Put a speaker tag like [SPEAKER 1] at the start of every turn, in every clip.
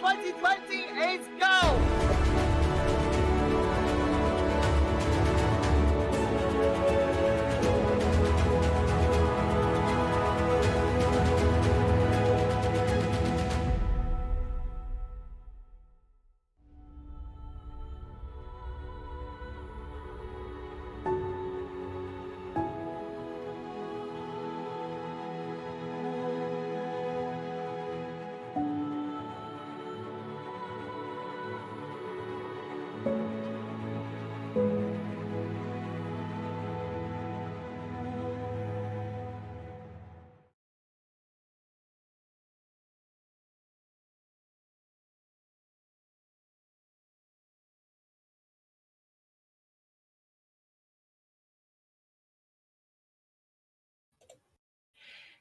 [SPEAKER 1] 2020 is go!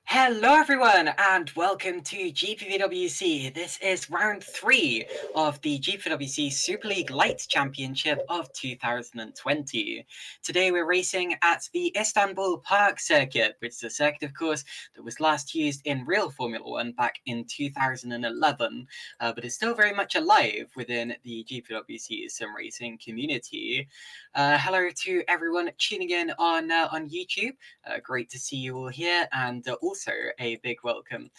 [SPEAKER 2] Hello everyone and welcome to GPVWC. This is round 3 of the GPVWC Superleague Lights Championship of 2020. Today we're racing at the Istanbul Park Circuit, which is a circuit of course that was last used in real Formula 1 back in 2011, but is still very much alive within the GPVWC Simracing community. Hello to everyone tuning in on YouTube. Great to see you all here, and also a big welcome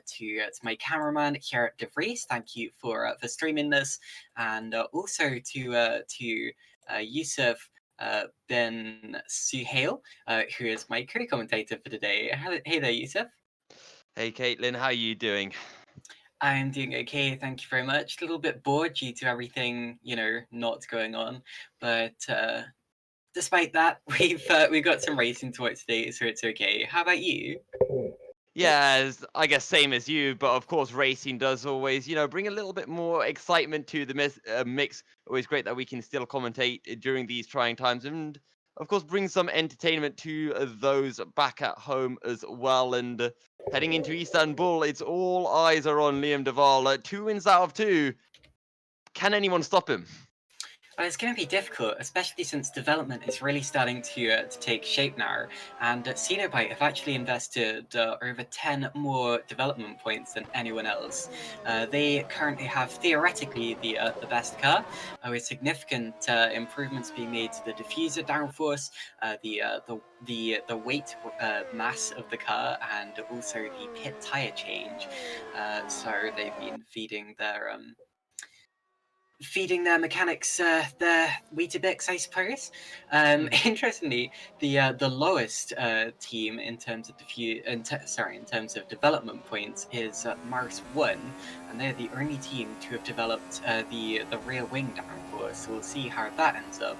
[SPEAKER 2] to my cameraman Gerrit de Vries. Thank you for streaming this, and also to Yousuf bin-Suhayl, who is my co-commentator for today. Hey there, Yousuf.
[SPEAKER 3] Hey Caitlin, how are you doing?
[SPEAKER 2] I'm doing okay, thank you very much. A little bit bored due to everything, not going on, but despite that, we've got some racing to watch today, so it's okay. How about you?
[SPEAKER 3] Yeah, I guess same as you, but of course racing does always, bring a little bit more excitement to the mix. Always great that we can still commentate during these trying times, and of course bring some entertainment to those back at home as well. And heading into Istanbul, it's all eyes are on Liam de Vries. 2 wins out of 2. Can anyone stop him?
[SPEAKER 2] Well, it's going to be difficult, especially since development is really starting to take shape now, and Cenobite have actually invested over 10 more development points than anyone else. They currently have theoretically the best car, with significant improvements being made to the diffuser downforce, the weight mass of the car, and also the pit tire change. So they've been feeding their mechanics their Weetabix, I suppose. Interestingly, the lowest team in terms of in terms of development points is Mars 1, and they're the only team to have developed the rear wing downforce. So we'll see how that ends up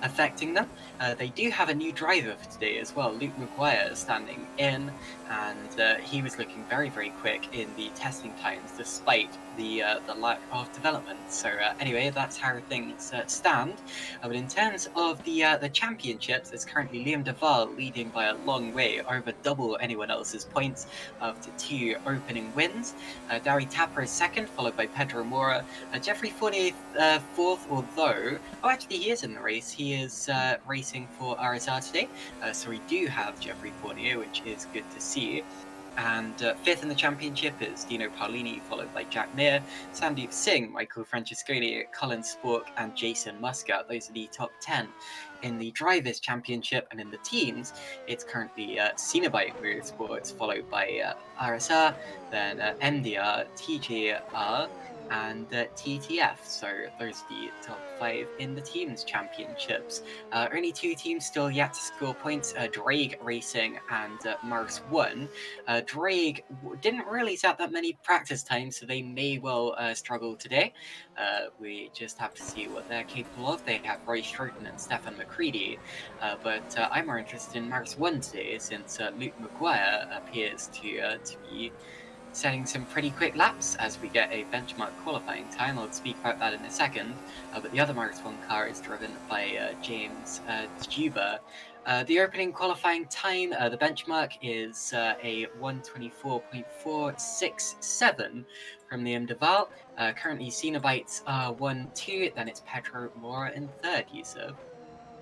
[SPEAKER 2] affecting them. They do have a new driver for today as well, Luke Maguire, standing in, and he was looking very, very quick in the testing times, despite the lack of development. So anyway, that's how things stand. But in terms of the championships, it's currently Liam de Vries leading by a long way, over double anyone else's points after 2 opening wins. Dari Tapper is second, followed by Pedro Mora. Jeffrey Fournier fourth, although actually he is in the race. He is racing for RSR today, so we do have Jeffrey Fournier, which is good to see. And fifth in the championship is Dino Paolini, followed by Jack Mir, Sandeep Singh, Michael Francesconi, Colin Spork, and Jason Muscat. Those are the top 10 in the Drivers' Championship. And in the teams, it's currently Cenobite Motorsports, followed by RSR, then MDR, TJR, and TTF. So those are the top 5 in the teams championships. Only 2 teams still yet to score points, Drake Racing and Mars 1. Drake didn't really set that many practice times, so they may well struggle today. We just have to see what they're capable of. They have Roy Stroton and Stefan McCready, but I'm more interested in Mars 1 today, since Luke Maguire appears to be setting some pretty quick laps as we get a benchmark qualifying time. I'll speak about that in a second, but the other Mars 1 car is driven by James Juba. The opening qualifying time, the benchmark is a 1:24.467 from Liam de Vries. Currently Cenobites are 1-2, then it's Pedro Mora in third, Yousuf.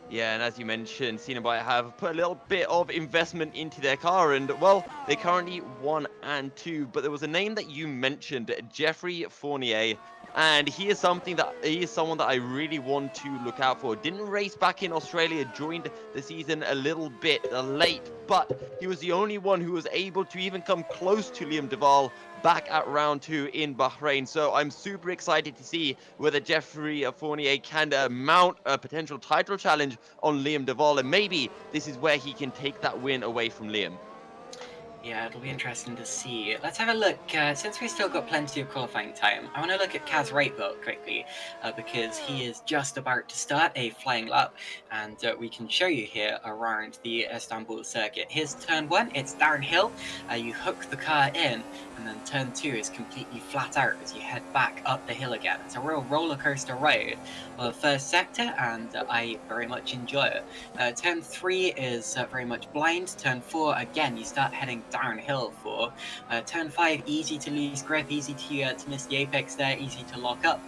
[SPEAKER 3] Yeah, and as you mentioned, Cenobite have put a little bit of investment into their car, and well, they currently 1 and 2. But there was a name that you mentioned, Jeffrey Fournier, and he is someone that I really want to look out for. Didn't race back in Australia, joined the season a little bit late, but he was the only one who was able to even come close to Liam Duval back at round 2 in Bahrain. So I'm super excited to see whether Jeffrey Fournier can mount a potential title challenge on Liam Duval, and maybe this is where he can take that win away from Liam.
[SPEAKER 2] Yeah, it'll be interesting to see. Let's have a look. Since we've still got plenty of qualifying time, I want to look at Kaz Rateville quickly because he is just about to start a flying lap, and we can show you here around the Istanbul circuit. Here's turn 1, it's downhill. You hook the car in, and then turn 2 is completely flat out as you head back up the hill again. It's a real roller coaster ride of first sector, and I very much enjoy it. Turn 3 is very much blind. Turn 4, again, you start heading downhill for. Turn 5, easy to lose grip, easy to miss the apex there, easy to lock up.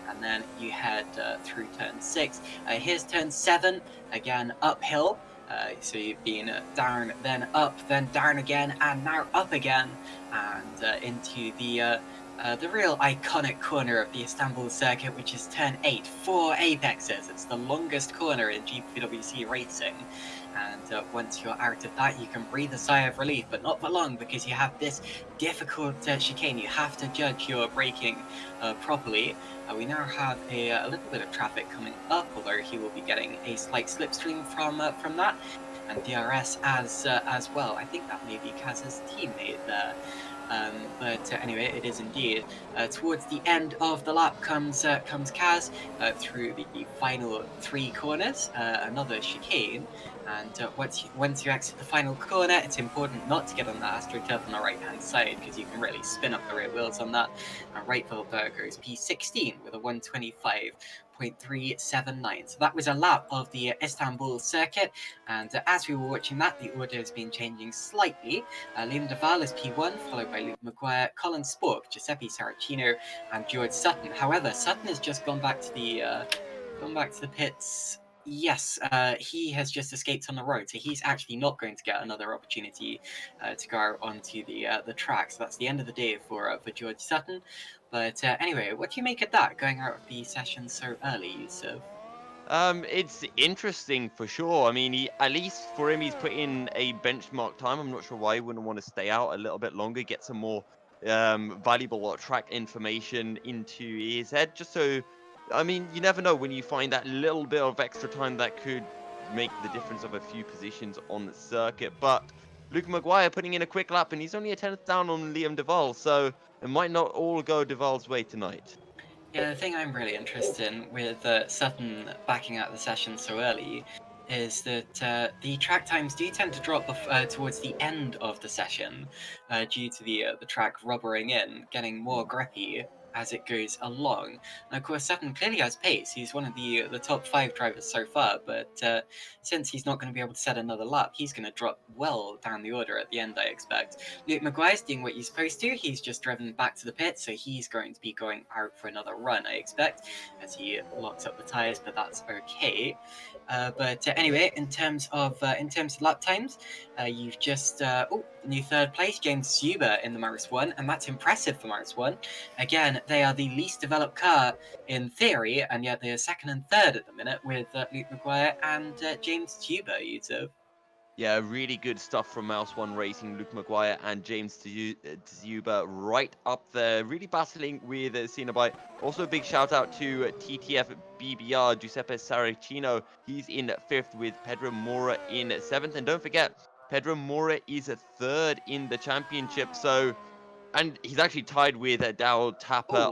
[SPEAKER 2] And then you head through turn 6. Here's turn 7, again, uphill. So you've been down, then up, then down again, and now up again, and into the real iconic corner of the Istanbul circuit, which is turn 8, 4 apexes. It's the longest corner in GPVWC racing. And once you're out of that, you can breathe a sigh of relief, but not for long, because you have this difficult chicane. You have to judge your braking properly. We now have a little bit of traffic coming up, although he will be getting a slight slipstream from that, and DRS as well. I think that may be Kaz's teammate there. But anyway, it is indeed. Towards the end of the lap comes Kaz through the final 3 corners, another chicane. And once you exit the final corner, it's important not to get on that AstroTurf on the right-hand side, because you can really spin up the rear wheels on that. And Rateville goes P16 with a 125.379. So that was a lap of the Istanbul circuit, and as we were watching that, the order has been changing slightly. Liam Duval is P1, followed by Luke Maguire, Colin Spork, Giuseppe Saracino, and George Sutton. However, Sutton has just gone back to the pits. Yes, he has just escaped on the road, so he's actually not going to get another opportunity to go onto the track. So that's the end of the day for George Sutton. But anyway, what do you make of that, going out of the session so early, Yousuf?
[SPEAKER 3] It's interesting for sure. I mean, at least for him, he's put in a benchmark time. I'm not sure why he wouldn't want to stay out a little bit longer, get some more valuable track information into his head. Just so, I mean, you never know when you find that little bit of extra time that could make the difference of a few positions on the circuit. But Luke Maguire putting in a quick lap, and he's only a tenth down on Liam Duval, so it might not all go Duval's way tonight.
[SPEAKER 2] Yeah, the thing I'm really interested in with Sutton backing out the session so early is that the track times do tend to drop towards the end of the session due to the track rubbering in, getting more grippy as it goes along. And of course, Sutton clearly has pace. He's one of the top 5 drivers so far, but since he's not going to be able to set another lap, he's going to drop well down the order at the end, I expect. Luke Maguire's doing what he's supposed to. He's just driven back to the pit, so he's going to be going out for another run, I expect, as he locks up the tyres, but that's okay. But anyway, in terms of lap times, you've just new 3rd place, James Zuber in the Maris 1, and that's impressive for Maris 1. Again, they are the least developed car in theory, and yet they are 2nd and 3rd at the minute with Luke Maguire and James Zuber, Yousuf.
[SPEAKER 3] Yeah, really good stuff from Mouse One Racing, Luke Maguire and James Tsuba right up there, really battling with Cenobite. Also, a big shout out to TTF BBR, Giuseppe Saracino. He's in 5th with Pedro Mora in 7th. And don't forget, Pedro Mora is a 3rd in the championship. So, and he's actually tied with Dowell Tapper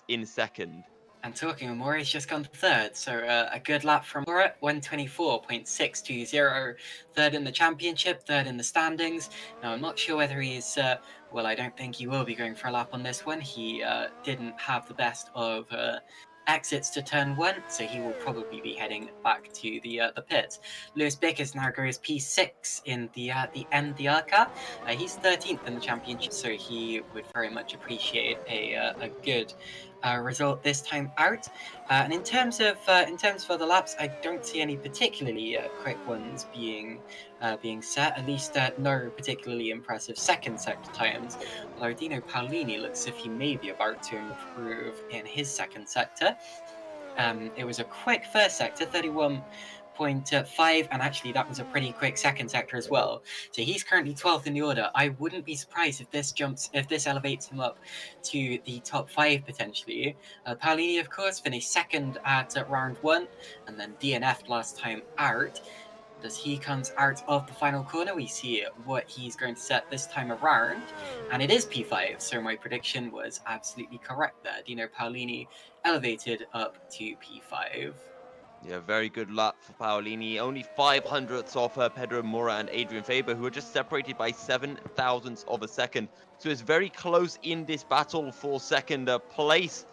[SPEAKER 3] in 2nd.
[SPEAKER 2] And talking of Mora, he's just gone 3rd, so a good lap from Mora, 124.620, 3rd in the championship, 3rd in the standings. Now, I'm not sure whether he's, well, I don't think he will be going for a lap on this one. He didn't have the best of exits to turn 1, so he will probably be heading back to the pits. Lewis Bickers now goes P6 in the MDR car. He's 13th in the championship, so he would very much appreciate a good result this time out. And in terms of the laps, I don't see any particularly quick ones being set. At least no particularly impressive second sector times. Although Dino Paolini looks as if he may be about to improve in his second sector. It was a quick first sector, 31.5, and actually that was a pretty quick second sector as well. So he's currently 12th in the order. I wouldn't be surprised if this elevates him up to the top 5 potentially. Paolini, of course, finished second at round 1, and then DNF'd last time out. As he comes out of the final corner, we see what he's going to set this time around, and it is P5, so my prediction was absolutely correct there. Dino Paolini elevated up to P5.
[SPEAKER 3] Yeah, very good lap for Paolini. Only 500ths off Pedro Mora and Adrian Faber, who are just separated by 7,000ths of a second. So it's very close in this battle for second place.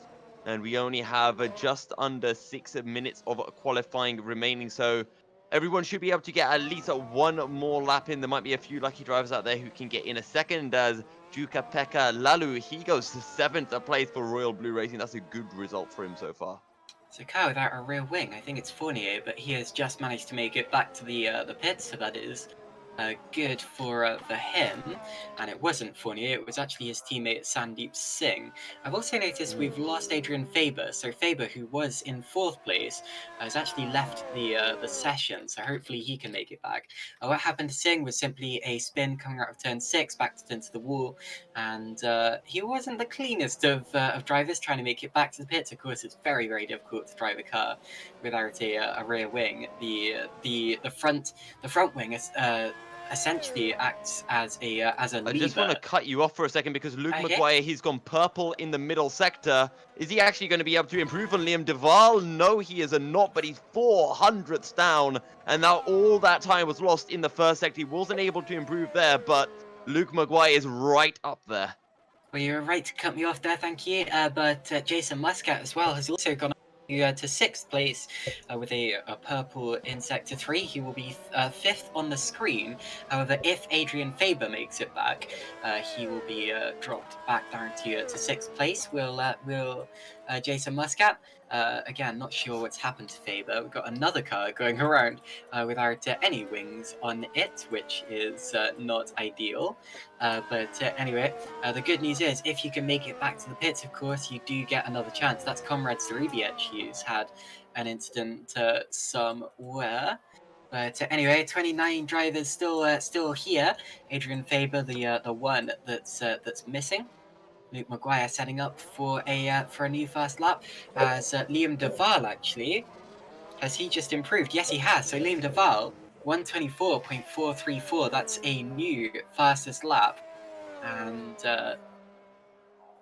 [SPEAKER 3] And we only have just under 6 minutes of qualifying remaining. So everyone should be able to get at least one more lap in. There might be a few lucky drivers out there who can get in a second, as Jukka-Pekka Lalu, he goes to 7th place for Royal Blue Racing. That's a good result for him so far.
[SPEAKER 2] So car without a rear wing, I think it's Fournier, but he has just managed to make it back to the pits, so that is good for him. And it wasn't Fournier, it was actually his teammate Sandeep Singh. I've also noticed we've lost Adrian Faber, so Faber, who was in 4th place, has actually left the session, so hopefully he can make it back. What happened to Singh was simply a spin coming out of turn 6 back into the wall, and he wasn't the cleanest of drivers trying to make it back to the pits. Of course, it's very, very difficult to drive a car without a rear wing. The front wing is essentially acts as a lever.
[SPEAKER 3] I just want to cut you off for a second, because Luke
[SPEAKER 2] Okay.
[SPEAKER 3] Maguire, he's gone purple in the middle sector. Is he actually going to be able to improve on Liam Duval? No, he is not, but he's 400ths down, and now all that time was lost in the first sector. He wasn't able to improve there, but Luke Maguire is right up there.
[SPEAKER 2] Well, you're right to cut me off there, thank you. But Jason Muscat as well has also gone to 6th place with a purple in sector 3. He will be 5th on the screen. However, if Adrian Faber makes it back, he will be dropped back down to 6th place. Will Jason Muscat? Again, not sure what's happened to Faber. We've got another car going around without any wings on it, which is not ideal. But anyway, the good news is, if you can make it back to the pits, of course, you do get another chance. That's Comrade Zaribiec, who's had an incident somewhere. But anyway, 29 drivers still here. Adrian Faber, the one that's missing. Luke Maguire setting up for a new fast lap, as Liam Duval actually. Has he just improved? Yes, he has. So Liam Duval, 124.434. That's a new fastest lap, and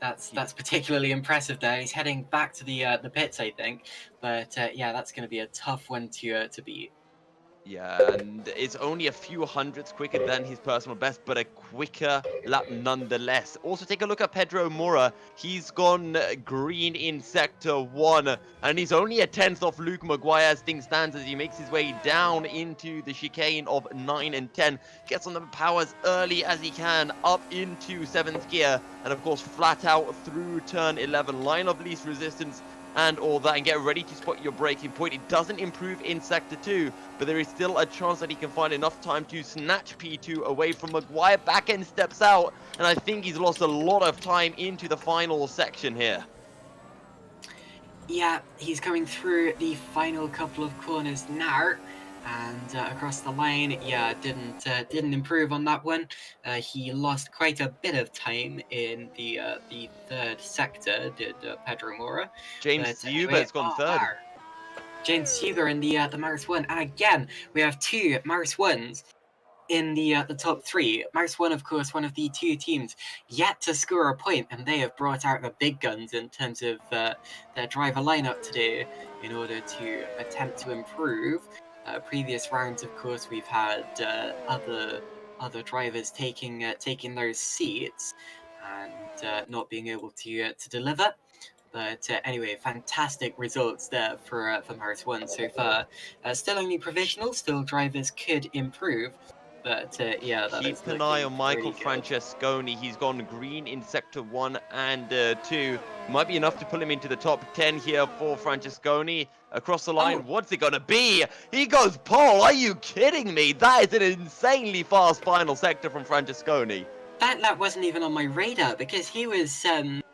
[SPEAKER 2] that's particularly impressive. There, he's heading back to the pits, I think. But yeah, that's going to be a tough one to beat.
[SPEAKER 3] Yeah, and it's only a few hundredths quicker than his personal best, but a quicker lap nonetheless. Also, take a look at Pedro Mora. He's gone green in sector 1, and he's only a 10th off Luke Maguire as things stands, as he makes his way down into the chicane of 9 and 10. Gets on the powers early as he can, up into 7th gear, and of course flat out through turn 11. Line of least resistance and all that, and get ready to spot your braking point. It doesn't improve in sector 2, but there is still a chance that he can find enough time to snatch P2 away from Maguire. Back end steps out, and I think he's lost a lot of time into the final section here.
[SPEAKER 2] Yeah, he's coming through the final couple of corners now, and across the line. Yeah, didn't improve on that one. He lost quite a bit of time in the 3rd sector. Did Pedro Mora?
[SPEAKER 3] James Zuber's gone 3rd.
[SPEAKER 2] Wow. James Zuber in the Maris 1, and again we have 2 Maris 1s in the top 3. Maris 1, of course, one of the 2 teams yet to score a point, and they have brought out the big guns in terms of their driver lineup today in order to attempt to improve. Previous rounds, of course, we've had other drivers taking those seats and not being able to deliver. But anyway, fantastic results there for Maris 1 so far. Still only provisional, still drivers could improve. But yeah, that is
[SPEAKER 3] Keep an eye
[SPEAKER 2] looking
[SPEAKER 3] on Michael
[SPEAKER 2] pretty good.
[SPEAKER 3] Francesconi. He's gone green in sector 1 and 2. Might be enough to pull him into the top 10 here for Francesconi. Across the line,
[SPEAKER 2] Oh,
[SPEAKER 3] what's it gonna be? He goes pole. Are you kidding me? That is an insanely fast final sector from Francesconi.
[SPEAKER 2] that lap wasn't even on my radar because he was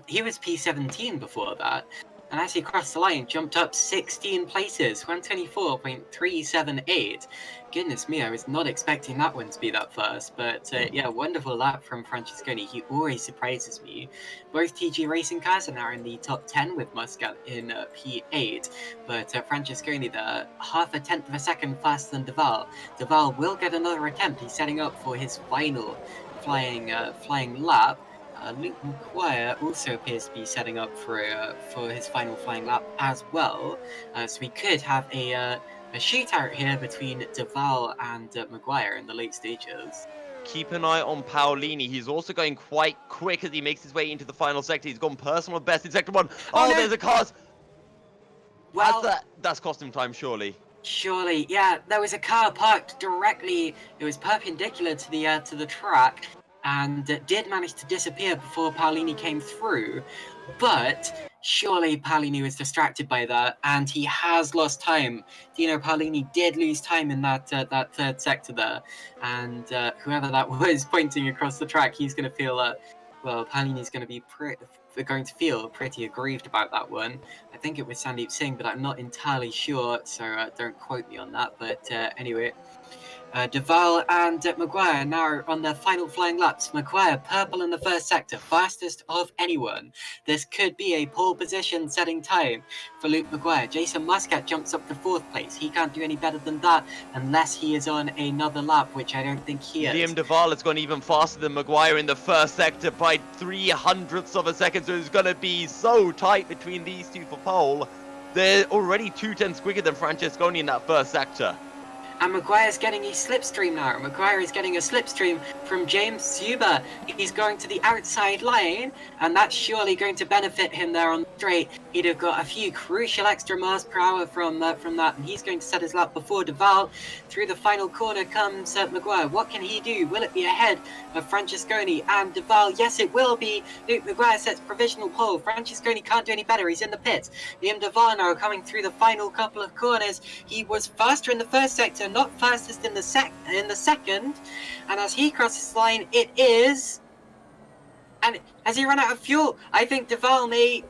[SPEAKER 2] P17 before that, and as he crossed the line, jumped up 16 places, 124.378. Goodness me, I was not expecting that one to be that fast. But yeah, wonderful lap from Francesconi. He always surprises me. Both TG Racing cars are now in the top 10 with Muscat in P8, but Francesconi there, half a tenth of a second faster than de Vries. De Vries will get another attempt. He's setting up for his final flying lap. Luke McGuire also appears to be setting up for his final flying lap as well. So we could have a shootout here between de Vries and McGuire in the late stages.
[SPEAKER 3] Keep an eye on Paolini. He's also going quite quick as he makes his way into the final sector. He's gone personal best in sector 1.
[SPEAKER 2] Oh,
[SPEAKER 3] Oh,
[SPEAKER 2] no!
[SPEAKER 3] there's a car.
[SPEAKER 2] Well,
[SPEAKER 3] That's cost him time, surely.
[SPEAKER 2] surely, yeah. There was a car parked directly. It was perpendicular to the track, and did manage to disappear before Paolini came through. But surely Paolini was distracted by that, and he has lost time. Dino Paolini did lose time in that third sector there, and whoever that was pointing across the track, he's going to feel well, Paolini's going to be going to feel pretty aggrieved about that one. I think it was Sandeep Singh, but I'm not entirely sure, so don't quote me on that. But anyway, de Vries and McGuire now on their final flying laps. McGuire purple in the first sector, fastest of anyone. This could be a pole position setting time for Luke McGuire. Jason Muscat jumps up to 4th place. He can't do any better than that unless he is on another lap, which I don't think he is.
[SPEAKER 3] Liam de Vries has gone even faster than Maguire in the first sector by 0.03 of a second, so it's going to be so tight between these two for pole. They're already 2/10 quicker than Francesconi in that first sector.
[SPEAKER 2] And Maguire's getting a slipstream now. Maguire is getting a slipstream from James Zuber. He's going to the outside line, and that's surely going to benefit him there on the straight. He'd have got a few crucial extra miles per hour from that, and he's going to set his lap before de Vries. Through the final corner comes Maguire. What can he do? Will it be ahead of Francesconi and de Vries? Yes, it will be. Luke Maguire sets provisional pole. Francesconi can't do any better. He's in the pits. Liam de Vries now coming through the final couple of corners. He was faster in the first sector, not fastest in the second, and as he crosses the line, it is. And has he run out of fuel? I think de Vries may.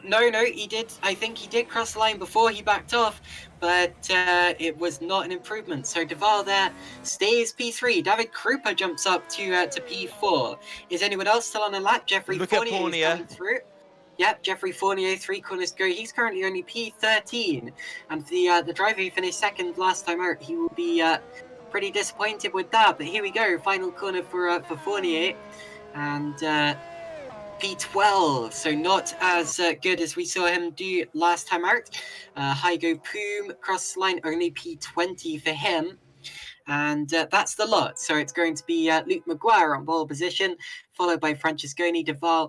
[SPEAKER 2] No, he did. I think he did cross the line before he backed off, but it was not an improvement. So de Vries there stays P3. David Krupa jumps up to P4. Is anyone else still on a lap? Jeffrey Fournier is coming through. Yep, Jeffrey Fournier, 3 corners to go. He's currently only P13, and the driver who finished second last time out, he will be pretty disappointed with that. But here we go, final corner for Fournier, and P12, so not as good as we saw him do last time out. Hygo Poom cross the line, only P20 for him. And that's the lot. So it's going to be Luke McGuire on pole position, followed by Francesconi, de Vries,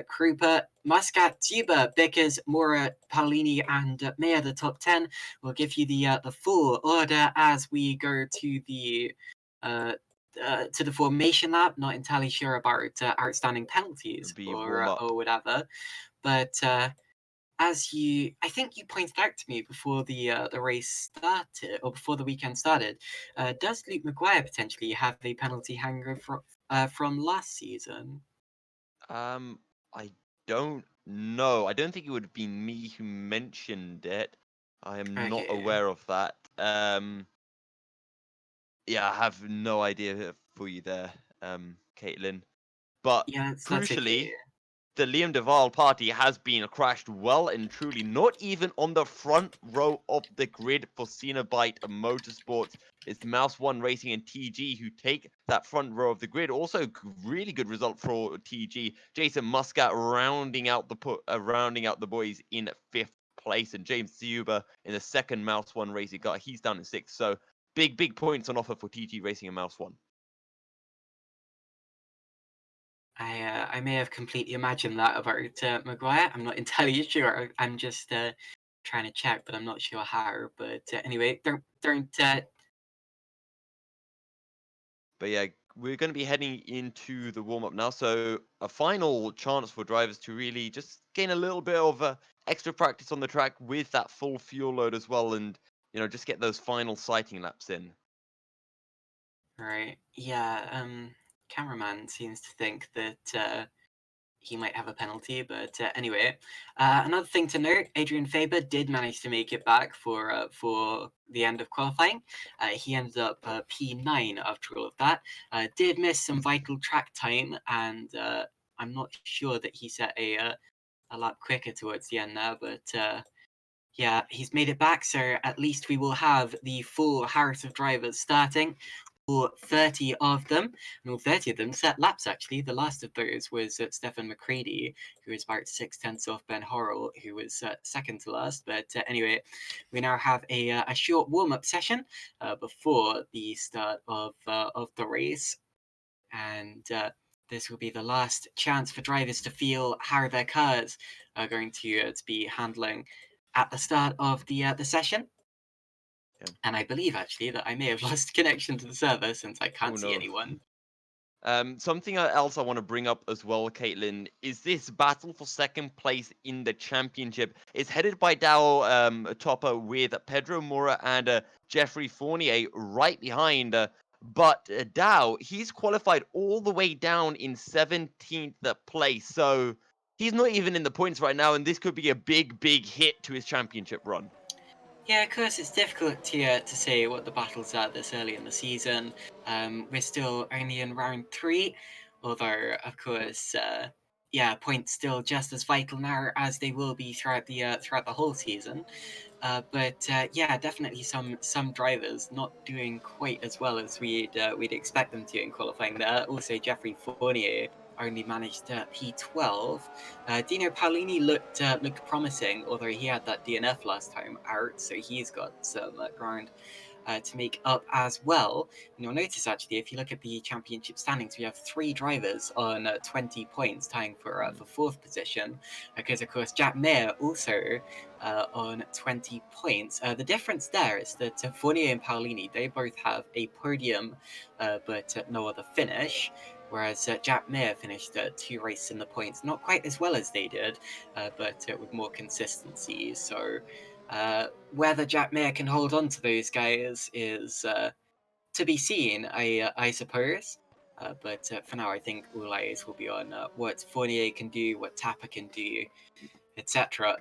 [SPEAKER 2] Krupa, Muscat, Zuber, Bickers, Mora, Paolini, and Mayer, the top 10. We'll give you the full order as we go to the formation lap. Not entirely sure about outstanding penalties or whatever, but I think you pointed out to me before the race started, or before the weekend started, does Luke McGuire potentially have a penalty hangover from last season?
[SPEAKER 3] I don't know. I don't think it would have been me who mentioned it. I am not aware of that. Yeah, I have no idea for you there, Caitlin. But
[SPEAKER 2] yeah,
[SPEAKER 3] crucially, the Liam de Vries party has been crashed well and truly, not even on the front row of the grid for Cenobite Motorsports. It's Mouse One Racing and TG who take that front row of the grid. Also, really good result for TG. Jason Muscat rounding out the boys in 5th place, and James Zuber in the second Mouse One Racing car. He's down in 6th. So big points on offer for TG Racing and Mouse One.
[SPEAKER 2] I may have completely imagined that about McGuire. I'm not entirely sure. I'm just trying to check, but I'm not sure how. But anyway, don't
[SPEAKER 3] But yeah, we're going to be heading into the warm up now. So a final chance for drivers to really just gain a little bit of extra practice on the track with that full fuel load as well, and just get those final sighting laps in.
[SPEAKER 2] Right. Yeah. Cameraman seems to think that he might have a penalty, but anyway. Another thing to note: Adrian Faber did manage to make it back for the end of qualifying. He ended up P9 after all of that. Did miss some vital track time, and I'm not sure that he set a lap quicker towards the end there, but yeah, he's made it back, so at least we will have the full Harris of drivers starting. All 30 of them, and all 30 of them set laps actually. The last of those was Stefan McCready, who was about 6/10 off Ben Horrell, who was second to last. But anyway, we now have a short warm up session before the start of the race, and this will be the last chance for drivers to feel how their cars are going to be handling at the start of the session.
[SPEAKER 3] Yeah.
[SPEAKER 2] And I believe actually that I may have lost connection to the server since I can't
[SPEAKER 3] Oh
[SPEAKER 2] see
[SPEAKER 3] no.
[SPEAKER 2] anyone.
[SPEAKER 3] Something else I want to bring up as well, Caitlin, is this battle for second place in the championship. It's headed by Dow Topper with Pedro Mora and Jeffrey Fournier right behind. But Dow, he's qualified all the way down in 17th place. So he's not even in the points right now, and this could be a big, big hit to his championship run.
[SPEAKER 2] Yeah, of course, it's difficult to say what the battles are this early in the season. We're still only in round 3, although, of course, yeah, points still just as vital now as they will be throughout the whole season. But yeah, definitely some drivers not doing quite as well as we'd expect them to in qualifying there. Also, Jeffrey Fournier only managed P12. Dino Paolini looked promising, although he had that DNF last time out, so he's got some ground to make up as well. And you'll notice actually, if you look at the championship standings, we have 3 drivers on 20 points, tying for fourth position. Because of course, Jack Mayer also on 20 points. The difference there is that Fournier and Paolini, they both have a podium, but no other finish. Whereas Jack Mayer finished 2 races in the points, not quite as well as they did, but with more consistency. So whether Jack Mayer can hold on to those guys is to be seen, I suppose. But for now, I think all eyes will be on what Fournier can do, what Tapper can do, etc.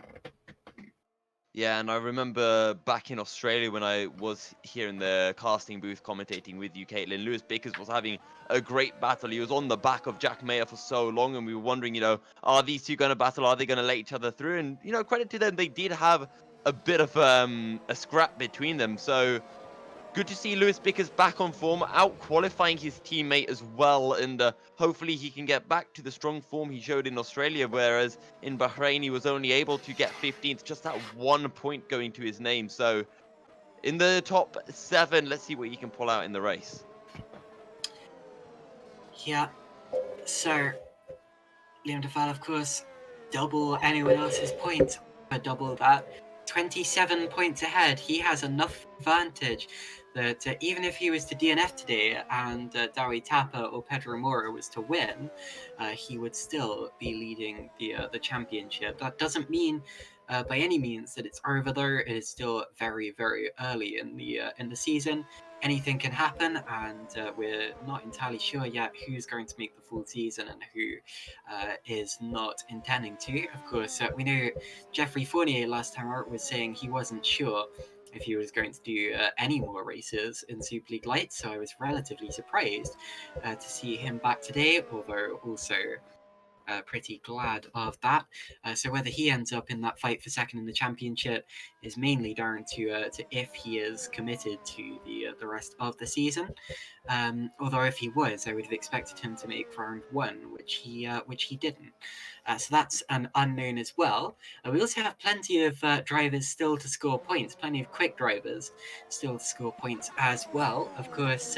[SPEAKER 3] Yeah, and I remember back in Australia when I was here in the casting booth commentating with you, Caitlin, Lewis Bickers was having a great battle. He was on the back of Jack Mayer for so long, and we were wondering, are these two going to battle? Are they going to let each other through? And, credit to them, they did have a bit of a scrap between them. So good to see Lewis Bickers back on form, out qualifying his teammate as well, and hopefully he can get back to the strong form he showed in Australia, whereas in Bahrain he was only able to get 15th, just that 1 point going to his name. So in the top 7, let's see what he can pull out in the race.
[SPEAKER 2] Yeah, so Liam Deval, of course, double anyone else's points, double that. 27 points ahead. He has enough advantage that even if he was to DNF today and Dowie Tapper or Pedro Mora was to win, he would still be leading the championship. That doesn't mean by any means that it's over, though. It is still very, very early in the season. Anything can happen, and we're not entirely sure yet who's going to make the full season and who is not intending to. Of course, we know Jeffrey Fournier last time out was saying he wasn't sure if he was going to do any more races in Superleague Lights, so I was relatively surprised to see him back today, although also pretty glad of that. So whether he ends up in that fight for second in the championship is mainly down to if he is committed to the rest of the season. Although if he was, I would have expected him to make round 1, which he didn't. So that's an unknown as well. We also have plenty of drivers still to score points, plenty of quick drivers still to score points as well. Of course,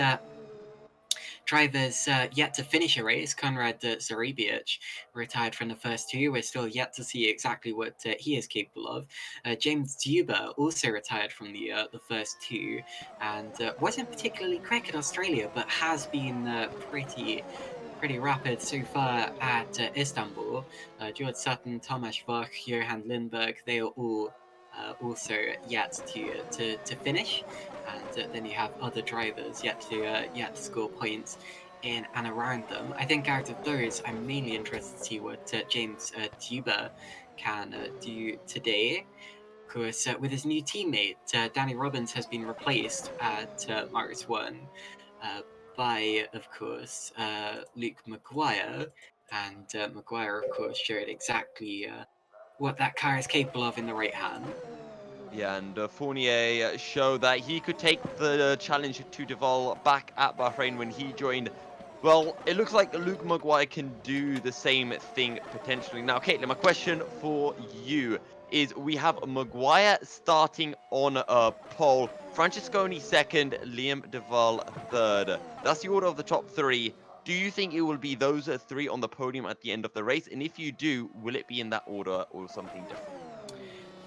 [SPEAKER 2] drivers yet to finish a race. Konrad Zarebic retired from the first two. We're still yet to see exactly what he is capable of. James Duber also retired from the first two, and wasn't particularly quick at Australia, but has been pretty rapid so far at Istanbul. George Sutton, Tomasz Voch, Johan Lindberg, they are all also yet to finish, and then you have other drivers yet to score points in and around them. I think out of those, I'm mainly interested to see what James Tuber can do today. Of course, with his new teammate, Danny Robbins has been replaced at Mars 1 uh, by, of course, Luke Maguire. And Maguire, of course, showed exactly what that car is capable of in the right hand.
[SPEAKER 3] Yeah, and Fournier showed that he could take the challenge to Duval back at Bahrain when he joined. Well, it looks like Luke Maguire can do the same thing potentially. Now, Caitlin, my question for you is we have Maguire starting on a pole, Francesconi second, Liam Duval third. That's the order of the top three. Do you think it will be those three on the podium at the end of the race? And if you do, will it be in that order or something different?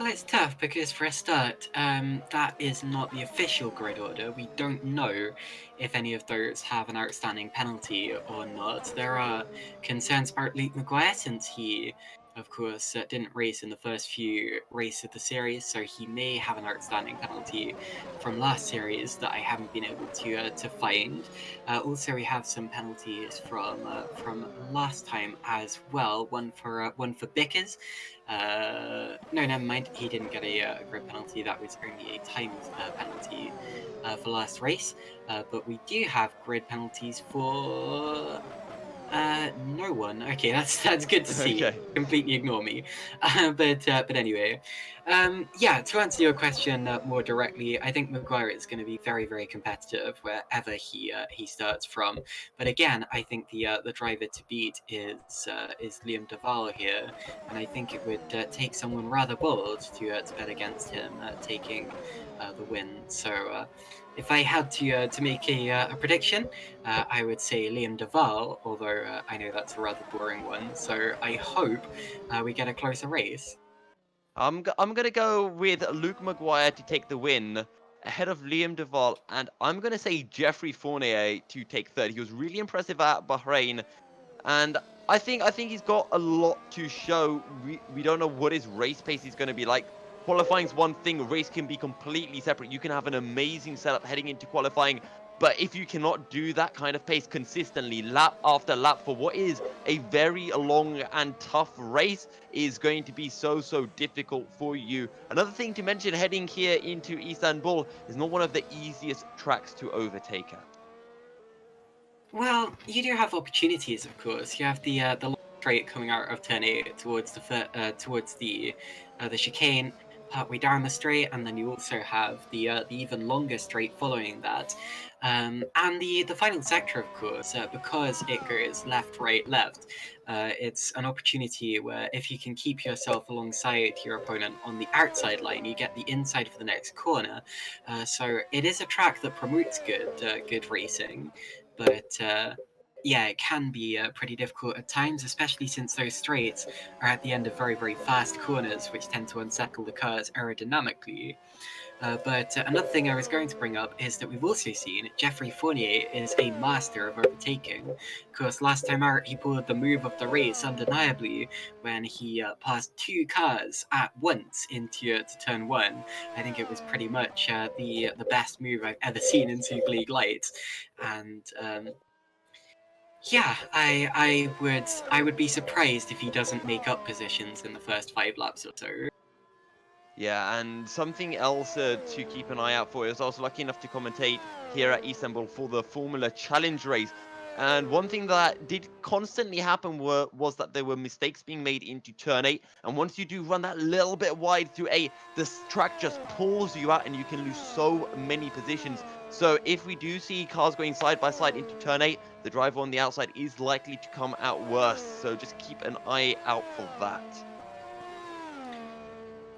[SPEAKER 2] Well, it's tough because for a start, that is not the official grid order. We don't know if any of those have an outstanding penalty or not. There are concerns about Luke Maguire since he, of course, didn't race in the first few races of the series, so he may have an outstanding penalty from last series that I haven't been able to find. Also, we have some penalties from last time as well. One for Bickers. No, never mind. He didn't get a grid penalty. That was only a timed penalty for last race. But we do have grid penalties for no one. Okay, that's good to see.
[SPEAKER 3] Okay.
[SPEAKER 2] Completely ignore me. But anyway, yeah. To answer your question more directly, I think Maguire is going to be very competitive wherever he starts from. But again, I think the driver to beat is Liam Duval here, and I think it would take someone rather bold to bet against him taking the win. So. If I had to make a prediction, I would say Liam Duval, although I know that's a rather boring one. So I hope we get a closer race.
[SPEAKER 3] I'm gonna go with Luke Maguire to take the win ahead of Liam Duval, and I'm gonna say Jeffrey Fournier to take third. He was really impressive at Bahrain, and I think he's got a lot to show. We don't know what his race pace is going to be like. Qualifying's one thing, race can be completely separate. You can have an amazing setup heading into qualifying, but if you cannot do that kind of pace consistently, lap after lap, for what is a very long and tough race, is going to be so difficult for you. Another thing to mention heading here into Istanbul is not one of the easiest tracks to overtake at.
[SPEAKER 2] Well, you do have opportunities, of course. You have the long straight coming out of turn 8 towards the chicane partway down the straight, and then you also have the even longer straight following that, and the final sector, of course, because it goes left, right, left. It's an opportunity where if you can keep yourself alongside your opponent on the outside line, you get the inside for the next corner. So it is a track that promotes good racing. But yeah, it can be pretty difficult at times, especially since those straights are at the end of very fast corners, which tend to unsettle the cars aerodynamically. But another thing I was going to bring up is that we've also seen Jeffrey Fournier is a master of overtaking. Of course, last time out, he pulled the move of the race undeniably when he passed two cars at once into to turn 1. I think it was pretty much the best move I've ever seen in Superleague Lights. And yeah, I would be surprised if he doesn't make up positions in the first 5 laps or so.
[SPEAKER 3] Yeah, and something else to keep an eye out for is I was lucky enough to commentate here at Istanbul for the Formula Challenge race. And one thing that did constantly happen was that there were mistakes being made into turn 8. And once you do run that little bit wide through 8, this track just pulls you out and you can lose so many positions. So if we do see cars going side by side into turn 8, the driver on the outside is likely to come out worse. So just keep an eye out for that.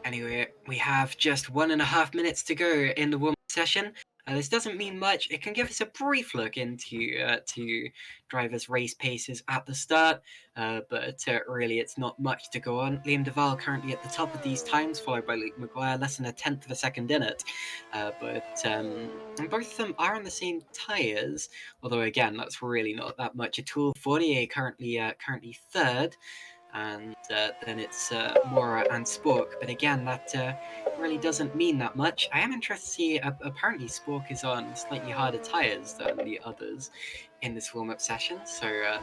[SPEAKER 2] Anyway, we have just 1.5 minutes to go in the warm session. This doesn't mean much. It can give us a brief look into to drivers' race paces at the start, but really it's not much to go on. Liam de Vries currently at the top of these times, followed by Luke Maguire, less than a tenth of a second in it. But both of them are on the same tyres, although again that's really not that much at all. Fournier currently third. And then it's Mora and Spork. But again, that really doesn't mean that much. I am interested to see, apparently Spork is on slightly harder tyres than the others in this warm-up session. So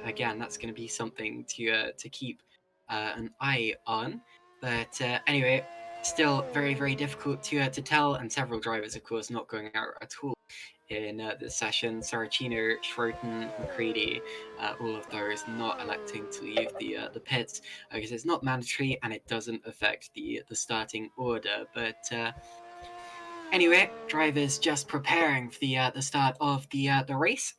[SPEAKER 2] again, that's going to be something to keep an eye on. But anyway, still very, very difficult to tell, and several drivers, of course, not going out at all in this session. Saracino, Schroten, McCready, all of those not electing to leave the pits because it's not mandatory and it doesn't affect the starting order. But anyway, drivers just preparing for the start of the race,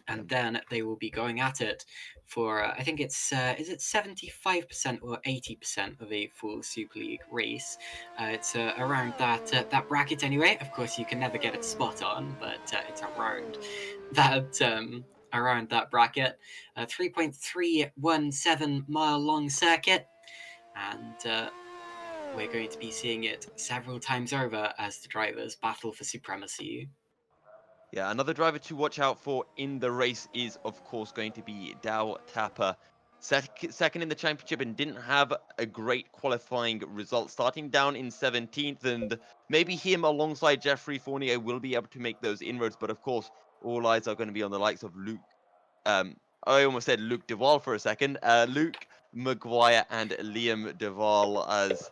[SPEAKER 2] and then they will be going at it for I think it's is it 75% or 80% of a full Super League race. It's around that bracket anyway. Of course, you can never get it spot on, but it's around that bracket. 3.317 mile long circuit, and we're going to be seeing it several times over as the drivers battle for supremacy.
[SPEAKER 3] Yeah, another driver to watch out for in the race is, of course, going to be Dow Tapper. Second in the championship and didn't have a great qualifying result, starting down in 17th, and maybe him alongside Jeffrey Fournier will be able to make those inroads, but of course, all eyes are going to be on the likes of Luke. I almost said Luke de Vries for a second. Luke Maguire and Liam de Vries, as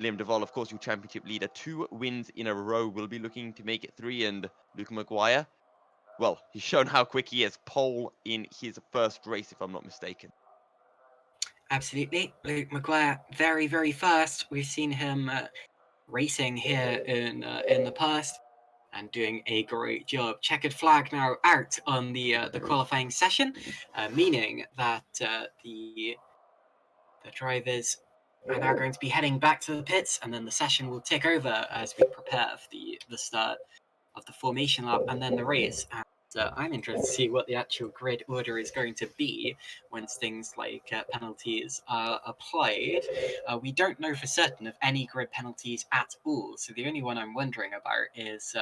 [SPEAKER 3] Liam de Vries, of course, your championship leader, 2 wins in a row, will be looking to make it 3, and Luke Maguire, well, he's shown how quick he is. Pole in his first race, if I'm not mistaken.
[SPEAKER 2] Absolutely, Luke Maguire, very, very fast. We've seen him racing here in the past and doing a great job. Checkered flag now out on the qualifying session, meaning that the drivers are now going to be heading back to the pits, and then the session will tick over as we prepare for the start of the formation lap and then the race. And I'm interested to see what the actual grid order is going to be once things like penalties are applied. We don't know for certain of any grid penalties at all, so the only one I'm wondering about is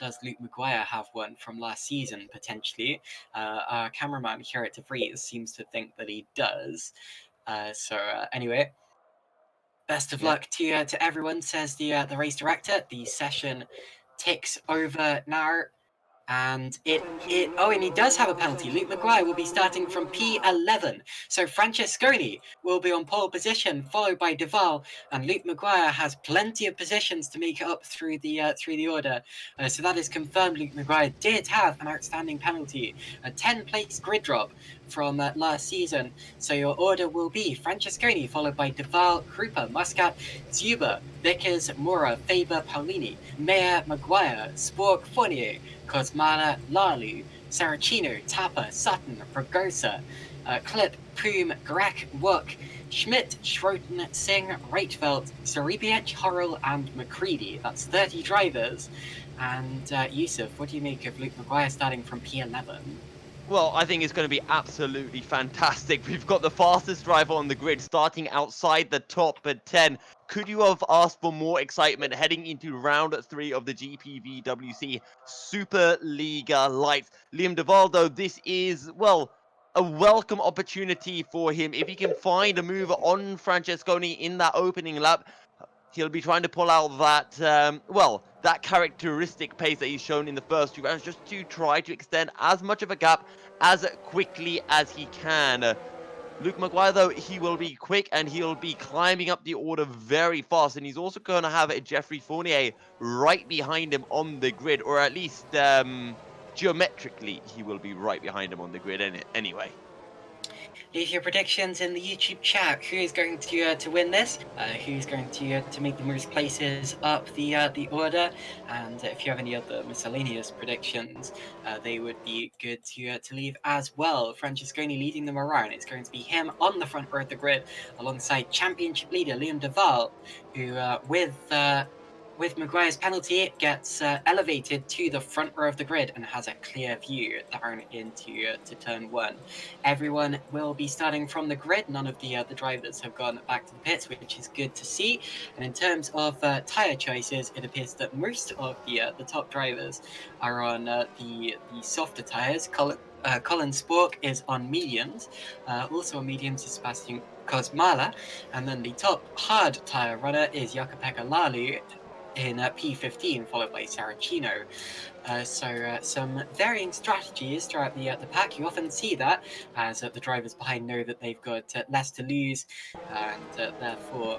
[SPEAKER 2] does Luke Maguire have one from last season, potentially? Our cameraman, Gerrit de Vries, seems to think that he does. Anyway, best of luck to everyone, says the race director. The session ticks over now, and and he does have a penalty. Luke Maguire will be starting from P11. So Francesconi will be on pole position, followed by de Vries, and Luke Maguire has plenty of positions to make it up through the order. So that is confirmed. Luke Maguire did have an outstanding penalty, a 10-place grid drop from last season. So your order will be Francesconi, followed by de Vries, Krupa, Muscat, Zuber, Vickers, Mora, Faber, Paulini, Meyer, Maguire, Spork, Fournier, Kosmala, Lalu, Saracino, Tapper, Sutton, Pregosa, Clip, Poom, Grek, Wook, Schmidt, Schroten, Singh, Reichfeld, Saribiec, Horrell, and McCready. That's 30 drivers. And Yousuf, what do you make of Luke Maguire starting from P11?
[SPEAKER 3] Well, I think it's going to be absolutely fantastic. We've got the fastest driver on the grid starting outside the top 10. Could you have asked for more excitement heading into round 3 of the GPVWC Superleague Lights? Liam de Vries, though, this is, well, a welcome opportunity for him. If he can find a move on Francesconi in that opening lap, he'll be trying to pull out that, that characteristic pace that he's shown in the first 2 rounds, just to try to extend as much of a gap as quickly as he can. Luke Maguire, though, he will be quick and he'll be climbing up the order very fast. And he's also going to have Jeffrey Fournier right behind him on the grid, or at least geometrically, he will be right behind him on the grid anyway.
[SPEAKER 2] Leave your predictions in the YouTube chat. Who is going to win this? Who's going to make the most places up the order? And if you have any other miscellaneous predictions, they would be good to leave as well. Francesconi leading them around. It's going to be him on the front row of the grid alongside championship leader Liam de Vries, who with with Maguire's penalty, gets elevated to the front row of the grid and has a clear view down into to turn 1. Everyone will be starting from the grid. None of the drivers have gone back to the pits, which is good to see. And in terms of tyre choices, it appears that most of the top drivers are on the softer tyres. Colin Spork is on mediums. Also on mediums is Sebastian Kozmala. And then the top hard tyre runner is Jakub Lalu in P15, followed by Saracino. So some varying strategies throughout the pack. You often see that as the drivers behind know that they've got less to lose, and therefore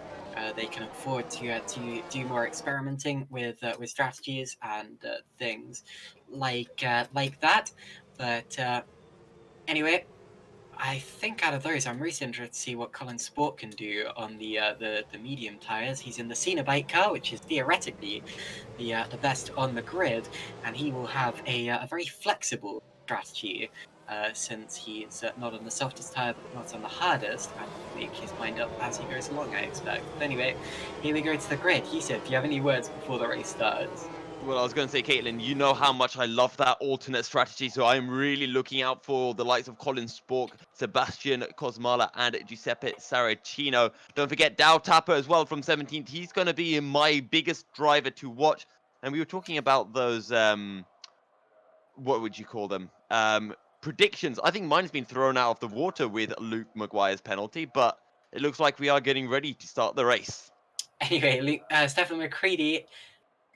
[SPEAKER 2] they can afford to do more experimenting with strategies and things like that. But anyway, I think out of those, I'm really interested to see what Colin Sport can do on the medium tyres. He's in the Cenobite car, which is theoretically the best on the grid, and he will have a very flexible strategy since he's not on the softest tyre, but not on the hardest, and will make his mind up as he goes along, I expect. But anyway, here we go to the grid. Yousuf, do you have any words before the race starts?
[SPEAKER 3] Well, I was going to say, Caitlin, you know how much I love that alternate strategy, so I'm really looking out for the likes of Colin Spork, Sebastian Kozmala, and Giuseppe Saracino. Don't forget Dow Tapper as well from 17th. He's going to be my biggest driver to watch. And we were talking about those, what would you call them? Predictions. I think mine's been thrown out of the water with Luke Maguire's penalty, but it looks like we are getting ready to start the race.
[SPEAKER 2] Anyway, Stefan McCready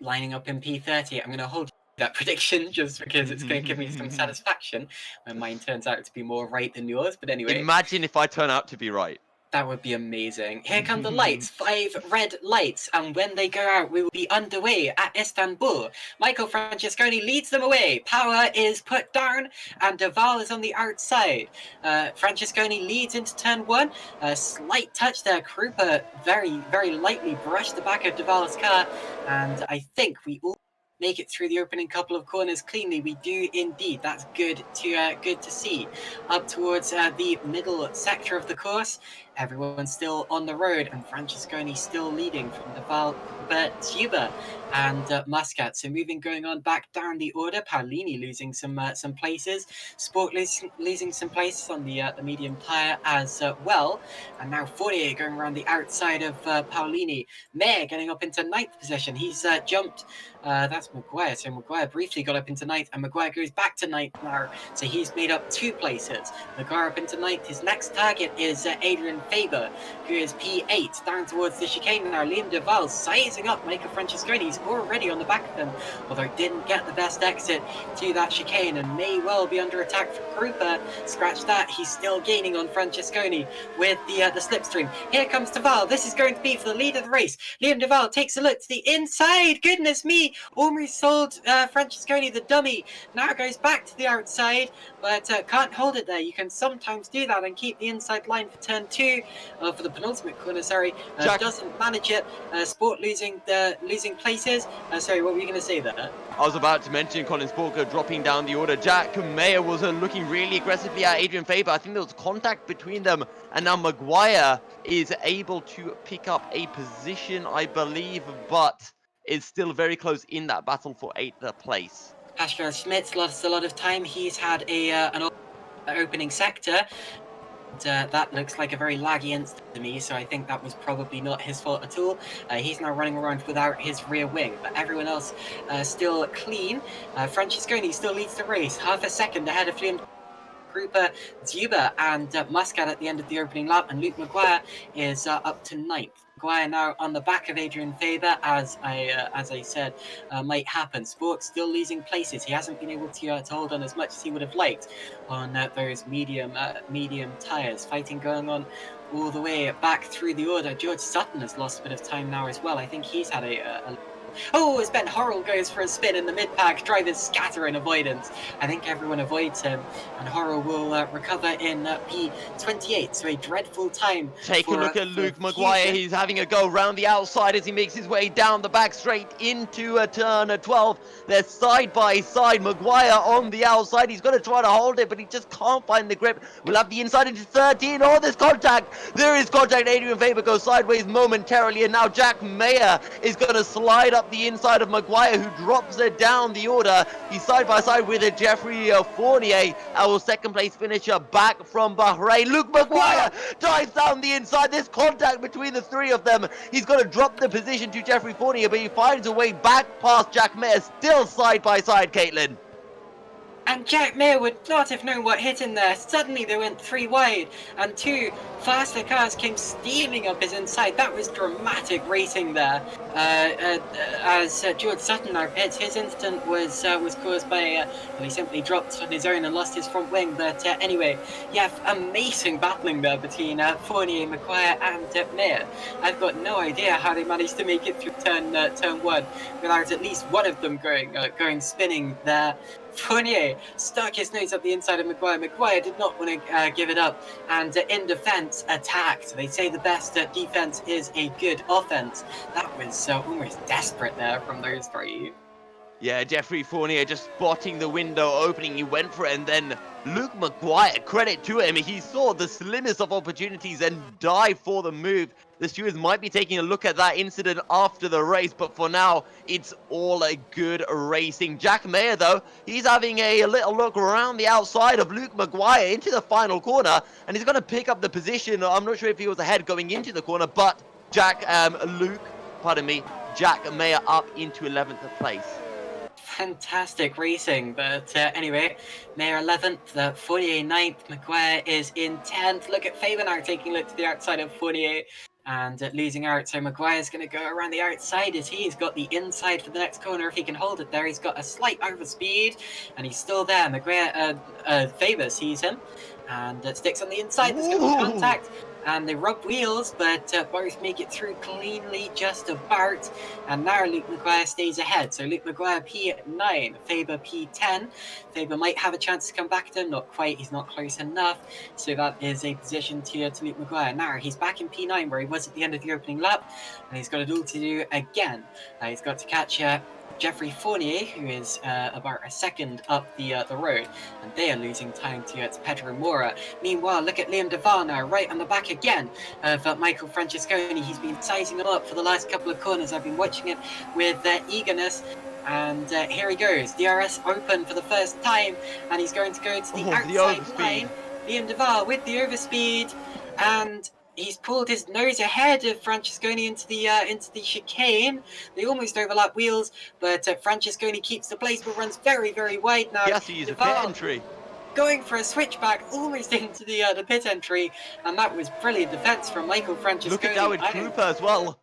[SPEAKER 2] lining up in P30. I'm going to hold that prediction just because it's going to give me some satisfaction when mine turns out to be more right than yours. But anyway,
[SPEAKER 3] imagine if I turn out to be right.
[SPEAKER 2] That would be amazing. Here come the lights, 5 red lights, and when they go out, we will be underway at Istanbul. Michael Francesconi leads them away. Power is put down, and de Vries is on the outside. Francesconi leads into turn 1. A slight touch there. Krupa very, very lightly brushed the back of de Vries' car, and I think we all make it through the opening couple of corners cleanly. We do indeed. That's good to see. Up towards the middle sector of the course, everyone's still on the road, and Francesconi still leading from de Vries, Tuba, and Muscat. So going on back down the order. Paolini losing some places. Sport losing some places on the medium tyre as well. And now Fourier going around the outside of Paolini. Mayer getting up into 9th position. He's jumped. That's Maguire. So Maguire briefly got up into 9th, and Maguire goes back to 9th now. So he's made up 2 places. Maguire up into 9th. His next target is Adrian Faber, who is P8, down towards the chicane now. Liam de Vries sizing up Michael Francesconi. He's already on the back of him, although didn't get the best exit to that chicane and may well be under attack for Krupa. Scratch that, he's still gaining on Francesconi with the slipstream. Here comes de Vries. This is going to be for the lead of the race. Liam de Vries takes a look to the inside. Goodness me, almost sold Francesconi the dummy. Now goes back to the outside, but can't hold it there. You can sometimes do that and keep the inside line for turn 2, for the penultimate corner, sorry. Doesn't manage it. Sport losing places. Sorry, what were you going to say there?
[SPEAKER 3] I was about to mention Colin Sporker dropping down the order. Jack Mayer was looking really aggressively at Adrian Faber. I think there was contact between them, and now Maguire is able to pick up a position, I believe, but is still very close in that battle for 8th place.
[SPEAKER 2] Pascal Schmidt's lost a lot of time. He's had an opening sector. That looks like a very laggy instant to me, so I think that was probably not his fault at all. He's now running around without his rear wing, but everyone else still clean. Francesconi still leads the race, half a second ahead of Liam Krupa, Zuba, and Muscat at the end of the opening lap, and Luke Maguire is up to 9th. Maguire now on the back of Adrian Faber, as I said, might happen. Sport still losing places. He hasn't been able to hold on as much as he would have liked on those medium tyres. Fighting going on all the way back through the order. George Sutton has lost a bit of time now as well. I think he's had a Oh, as Ben Horrell goes for a spin in the mid-pack, drivers scatter in avoidance. I think everyone avoids him, and Horrell will recover in P28, so a dreadful time.
[SPEAKER 3] Take a look at Luke Maguire. He's having a go round the outside as he makes his way down the back straight into a turn 12. They're side by side. Maguire on the outside. He's going to try to hold it, but he just can't find the grip. We'll have the inside into 13. Oh, there's contact. There is contact. Adrian Faber goes sideways momentarily, and now Jack Mayer is going to slide up up the inside of Maguire, who drops it down the order. He's side by side with Jeffrey Fournier, our second place finisher back from Bahrain. Luke Maguire dives down the inside. There's contact between the three of them. He's got to drop the position to Jeffrey Fournier, but he finds a way back past Jack Mayer, still side by side, Caitlin.
[SPEAKER 2] And Jack Mayer would not have known what hit him there. Suddenly they went 3 wide, and 2 faster cars came steaming up his inside. That was dramatic racing there. As George Sutton now pits, his incident was caused by well, he simply dropped on his own and lost his front wing. But anyway, yeah, amazing battling there between Fournier, Maguire, and Mayer. I've got no idea how they managed to make it through turn 1 without at least one of them going spinning there. Fournier stuck his nose up the inside of Maguire. Maguire did not want to give it up, and in defence attacked. They say the best defence is a good offence. That was almost desperate there from those three.
[SPEAKER 3] Yeah, Jeffrey Fournier just spotting the window opening, he went for it, and then Luke Maguire, credit to him, he saw the slimmest of opportunities and dived for the move. The stewards might be taking a look at that incident after the race, but for now, it's all a good racing. Jack Mayer, though, he's having a little look around the outside of Luke Maguire into the final corner, and he's going to pick up the position. I'm not sure if he was ahead going into the corner, but Jack Mayer up into 11th place.
[SPEAKER 2] Fantastic racing, but anyway, Mayer 11th, Fournier 9th, Maguire is in 10th. Look at Faber now taking a look to the outside of Fournier and losing out. So Maguire's going to go around the outside as he's got the inside for the next corner. If he can hold it there, he's got a slight overspeed and he's still there. Maguire, Faber sees him and sticks on the inside. There's going to be contact. And they rub wheels, but both make it through cleanly just about. And now Luke Maguire stays ahead. So Luke Maguire P9, Faber P10. Faber might have a chance to come back to him. Not quite, he's not close enough. So that is a position to Luke Maguire. Now he's back in P9 where he was at the end of the opening lap. And he's got it all to do again. He's got to catch Jeffrey Fournier, who is about a second up the road, and they are losing time to Pedro Mora. Meanwhile, look at Liam de Vries now, right on the back again of Michael Francesconi. He's been sizing him up for the last couple of corners. I've been watching it with eagerness. And here he goes, DRS open for the first time, and he's going to go to the outside line. Liam de Vries with the overspeed, and he's pulled his nose ahead of Francesconi into the chicane. They almost overlap wheels, but Francesconi keeps the place but runs very, very wide now.
[SPEAKER 3] He has to use a pit entry.
[SPEAKER 2] Going for a switchback almost into the pit entry, and that was brilliant defence from Michael Francesconi.
[SPEAKER 3] Look at David Krupa as well.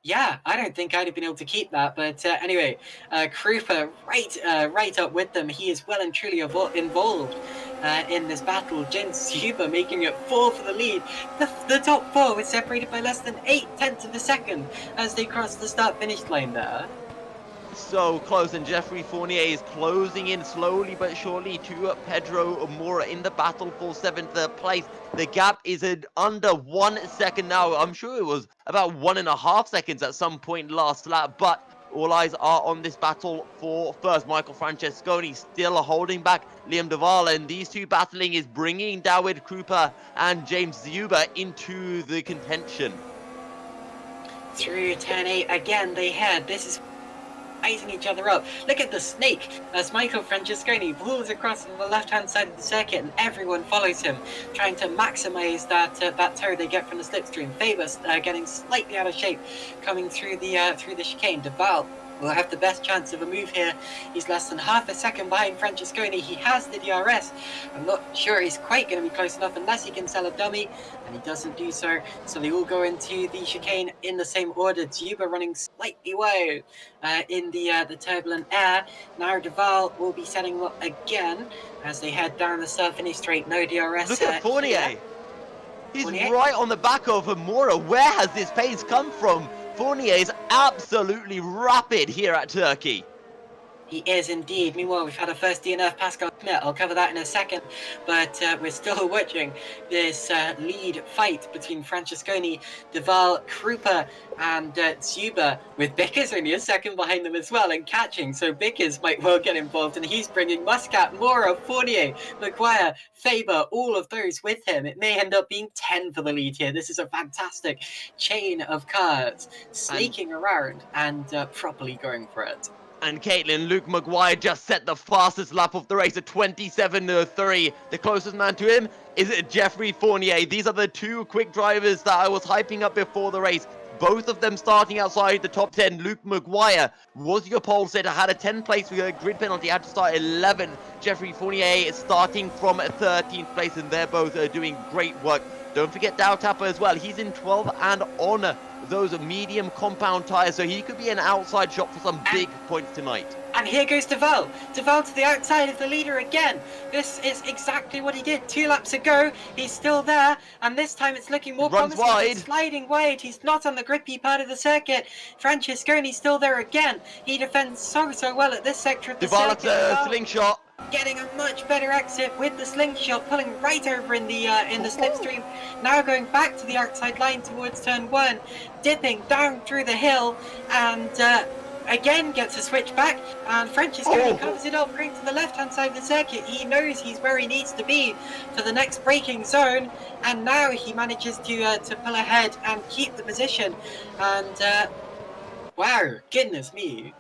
[SPEAKER 2] Yeah, I don't think I'd have been able to keep that, but anyway, Krupa right up with them. He is well and truly involved in this battle. James Zuber making it 4 for the lead. The top 4 was separated by less than 8/10 of a second as they crossed the start-finish line there.
[SPEAKER 3] So close, and Jeffrey Fournier is closing in slowly but surely to Pedro Mora in the battle for 7th place. The gap is under 1 second now. I'm sure it was about 1.5 seconds at some point last lap, but all eyes are on this battle for first. Michael Francesconi still holding back Liam de Vries, and these two battling is bringing David Krupa and James Zuber into the contention.
[SPEAKER 2] Through turn 8 again they head. This is icing each other up. Look at the snake as Michael Francesconi pulls across on the left-hand side of the circuit, and everyone follows him, trying to maximise that tow they get from the slipstream. Faber getting slightly out of shape, coming through the chicane. De Vries will have the best chance of a move here. He's less than half a second behind Francesconi. He has the DRS. I'm not sure he's quite going to be close enough unless he can sell a dummy, and he doesn't do so. So they all go into the chicane in the same order. Zuber running slightly wide in the turbulent air. Now De Vries will be setting him up again as they head down the start-finish straight. No DRS.
[SPEAKER 3] Look at Fournier. He's
[SPEAKER 2] Fournier?
[SPEAKER 3] right on the back of Mora. Where has this pace come from? Fournier is absolutely rapid here at Turkey.
[SPEAKER 2] He is indeed. Meanwhile, we've had a first DNF, Pascal Schmidt. I'll cover that in a second. But we're still watching this lead fight between Francesconi, de Waal, Krupa, and Zuber, with Bickers only a second behind them as well and catching. So Bickers might well get involved, and he's bringing Muscat, Mora, Fournier, Maguire, Faber, all of those with him. It may end up being 10 for the lead here. This is a fantastic chain of cars sneaking around and properly going for it.
[SPEAKER 3] And Caitlin, Luke Maguire just set the fastest lap of the race at 27.03. The closest man to him is Jeffrey Fournier. These are the two quick drivers that I was hyping up before the race. Both of them starting outside the top 10. Luke Maguire was your pole sitter, had a 10th place with a grid penalty, had to start 11th. Jeffrey Fournier is starting from 13th place, and they're both doing great work. Don't forget Dow Tapper as well. He's in 12th and on those medium compound tyres, so he could be an outside shot for some big points tonight.
[SPEAKER 2] And here goes de Waal. De Waal to the outside of the leader again. This is exactly what he did 2 laps ago. He's still there, and this time it's looking more
[SPEAKER 3] Runs
[SPEAKER 2] promising.
[SPEAKER 3] wide.
[SPEAKER 2] He's sliding wide. He's not on the grippy part of the circuit. Francesconi's still there again. He defends so well at this sector of the
[SPEAKER 3] de Waal
[SPEAKER 2] circuit.
[SPEAKER 3] at a slingshot.
[SPEAKER 2] Getting a much better exit with the slingshot, pulling right over in the slipstream. Now going back to the outside line towards turn 1, dipping down through the hill, and again gets a switch back, and Francesconi covers it off going to the left-hand side of the circuit. He knows he's where he needs to be for the next braking zone, and now he manages to pull ahead and keep the position. And wow, goodness me.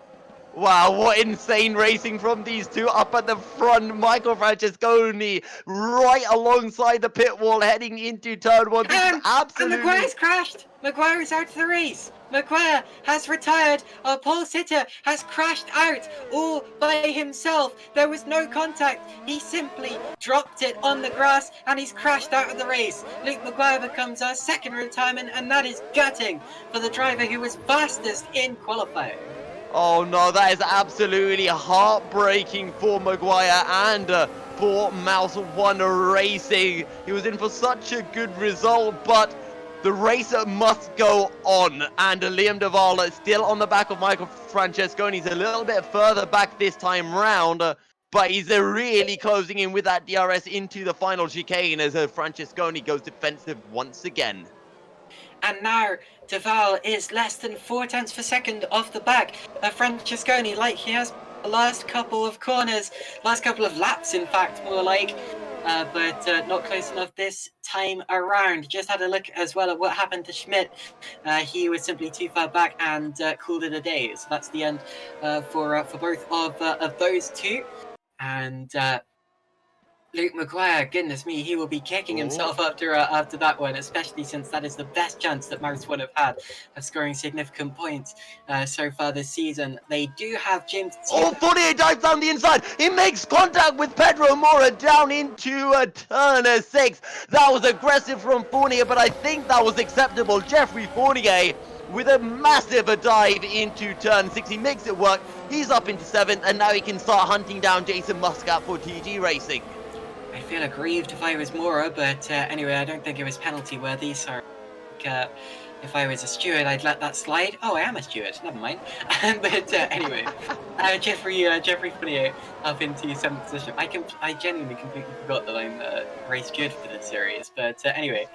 [SPEAKER 3] Wow, what insane racing from these two up at the front. Michael Francesconi right alongside the pit wall heading into turn 1. This is absolutely...
[SPEAKER 2] And Maguire's crashed. Maguire is out of the race. Maguire has retired. Our pole sitter has crashed out all by himself. There was no contact. He simply dropped it on the grass and he's crashed out of the race. Luke Maguire becomes our second retirement, and that is gutting for the driver who was fastest in qualifying.
[SPEAKER 3] Oh no, that is absolutely heartbreaking for Maguire and for Mouse 1 Racing. He was in for such a good result, but the race must go on. And Liam de Waal is still on the back of Michael Francesconi. He's a little bit further back this time round, but he's really closing in with that DRS into the final chicane as Francesconi goes defensive once again.
[SPEAKER 2] And now de Waal is less than 0.4 per second off the back of Francesconi, like he has the last couple of corners, last couple of laps in fact, more like, but not close enough this time around. Just had a look as well at what happened to Schmidt. He was simply too far back and called it a day. So that's the end for both of those two. And Luke Maguire, goodness me, he will be kicking himself after that one, especially since that is the best chance that Mouse 1 have had of scoring significant points so far this season. They do have James...
[SPEAKER 3] Fournier dives down the inside. He makes contact with Pedro Mora down into turn 6. That was aggressive from Fournier, but I think that was acceptable. Jeffrey Fournier with a massive dive into turn 6. He makes it work. He's up into 7th, and now he can start hunting down Jason Muscat for TG Racing.
[SPEAKER 2] I feel aggrieved if I was Mora, but anyway, I don't think it was penalty worthy, so if I was a steward, I'd let that slide. Oh, I am a steward, never mind. But anyway, Jeffrey Fournier up into 7th position. I genuinely completely forgot that I'm race steward for this series, but anyway.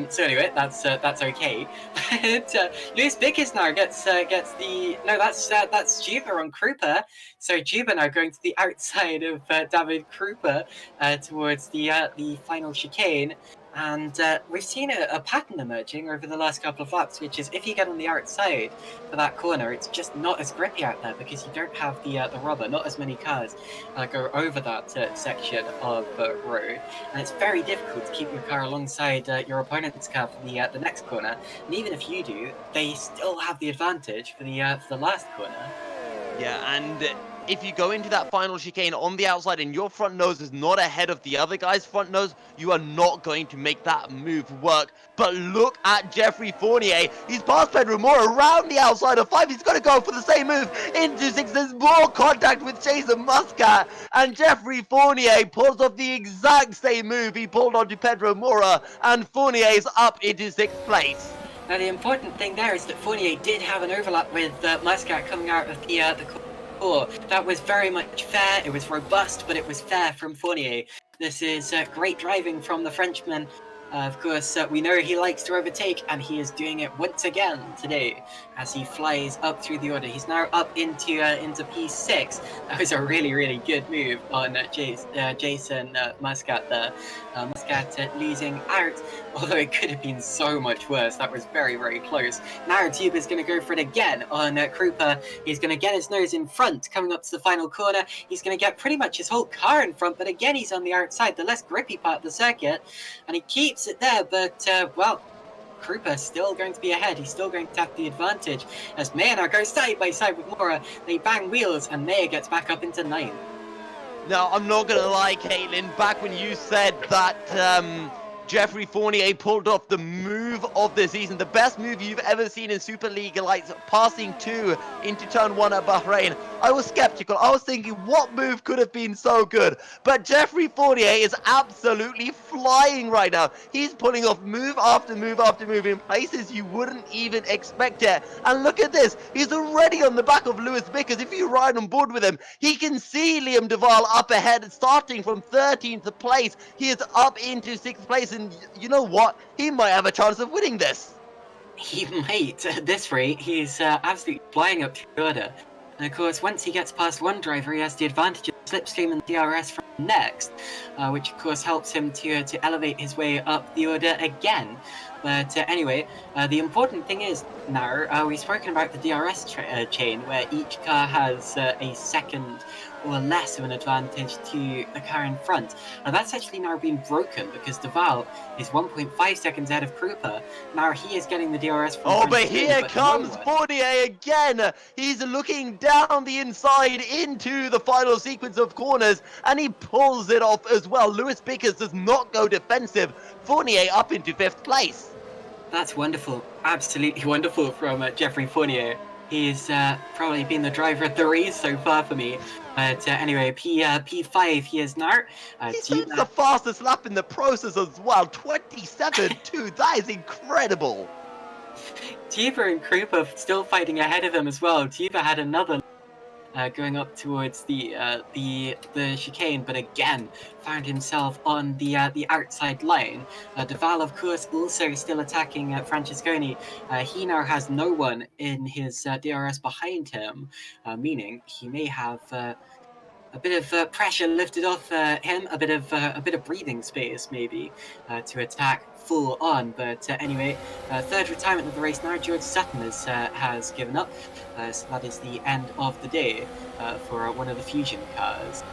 [SPEAKER 2] So anyway, that's okay. But Lewis Bickers now gets the... No, that's Juba on Krupa. So Juba now going to the outside of David Krupa towards the final chicane. And we've seen a pattern emerging over the last couple of laps, which is if you get on the outside for that corner, it's just not as grippy out there because you don't have the rubber. Not as many cars go over that section of road, and it's very difficult to keep your car alongside your opponent's car for the next corner. And even if you do, they still have the advantage for the last corner.
[SPEAKER 3] Yeah, and if you go into that final chicane on the outside and your front nose is not ahead of the other guy's front nose, you are not going to make that move work. But look at Jeffrey Fournier. He's past Pedro Mora around the outside of 5. He's going to go for the same move into 6. There's more contact with Jason Muscat, and Jeffrey Fournier pulls off the exact same move he pulled onto Pedro Mora, and Fournier is up into 6th place.
[SPEAKER 2] Now the important thing there is that Fournier did have an overlap with Muscat coming out of the corner. score. That was very much fair. It was robust, but it was fair from Fournier. This is great driving from the Frenchman. Of course, we know he likes to overtake, and he is doing it once again today as he flies up through the order. He's now up into P6. That was a really, really good move on Jason Muscat there. Muscat losing out, although it could have been so much worse. That was very, very close. Now Tuba's going to go for it again on Krupa. He's going to get his nose in front coming up to the final corner. He's going to get pretty much his whole car in front, but again, he's on the outside, the less grippy part of the circuit, and he keeps it there, but well, Krupa still going to be ahead. He's still going to have the advantage as Maya now goes side by side with Mora. They bang wheels and Maya gets back up into 9th.
[SPEAKER 3] Now, I'm not gonna lie, Caitlin, back when you said that Jeffrey Fournier pulled off the move of the season, the best move you've ever seen in Superleague Lights, passing 2 into turn 1 at Bahrain, I was skeptical. I was thinking, what move could have been so good? But Jeffrey Fournier is absolutely flying right now. He's pulling off move after move after move in places you wouldn't even expect it. And look at this, he's already on the back of Lewis Vickers. If you ride on board with him, he can see Liam Duval up ahead, starting from 13th place. He is up into 6th place, and you know what? He might have a chance of winning this.
[SPEAKER 2] He might. At this rate, he's absolutely flying up the order. And of course, once he gets past one driver, he has the advantage of slipstream and DRS from next, which of course helps him to elevate his way up the order again. But anyway, the important thing is now, we've spoken about the DRS chain, where each car has a second or less of an advantage to the car in front. Now that's actually now been broken because Duval is 1.5 seconds ahead of Krupa. Now he is getting the DRS from
[SPEAKER 3] Oh, but
[SPEAKER 2] too,
[SPEAKER 3] here
[SPEAKER 2] but
[SPEAKER 3] comes
[SPEAKER 2] no
[SPEAKER 3] Fournier again. He's looking down the inside into the final sequence of corners, and he pulls it off as well. Lewis Vickers does not go defensive. Fournier up into 5th place.
[SPEAKER 2] That's wonderful. Absolutely wonderful from Jeffrey Fournier. He's probably been the driver of the race so far for me. But anyway, P5 he is now.
[SPEAKER 3] He sets the fastest lap in the process as well. 27.2. That is incredible.
[SPEAKER 2] Tuba and Krupa still fighting ahead of him as well. Tuba had another going up towards the chicane, but again found himself on the outside line. Duval, of course, also still attacking Francesconi. He now has no one in his DRS behind him, meaning he may have a bit of pressure lifted off him, a bit of breathing space maybe to attack full on. But anyway, third retirement of the race now. George Sutton has given up, so that is the end of the day for one of the Fusion cars.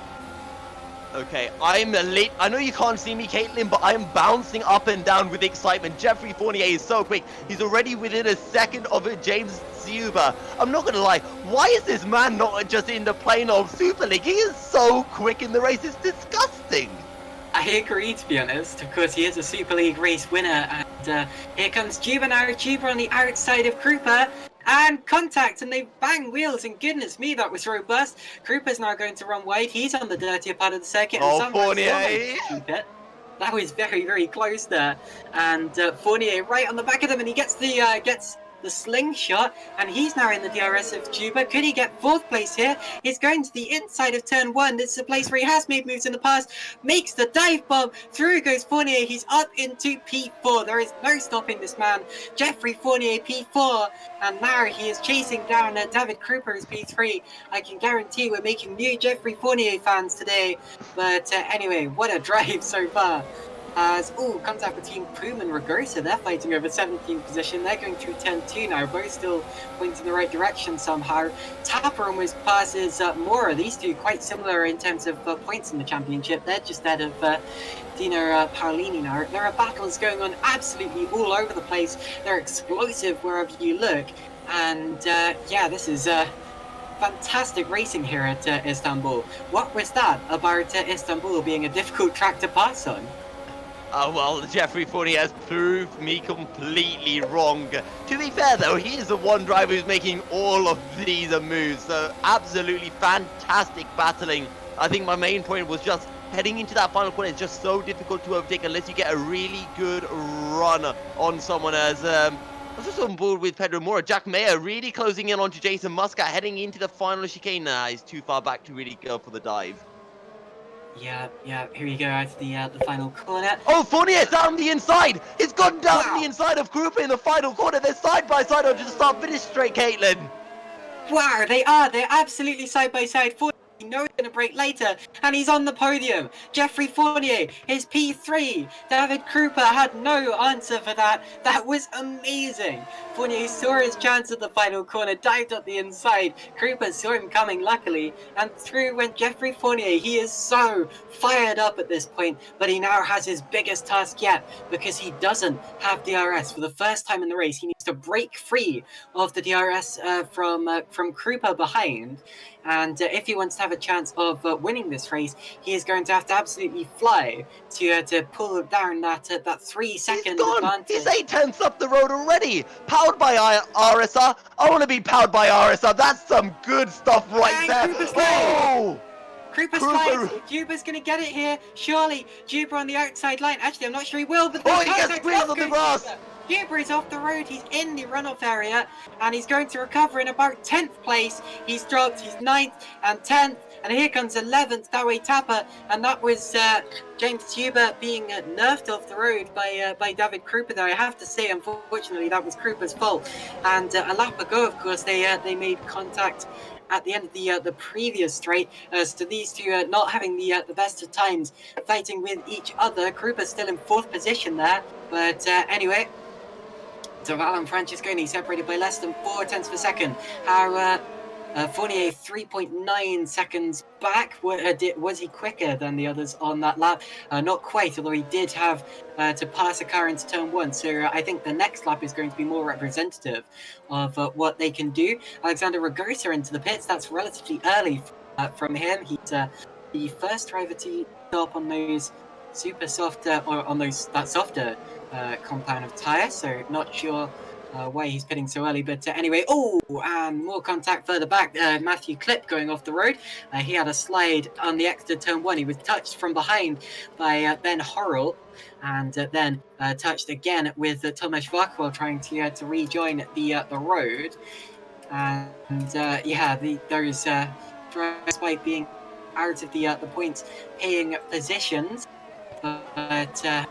[SPEAKER 3] Okay, I'm late. I know you can't see me, Caitlin, but I'm bouncing up and down with excitement. Jeffrey Fournier is so quick. He's already within a second of James Zuba. I'm not gonna lie. Why is this man not just in the plane of Super League? He is so quick in the race. It's disgusting.
[SPEAKER 2] I agree, to be honest. Of course, he is a Super League race winner, and here comes Juba now. Juba on the outside of Krupa. And contact, and they bang wheels, and goodness me, that was robust. Krupa's now going to run wide. He's on the dirtier part of the circuit.
[SPEAKER 3] Oh, Fournier!
[SPEAKER 2] That was very, very close there. And Fournier right on the back of them, and he gets the slingshot, and he's now in the DRS of Juba. Could he get 4th place here? He's going to the inside of turn 1. This is a place where he has made moves in the past. Makes the dive bomb. Through goes Fournier. He's up into P4. There is no stopping this man. Jeffrey Fournier, P4. And now he is chasing down David Krupa as P3. I can guarantee we're making new Jeffrey Fournier fans today. But anyway, what a drive so far. As contact between Poom and Ragosa, they're fighting over 17th position. They're going through turn 2 now, both still pointing in the right direction somehow. Tapper almost passes Mora. These two quite similar in terms of points in the championship. They're just ahead of Dino Paolini now. There are battles going on absolutely all over the place. They're explosive wherever you look. And yeah, this is fantastic racing here at Istanbul. What was that about Istanbul being a difficult track to pass on?
[SPEAKER 3] Well, Jeffrey Fournier has proved me completely wrong. To be fair, though, he is the one driver who's making all of these moves. So, absolutely fantastic battling. I think my main point was just heading into that final corner. It's just so difficult to overtake unless you get a really good run on someone as I was just on board with Pedro Mora. Jack Mayer really closing in onto Jason Muscat, heading into the final chicane. He's too far back to really go for the dive.
[SPEAKER 2] Yeah, here you go out to the final corner.
[SPEAKER 3] Oh, Fournier down the inside! He's gone down
[SPEAKER 2] Wow.
[SPEAKER 3] the inside of Krupa in the final corner. They're side by side onto the start-finish straight, Caitlin.
[SPEAKER 2] Wow, they are. They're absolutely side by side. Fournier, you know he's going to break later, and he's on the podium. Geoffrey Fournier, his P3. David Krupa had no answer for that. That was amazing. Fournier saw his chance at the final corner, dived up the inside. Krupa saw him coming, luckily, and through went Geoffrey Fournier. He is so fired up at this point, but he now has his biggest task yet because he doesn't have DRS. For the first time in the race, he needs to break free of the DRS from Krupa behind. And if he wants to have a chance of winning this race, he is going to have to absolutely fly to pull down that 3-second advantage.
[SPEAKER 3] He's 8/10 up the road already. Powered by RSR. I want to be powered by RSR. That's some good stuff right there. Oh!
[SPEAKER 2] Krupa slides. Juba's going to get it here. Surely. Juba on the outside line. Actually, I'm not sure he will, but
[SPEAKER 3] he gets breathed on the grass.
[SPEAKER 2] Juba is off the road. He's in the runoff area, and he's going to recover in about 10th place. He's dropped. He's 9th and 10th, and here comes 11th Dawe Tapa, and that was James Juba being nerfed off the road by David Krupa there. I have to say, unfortunately, that was Krupa's fault. And a lap ago, of course, they made contact at the end of the previous straight, so these two not having the best of times, fighting with each other. Krupa's still in 4th position there, but anyway, Deval and Francesconi separated by less than 0.4 of a second. How Fournier 3.9 seconds back. Was he quicker than the others on that lap? Not quite, although he did have to pass a car into turn 1. So I think the next lap is going to be more representative of what they can do. Alexander Ragosa into the pits. That's relatively early from him. He's the first driver to stop on those super soft or on that softer compound of tyre. So not sure why he's pitting so early, but anyway, and more contact further back. Matthew Klipp going off the road. He had a slide on the exit turn 1. He was touched from behind by Ben Horrell, and then touched again with Tomasz Varkwell trying to rejoin the road. And those drivers, despite being out of the points paying positions, but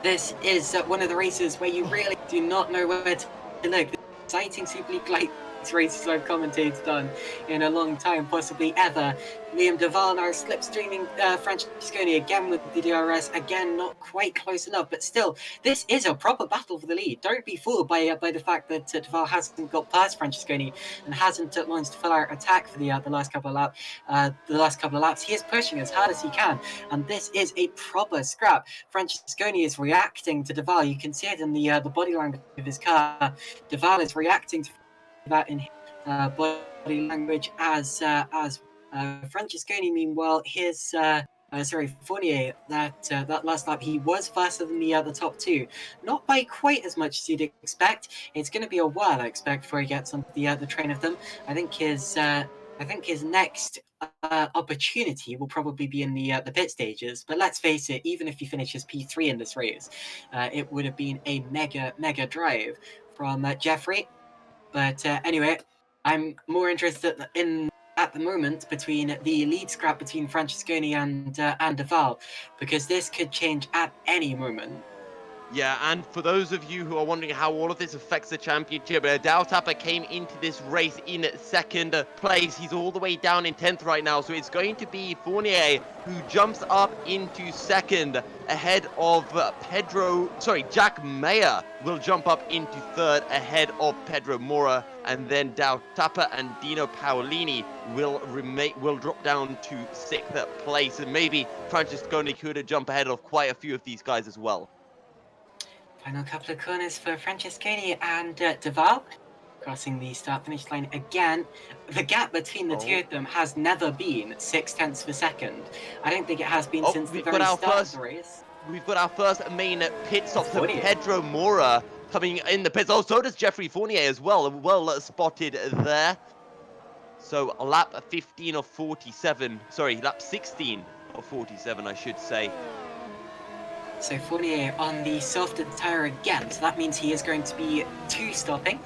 [SPEAKER 2] this is one of the races where you really do not know where to look. The exciting Superleague Lights races I've commentated on in a long time, possibly ever. Liam Deval now slipstreaming Francesconi again with the DRS. Again, not quite close enough, but still, this is a proper battle for the lead. Don't be fooled by the fact that Deval hasn't got past Francesconi and hasn't launched a full-out attack for the last couple of laps. He is pushing as hard as he can, and this is a proper scrap. Francesconi is reacting to Deval. You can see it in the body language of his car. Deval is reacting to that in body language as Francesconi, meanwhile, his Fournier, that last lap, he was faster than the top two, not by quite as much as you'd expect. It's going to be a while, I expect, before he gets onto the train of them. I think his next opportunity will probably be in the pit stages. But let's face it, even if he finishes P3 in this race, it would have been a mega drive from Geoffrey. But anyway, I'm more interested in, at the moment, between the lead scrap between Francesconi and Deval, because this could change at any moment.
[SPEAKER 3] Yeah, and for those of you who are wondering how all of this affects the championship, Dawe Tapa came into this race in 2nd place. He's all the way down in 10th right now, so it's going to be Fournier who jumps up into 2nd ahead of Jack Mayer will jump up into 3rd ahead of Pedro Mora, and then Dawe Tapa and Dino Paolini will drop down to 6th place, and maybe Francesconi could jump ahead of quite a few of these guys as well.
[SPEAKER 2] Final couple of corners for Francesconi and Deval. Crossing the start-finish line again. The gap between the two of them has never been 0.6 of a second. I don't think it has been since the very start of the race.
[SPEAKER 3] We've got our first main pit stop to Pedro Mora coming in the pits. Oh, so does Geoffrey Fournier as well. Well spotted there. So lap 15 of 47. Sorry, lap 16 of 47, I should say.
[SPEAKER 2] So Fournier on the softer tyre again, so that means he is going to be two-stopping,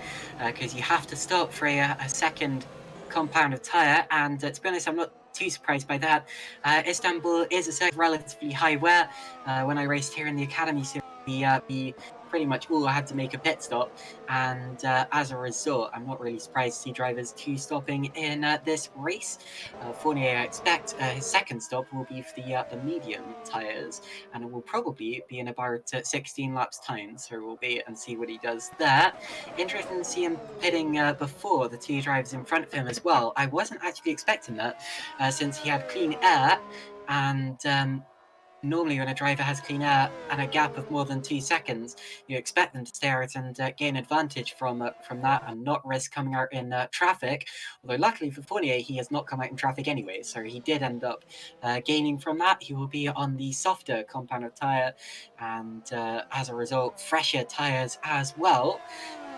[SPEAKER 2] because you have to stop for a second compound of tyre, and to be honest, I'm not too surprised by that. Istanbul is a circuit relatively high wear. When I raced here in the academy, so we pretty much all had to make a pit stop, and as a result, I'm not really surprised to see drivers two-stopping in this race. Fournier, I expect his second stop will be for the medium tyres, and it will probably be in about 16 laps time, so we'll wait and see what he does there. Interesting to see him pitting before the two drivers in front of him as well. I wasn't actually expecting that, since he had clean air, and normally when a driver has clean air and a gap of more than 2 seconds, you expect them to stay out and gain advantage from that and not risk coming out in traffic. Although luckily for Fournier, he has not come out in traffic anyway, so he did end up gaining from that. He will be on the softer compound of tyre, and as a result, fresher tyres as well.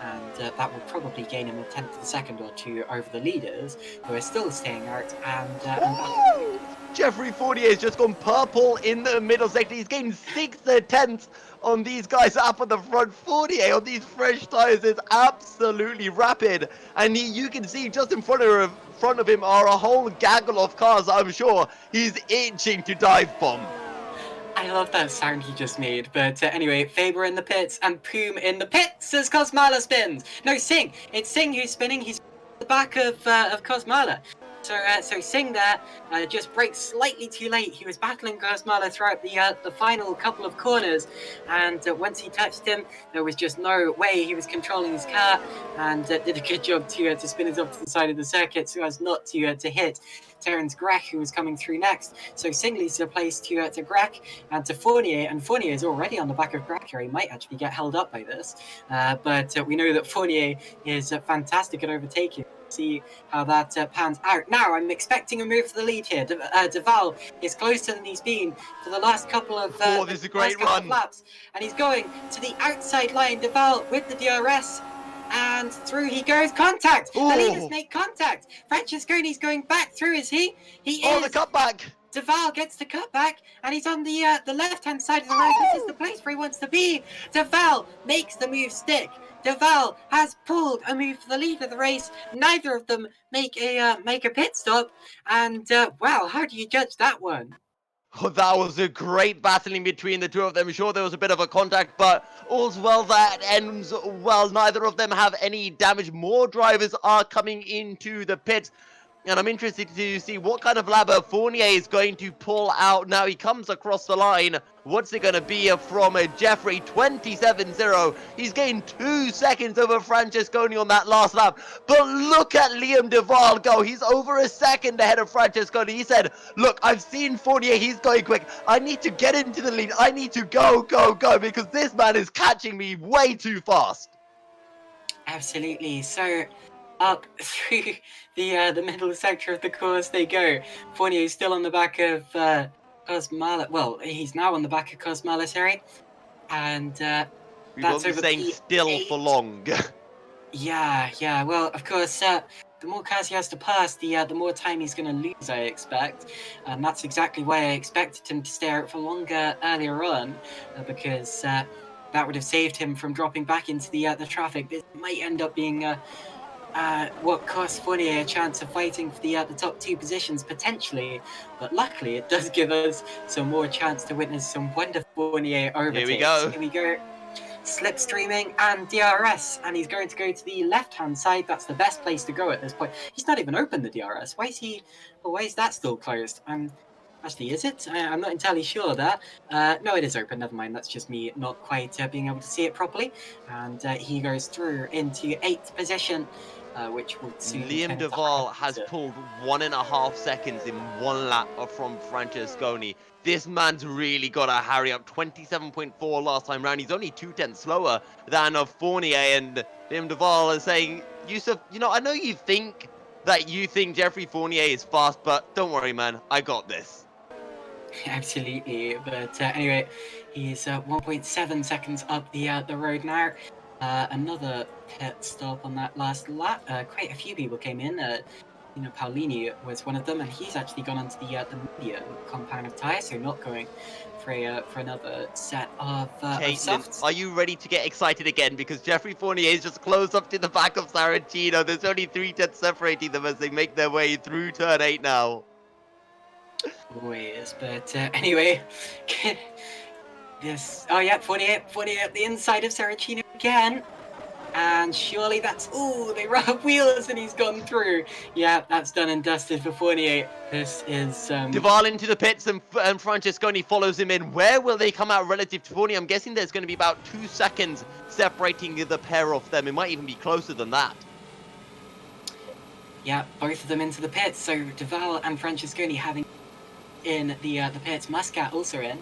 [SPEAKER 2] And that will probably gain him a tenth of a second or two over the leaders, who are still staying out and battling.
[SPEAKER 3] Jeffrey Fournier has just gone purple in the middle sector. He's gained 6 tenths on these guys up at the front. Fournier on these fresh tyres is absolutely rapid. And you can see just in front of him are a whole gaggle of cars I'm sure he's itching to dive bomb.
[SPEAKER 2] I love that sound he just made, but anyway, Faber in the pits and Poom in the pits as Kosmala spins. No, Singh. It's Singh who's spinning. He's at the back of Kosmala. So Singh there just braked slightly too late. He was battling Kosmala throughout the final couple of corners, and once he touched him, there was just no way he was controlling his car, and did a good job to spin it off to the side of the circuit so as not to hit Terence Grech, who was coming through next. So Singh leads the place to Grech and to Fournier, and Fournier is already on the back of Grech here. He might actually get held up by this, but we know that Fournier is fantastic at overtaking. See how that pans out. Now I'm expecting a move for the lead here. De Val is closer than he's been for the last couple of
[SPEAKER 3] this is a great run.
[SPEAKER 2] laps, and he's going to the outside line. De Val with the DRS, and through he goes. Contact.
[SPEAKER 3] Ooh.
[SPEAKER 2] The leaders make contact. Francesconi's going back through. Is he? He is.
[SPEAKER 3] Oh, the cutback.
[SPEAKER 2] De Val gets the cutback, and he's on the left-hand side of the road. This is the place where he wants to be. De Val makes the move stick. De Val has pulled a move for the lead of the race. Neither of them make a pit stop, and wow, how do you judge that one?
[SPEAKER 3] Oh, that was a great battling between the two of them. Sure, there was a bit of a contact, but all's well that ends well. Neither of them have any damage. More drivers are coming into the pits. And I'm interested to see what kind of lap Fournier is going to pull out. Now he comes across the line. What's it going to be from Jeffrey? 27-0. He's gained 2 seconds over Francesconi on that last lap. But look at Liam de Waal go. He's over a second ahead of Francesconi. He said, look, I've seen Fournier. He's going quick. I need to get into the lead. I need to go, because this man is catching me way too fast.
[SPEAKER 2] Absolutely. So up through the middle sector of the course they go. Fournier is still on the back of Kosmala. Well, he's now on the back of Kosmala, sorry. And
[SPEAKER 3] We
[SPEAKER 2] that's
[SPEAKER 3] won't be
[SPEAKER 2] over
[SPEAKER 3] saying still for long.
[SPEAKER 2] Yeah. Well, of course, the more cars he has to pass, the more time he's going to lose, I expect. And that's exactly why I expected him to stay out for longer earlier on, because that would have saved him from dropping back into the traffic. This might end up being what costs Fournier a chance of fighting for the top 2 positions potentially, but luckily it does give us some more chance to witness some wonderful Fournier overtakes. Here we go. Slipstreaming and DRS, and he's going to go to the left-hand side. That's the best place to go at this point. He's not even opened the DRS. Why is that still closed? Actually, is it? I'm not entirely sure there. No, it is open. Never mind. That's just me not quite being able to see it properly. And he goes through into 8th position, which will soon...
[SPEAKER 3] Liam de Waal has pulled 1.5 seconds in 1 lap from Francesconi. This man's really got to hurry up. 27.4 last time round. He's only 2 tenths slower than Fournier. And Liam de Waal is saying, Yousuf, I know you think Jeffrey Fournier is fast, but don't worry, man. I got this.
[SPEAKER 2] Absolutely, but anyway, he's 1.7 seconds up the road now. Another pit stop on that last lap. Quite a few people came in. Paolini was one of them, and he's actually gone onto the medium compound of tyre, so not going for another set of
[SPEAKER 3] Caitlin,
[SPEAKER 2] softs.
[SPEAKER 3] are you ready to get excited again? Because Jeffrey Fournier is just close up to the back of Saracino. There's only 3 tenths separating them as they make their way through turn 8 now.
[SPEAKER 2] Always, but anyway, this. Oh yeah, 48 at the inside of Saracino again. And surely that's... Oh, they rub wheels and he's gone through. Yeah, that's done and dusted for Fournier. This is...
[SPEAKER 3] De Vries into the pits and Francesconi follows him in. Where will they come out relative to Fournier? I'm guessing there's going to be about 2 seconds separating the pair of them. It might even be closer than that.
[SPEAKER 2] Yeah, both of them into the pits. So De Vries and Francesconi having in the pits. Muscat also in.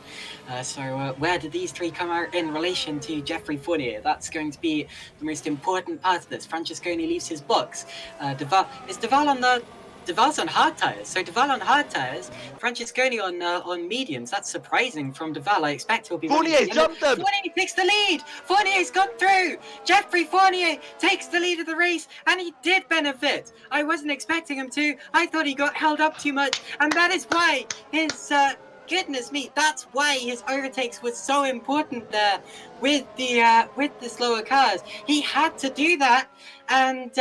[SPEAKER 2] So where do these three come out in relation to Jeffrey Fournier? That's going to be the most important part of this. Francesconi leaves his box. De Vries on the... De Vries on hard tyres. So De Vries on hard tyres, Francesconi on mediums. That's surprising from De Vries. I expect he'll be...
[SPEAKER 3] Fournier's jumped them!
[SPEAKER 2] Fournier takes the lead! Fournier's got through! Jeffrey Fournier takes the lead of the race, and he did benefit. I wasn't expecting him to. I thought he got held up too much, and that is why his... goodness me, that's why his overtakes were so important there with the slower cars. He had to do that, and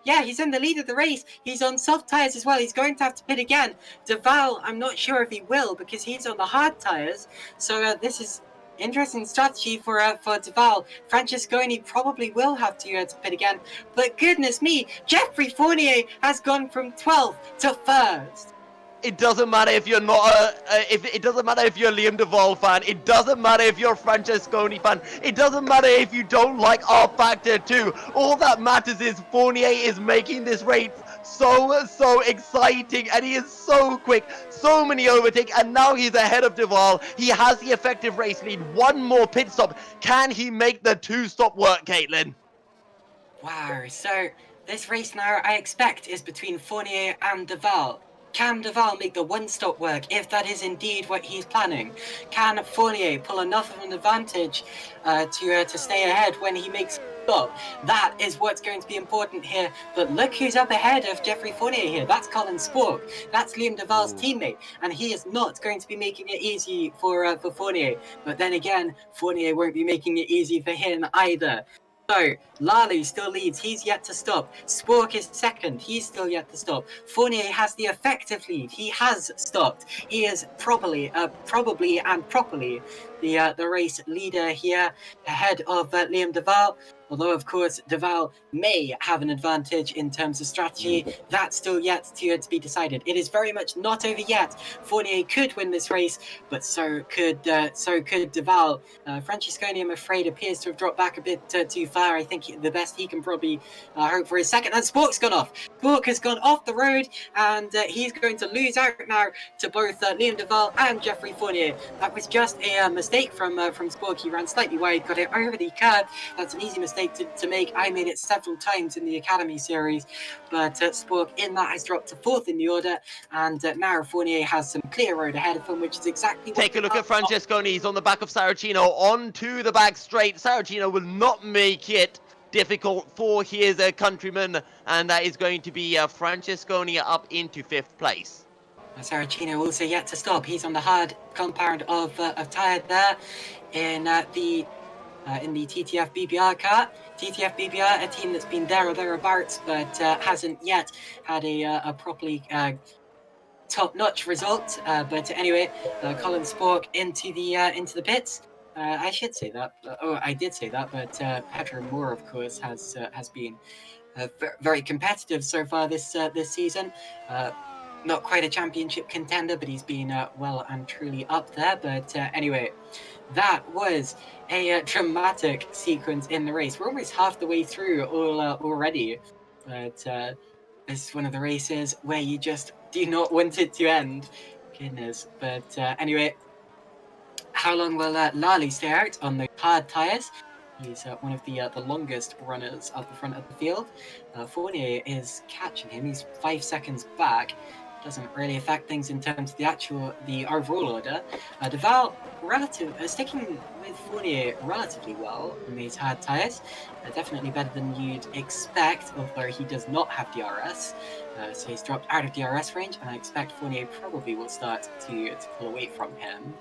[SPEAKER 2] yeah, he's in the lead of the race. He's on soft tyres as well. He's going to have to pit again. De Vries, I'm not sure if he will because he's on the hard tyres. So this is interesting strategy for De Vries. Francesconi probably will have to pit again. But goodness me, Jeffrey Fournier has gone from 12th to 1st.
[SPEAKER 3] It doesn't matter if you're not it doesn't matter if you're a Liam de Vries fan. It doesn't matter if you're a Francesconi fan. It doesn't matter if you don't like R Factor 2. All that matters is Fournier is making this race so exciting, and he is so quick, so many overtakes, and now he's ahead of De Vries. He has the effective race lead. One more pit stop. Can he make the 2-stop work, Caitlin?
[SPEAKER 2] Wow, so this race now I expect is between Fournier and De Vries. Can De Vries make the one-stop work if that is indeed what he's planning? Can Fournier pull enough of an advantage to stay ahead when he makes a stop? That is what's going to be important here. But look who's up ahead of Jeffrey Fournier here. That's Colin Spork. That's Liam de Vries' teammate. And he is not going to be making it easy for Fournier. But then again, Fournier won't be making it easy for him either. So, Lally still leads, he's yet to stop. Spork is second, he's still yet to stop. Fournier has the effective lead, he has stopped. He is probably the race leader here, ahead of Liam de Vries. Although, of course, De Vries may have an advantage in terms of strategy, that's still yet to be decided. It is very much not over yet. Fournier could win this race, but so could De Vries. Francesconi, I'm afraid, appears to have dropped back a bit too far. I think the best he can probably hope for is second. And Spork's gone off. Spork has gone off the road, and he's going to lose out now to both Liam de Vries and Jeffrey Fournier. That was just a mistake from Spork. He ran slightly wide, got it over the curb. That's an easy mistake to make. I made it several times in the Academy series, but Spork in that has dropped to 4th in the order, and now Fournier has some clear road ahead of him, which is exactly what...
[SPEAKER 3] Take a look at Francesconi. He's on the back of Saracino, onto the back straight. Saracino will not make it difficult for his countryman, and that is going to be Francesconi up into 5th place.
[SPEAKER 2] Saracino also yet to stop. He's on the hard compound of tyre there in the TTF BBR car. TTF BBR, a team that's been there or thereabouts, but hasn't yet had a properly top-notch result. But anyway, Colin Spork into the pits. I should say that. I did say that, but Pedro Moore, of course, has been very competitive so far this season. Not quite a championship contender, but he's been well and truly up there. But anyway, that was a dramatic sequence in the race. We're almost half the way through already, but this is one of the races where you just do not want it to end. Goodness. But anyway, how long will Lally stay out on the hard tyres? He's one of the longest runners at the front of the field. Fournier is catching him. He's 5 seconds back. doesn't really affect things in terms of the overall order. De Vries sticking with Fournier relatively well on these hard tyres. Definitely better than you'd expect, although he does not have DRS. So he's dropped out of DRS range, and I expect Fournier probably will start to pull away from him.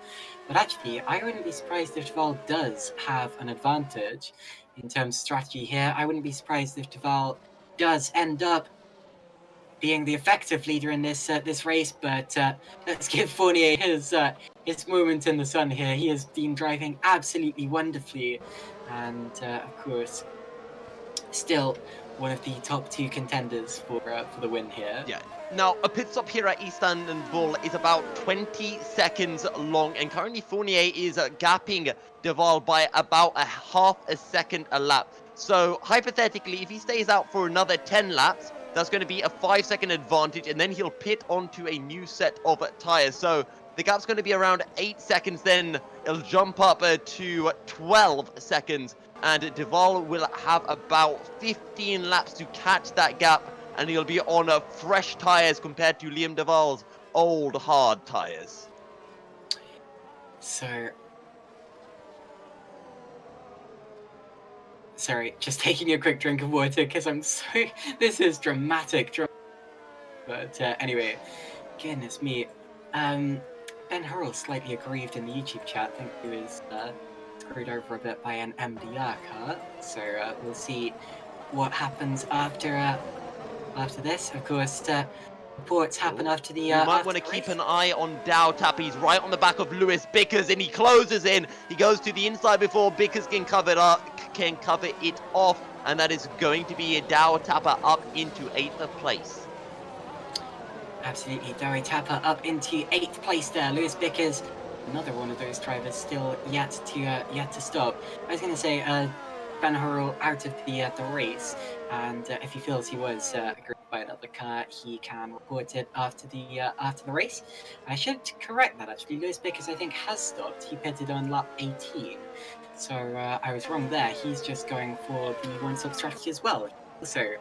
[SPEAKER 2] But actually, I wouldn't be surprised if De Vries does have an advantage in terms of strategy here. I wouldn't be surprised if De Vries does end up being the effective leader in this race, but let's give Fournier his moment in the sun here. He has been driving absolutely wonderfully, and of course, still one of the top 2 contenders for the win here.
[SPEAKER 3] Yeah. Now, a pit stop here at Istanbul is about 20 seconds long, and currently Fournier is gapping De Vries by about a half a second a lap. So, hypothetically, if he stays out for another 10 laps, that's going to be a 5-second advantage, and then he'll pit onto a new set of tyres. So, the gap's going to be around 8 seconds, then it'll jump up to 12 seconds, and De Vries will have about 15 laps to catch that gap, and he'll be on fresh tyres compared to Liam De Vries' old hard tyres.
[SPEAKER 2] So, sorry, just taking a quick drink of water because I'm so. This is dramatic. But anyway, goodness me. Ben-Suhayl slightly aggrieved in the YouTube chat. I think he was screwed over a bit by an MDR car. So we'll see what happens after this. Of course, reports happen after the.
[SPEAKER 3] You might want to keep an eye on Dow Tap. He's right on the back of Lewis Bickers, and he closes in. He goes to the inside before Bickers can cover it off, and that is going to be a Dow Tapper up into 8th place.
[SPEAKER 2] Absolutely, Dowie Tapper up into 8th place there. Lewis Bickers, another one of those drivers still yet to stop. I was going to say, Ben-Suhayl out of the race, and if he feels he was aggrieved by another car, he can report it after the race. I should correct that actually. Lewis Bickers, I think, has stopped. He pitted on lap 18, so I was wrong there. He's just going for the one-stop strategy as well. Also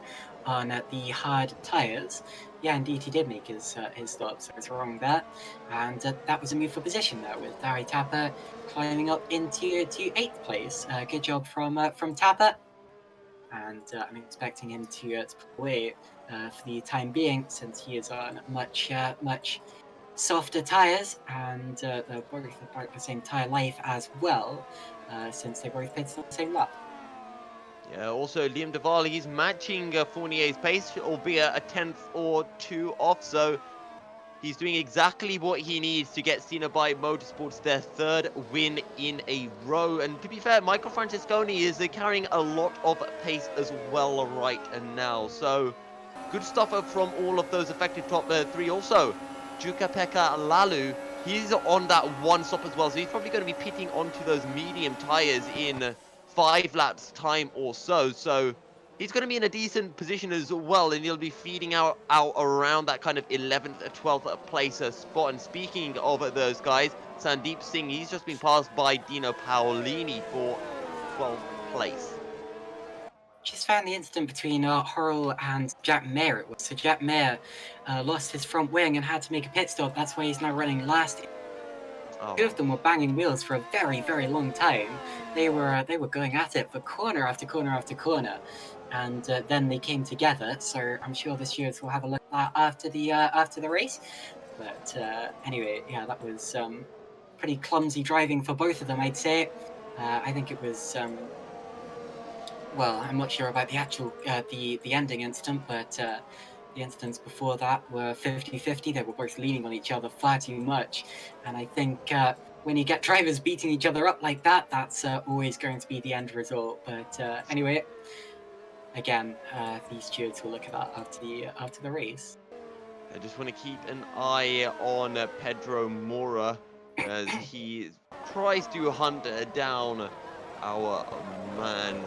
[SPEAKER 2] on the hard tyres. Yeah, indeed, he did make his stop, so I was wrong there. And that was a move for position there, with Dowie Tapper climbing up into 8th place. Good job from Tapper. And I'm expecting him to pull away for the time being, since he is on much softer tyres, and they're both about the same tyre life as well, since they both pitted on the same lap.
[SPEAKER 3] Yeah, also Liam De Vries, he's matching Fournier's pace, albeit a 10th or 2 off, so he's doing exactly what he needs to get Cenobite Motorsports their 3rd win in a row. And to be fair, Michael Francesconi is carrying a lot of pace as well right now. So good stuff from all of those affected top 3. Also, Jukka-Pekka Lalu, he's on that one stop as well. So he's probably going to be pitting onto those medium tyres in 5 laps time or so. So he's going to be in a decent position as well, and he'll be feeding out around that kind of 11th or 12th place spot. And speaking of those guys, Sandeep Singh, he's just been passed by Dino Paolini for 12th place.
[SPEAKER 2] Just found the incident between Hurl and Jack Mayer. It was so Jack Mayer lost his front wing and had to make a pit stop. That's why he's now running last. Two of them were banging wheels for a very, very long time. They were going at it for corner after corner after corner, and then they came together. So I'm sure the stewards will have a look at that after the race. But anyway, yeah, that was pretty clumsy driving for both of them, I'd say. I think it was. Well, I'm not sure about the actual the ending incident, but the incidents before that were 50-50. They were both leaning on each other far too much, and I think when you get drivers beating each other up like that, that's always going to be the end result. But anyway, again, these stewards will look at that after the race.
[SPEAKER 3] I just want to keep an eye on Pedro Mora as he tries to hunt down our man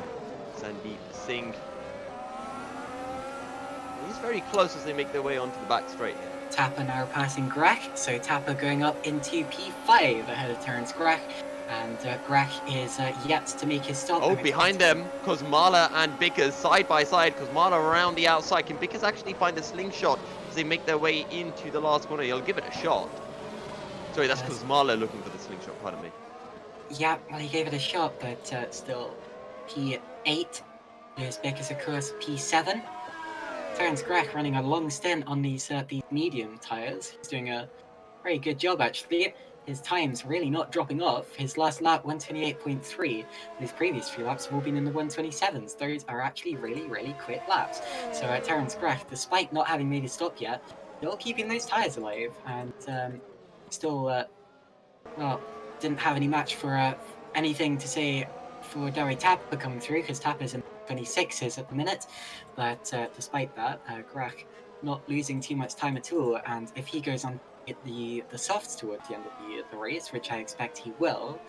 [SPEAKER 3] Sandeep Singh. He's very close as they make their way onto the back straight here.
[SPEAKER 2] Tapper now passing Grach, so Tapper going up into P5 ahead of Terence Grach. And Grach is yet to make his stop.
[SPEAKER 3] Oh, behind them, Kosmala and Bickers side by side. Kosmala around the outside. Can Bickers actually find a slingshot as they make their way into the last corner? He'll give it a shot. Sorry, that's Kosmala looking for the slingshot, pardon me.
[SPEAKER 2] Yeah, well, he gave it a shot, but still P8. There's Bickers, of course, P7. Terence Grach running a long stint on these medium tyres. He's doing a very good job, actually. His time's really not dropping off. His last lap, 128.3. His previous few laps have all been in the 127s. Those are actually really, really quick laps. So Terence Grach, despite not having made a stop yet, still keeping those tyres alive, and still, well, didn't have any match for anything to say for Derry Tapper coming through, because Tapper's in 26s at the minute. But despite that, Grach not losing too much time at all, and if he goes on the softs towards the end of the race, which I expect he will,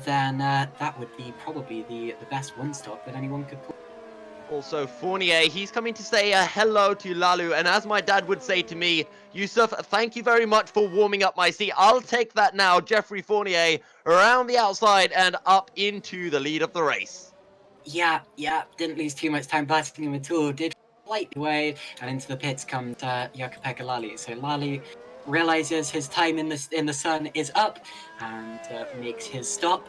[SPEAKER 2] then that would be probably the best one stop that anyone could pull.
[SPEAKER 3] Also, Fournier, he's coming to say hello to Lalu, and as my dad would say to me, Yousuf, thank you very much for warming up my seat. I'll take that now. Geoffrey Fournier around the outside and up into the lead of the race.
[SPEAKER 2] Yeah, didn't lose too much time passing him at all. Did slightly away, and into the pits comes Jukka-Pekka Lalu. So Lalu realizes his time in the sun is up and makes his stop.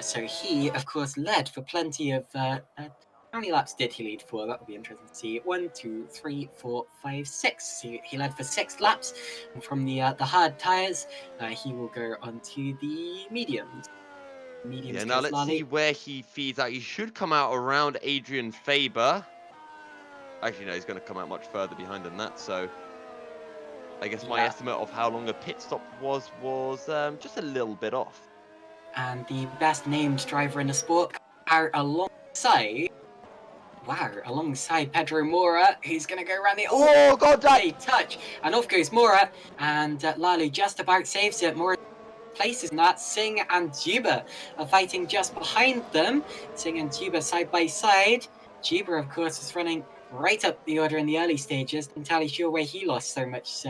[SPEAKER 2] So he, of course, led for plenty of. How many laps did he lead for? That would be interesting to see. 1, 2, 3, 4, 5, 6. So he led for 6 laps. And from the hard tyres, he will go onto the mediums.
[SPEAKER 3] Yeah, now let's see where he feeds out. He should come out around Adrian Faber. Actually, no, he's going to come out much further behind than that. So I guess my estimate of how long a pit stop was just a little bit off.
[SPEAKER 2] And the best named driver in the sport are alongside Pedro Mora, who's going to go around the...
[SPEAKER 3] Oh, God,
[SPEAKER 2] they touch! And off goes Mora, and Lalu just about saves it. Mora places in that. Singh and Juba are fighting just behind them. Singh and Juba side by side. Juba, of course, is running right up the order in the early stages. Not entirely sure where he lost so much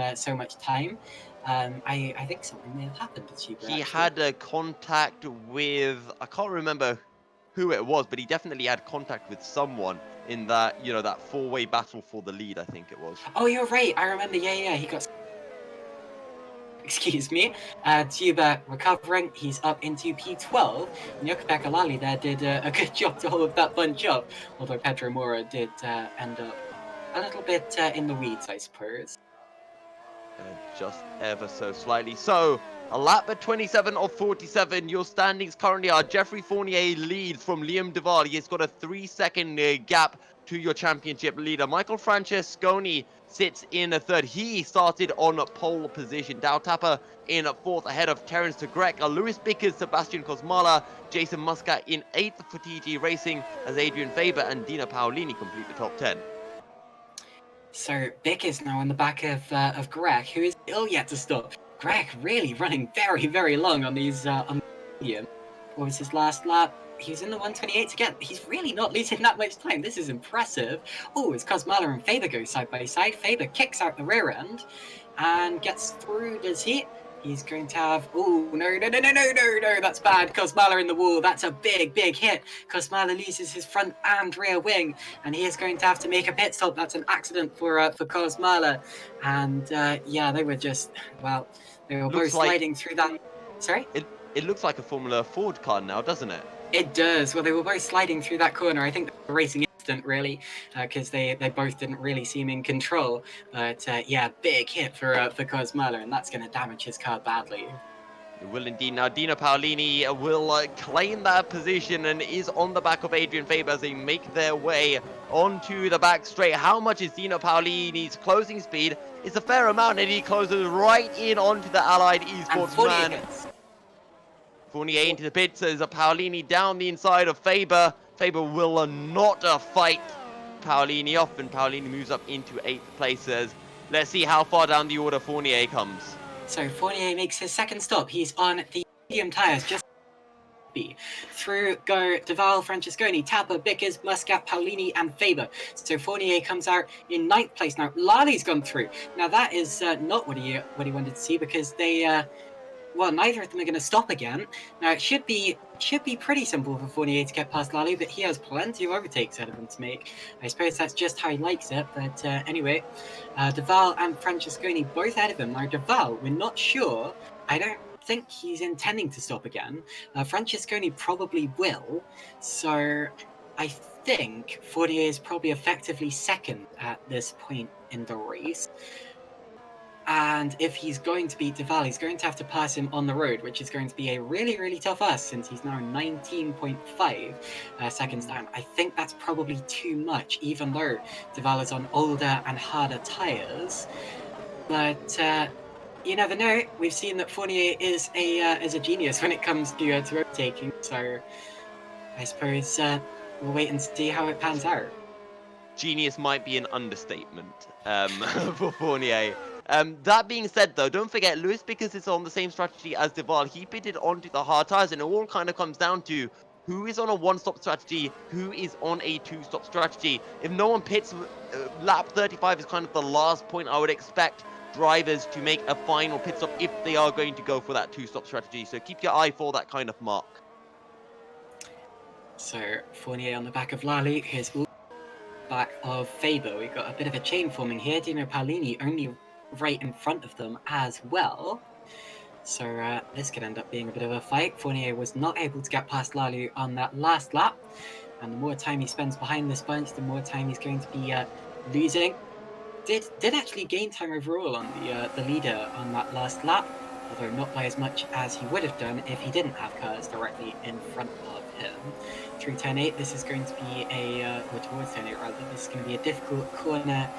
[SPEAKER 2] time. I think something may have happened to Juba.
[SPEAKER 3] He
[SPEAKER 2] actually
[SPEAKER 3] had a contact with, I can't remember who it was, but he definitely had contact with someone in that, that four-way battle for the lead, I think it was.
[SPEAKER 2] Oh, you're right. I remember. Yeah. He got... Excuse me. Juba recovering. He's up into P12. And Jukka-Pekka Lalu there did a good job to hold that bunch up. Although Pedro Mora did end up a little bit in the weeds, I suppose.
[SPEAKER 3] Just ever so slightly. So, a lap at 27 of 47. Your standings currently are Geoffrey Fournier leads from Liam Duval. He's got a 3-second gap to your championship leader. Michael Francesconi sits in a third. He started on pole position. Dow Tapper in fourth ahead of Terence de Grech. Lewis Bickers, Sebastian Kosmala, Jason Muscat in eighth for TG Racing as Adrian Faber and Dino Paolini complete the top 10.
[SPEAKER 2] So Bick is now on the back of Grech, who is still yet to stop. Grech really running very, very long on these on medium. What was his last lap? He was in the 128s again. He's really not losing that much time. This is impressive. Oh, as Kosmala and Faber go side by side. Faber kicks out the rear end and gets through, does he? He's going to have... Oh, no, that's bad. Kosmala in the wall. That's a big, big hit. Kosmala loses his front and rear wing, and he is going to have to make a pit stop. That's an accident for Kosmala. And, yeah, they were just... Well, they were both sliding through that... Sorry?
[SPEAKER 3] It looks like a Formula Ford car now, doesn't it?
[SPEAKER 2] It does. Well, they were both sliding through that corner. I think the racing instant, really, because they both didn't really seem in control. But yeah, big hit for Kosmala, and that's going to damage his car badly.
[SPEAKER 3] It will indeed. Now, Dino Paolini will claim that position and is on the back of Adrian Faber as they make their way onto the back straight. How much is Dino Paolini's closing speed? It's a fair amount, and he closes right in onto the Allied Esports man. Fournier into the pits as Paolini down the inside of Faber. Faber will not fight Paolini off, and Paolini moves up into 8th place. Let's see how far down the order Fournier comes.
[SPEAKER 2] So Fournier makes his second stop. He's on the medium tyres, just through go Duval, Francesconi, Tapper, Bickers, Muscat, Paolini, and Faber. So Fournier comes out in 9th place. Now Lalu's gone through. Now that is not what he wanted to see, because they well, neither of them are going to stop again. Now, it should be pretty simple for Fournier to get past Lally, but he has plenty of overtakes out of him to make. I suppose that's just how he likes it, but anyway, de Vries and Francesconi both ahead of him. Now, de Vries, we're not sure. I don't think he's intending to stop again. Francesconi probably will, so I think Fournier is probably effectively second at this point in the race. And if he's going to beat de Vries, he's going to have to pass him on the road, which is going to be a really, really tough ask since he's now 19.5 seconds down. I think that's probably too much, even though de Vries is on older and harder tyres. But you never know. We've seen that Fournier is a genius when it comes to overtaking. So I suppose we'll wait and see how it pans out.
[SPEAKER 3] Genius might be an understatement for Fournier. That being said, though, don't forget, Lewis, because it's on the same strategy as de Vries, he pitted onto the hard tires, and it all kind of comes down to who is on a one-stop strategy, who is on a two-stop strategy. If no one pits, lap 35 is kind of the last point I would expect drivers to make a final pit stop if they are going to go for that two-stop strategy. So keep your eye for that kind of mark.
[SPEAKER 2] So Fournier on the back of Lally, here's back of Faber. We've got a bit of a chain forming here. Dino Paolini only right in front of them as well. So this could end up being a bit of a fight. Fournier was not able to get past Lally on that last lap. And the more time he spends behind this bunch, the more time he's going to be losing. Did actually gain time overall on the leader on that last lap, although not by as much as he would have done if he didn't have cars directly in front of him. Through turn 8, this is going to be or towards turn 8 rather, this is going to be a difficult corner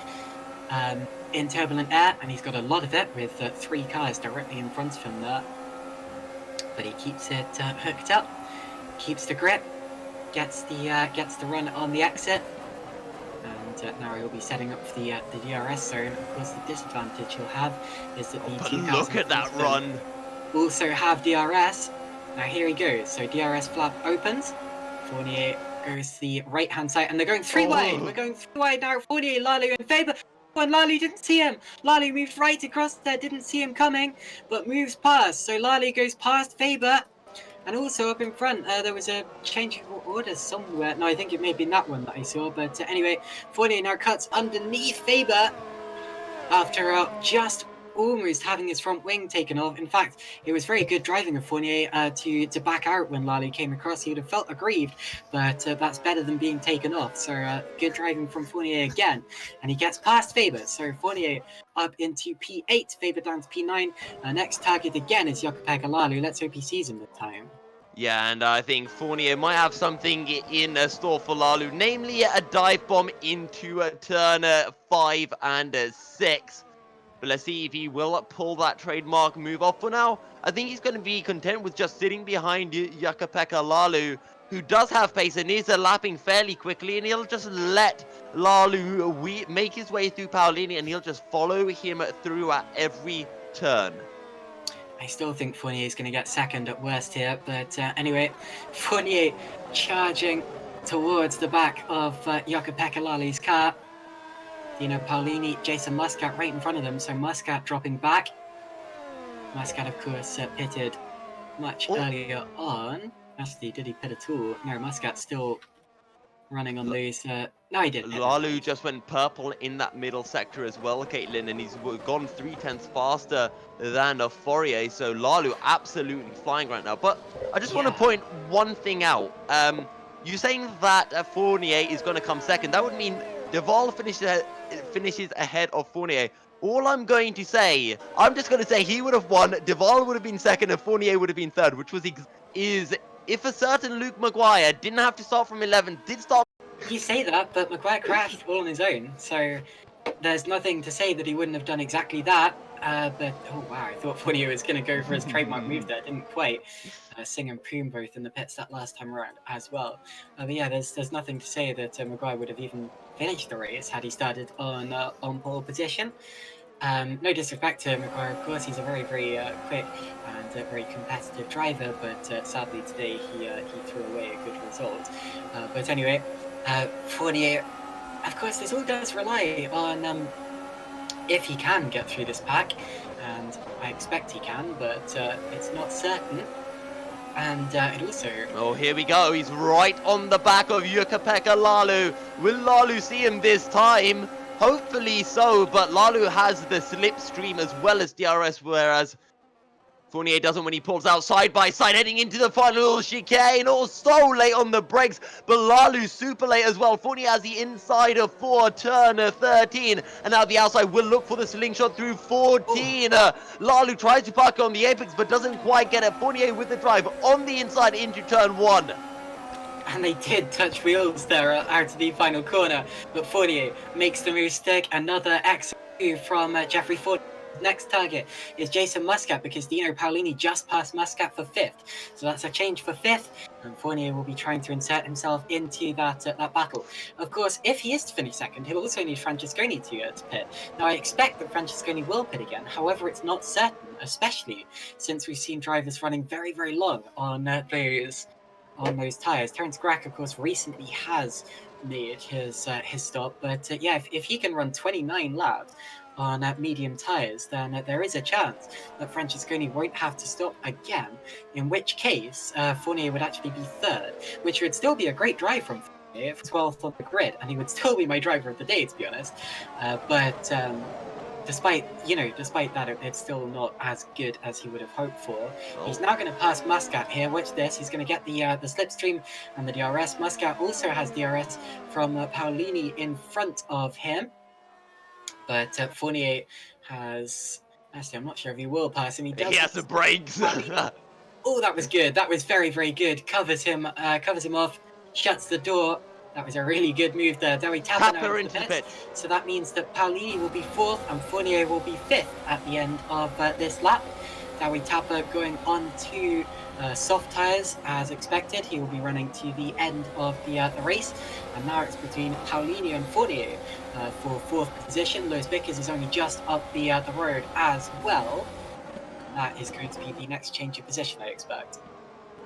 [SPEAKER 2] in turbulent air, and he's got a lot of it with 3 cars directly in front of him there. But he keeps it hooked up, keeps the grip, gets the run on the exit. And now he'll be setting up for the DRS zone. Of course, the disadvantage he'll have is that the 2000
[SPEAKER 3] look at that run!
[SPEAKER 2] Also have DRS. Now here he goes. So DRS flap opens. Fournier goes to the right-hand side, and they're going 3 wide. We're going 3 wide now. Fournier, Lally, and Faber. And Lally didn't see him. Lally moved right across there, didn't see him coming, but moves past. So Lally goes past Faber. And also up in front, there was a change of order somewhere. No, I think it may have been that one that I saw. But anyway, Fournier now cuts underneath Faber after just almost having his front wing taken off. In fact, it was very good driving of Fournier to back out when Lally came across. He would have felt aggrieved, but that's better than being taken off. So good driving from Fournier again. And he gets past Faber. So Fournier up into P8, Faber down to P9. Next target again is Jukka-Pekka Lalu. Let's hope he sees him this time.
[SPEAKER 3] Yeah, and I think Fournier might have something in store for Lalu, namely a dive bomb into turn 5 and 6. But let's see if he will pull that trademark move off. For now, I think he's going to be content with just sitting behind Jukka-Pekka Lalu, who does have pace and is lapping fairly quickly, and he'll just let Lalu make his way through Paolini, and he'll just follow him through at every turn.
[SPEAKER 2] I still think Fournier is going to get second at worst here, but anyway, Fournier charging towards the back of Jukka-Pekka Lalu's car. Dino Paolini, Jason Muscat right in front of them, so Muscat dropping back. Muscat, of course, pitted much earlier on. Actually, did he pit at all? No, Muscat still running on those. No, he didn't.
[SPEAKER 3] Lalu just went purple in that middle sector as well, Caitlin, and he's gone 3/10 faster than Fourier. So Lalu absolutely flying right now. But I just want to point one thing out. You're saying that Fournier is going to come second. That would mean de Vries finishes ahead of Fournier. All I'm going to say, I'm just going to say he would have won, de Vries would have been second, and Fournier would have been third, which was if a certain Luke Maguire didn't have to start from 11, did start.
[SPEAKER 2] You say that, but Maguire crashed all on his own, so there's nothing to say that he wouldn't have done exactly that. But oh wow, I thought Fournier was going to go for his trademark move there, didn't quite. Singh and Poom both in the pits that last time around as well. But yeah, there's nothing to say that Maguire would have even finished the race had he started on pole position. No disrespect to Maguire, of course, he's a very, very quick and very competitive driver, but sadly today he threw away a good result. But anyway, Fournier, of course, this all does rely on if he can get through this pack, and I expect he can, but it's not certain. And it also...
[SPEAKER 3] Oh, here we go. He's right on the back of Jukka-Pekka Lalu. Will Lalu see him this time? Hopefully so, but Lalu has the slipstream as well as DRS, whereas Fournier doesn't when he pulls out side by side, heading into the final chicane. Oh, so late on the brakes, but Lalu's super late as well. Fournier has the inside of 4, turn 13, and now the outside will look for the slingshot through 14. Lalu tries to park on the apex, but doesn't quite get it. Fournier with the drive on the inside into turn 1.
[SPEAKER 2] And they did touch wheels there out to the final corner, but Fournier makes the move stick. Another excellent move from Jeffrey Fournier. Next target is Jason Muscat, because Dino Paolini just passed Muscat for 5th. So that's a change for 5th, and Fournier will be trying to insert himself into that battle. Of course, if he is to finish 2nd, he'll also need Francesconi to pit. Now, I expect that Francesconi will pit again. However, it's not certain, especially since we've seen drivers running very, very long on those tyres. Terence Grack, of course, recently has made his stop, but yeah, if he can run 29 laps on medium tyres, then there is a chance that Francesconi won't have to stop again, in which case Fournier would actually be 3rd, which would still be a great drive from Fournier, 12th on the grid, and he would still be my driver of the day, to be honest. But despite that, it's still not as good as he would have hoped for. He's now going to pass Muscat here. Watch this. He's going to get the slipstream and the DRS. Muscat also has DRS from Paolini in front of him. But Fournier has... Actually, I'm not sure if he will pass him.
[SPEAKER 3] He has the brakes.
[SPEAKER 2] Oh, that was good. That was very, very good. Covers him off, shuts the door. That was a really good move there. Dewi Tapper into the pit. So that means that Paolini will be 4th and Fournier will be 5th at the end of this lap. Dewi Tapper going on to soft tyres as expected. He will be running to the end of the race. And now it's between Paolini and Fournier for 4th position. Lewis Vickers is only just up the road as well. That is going to be the next change of position, I expect.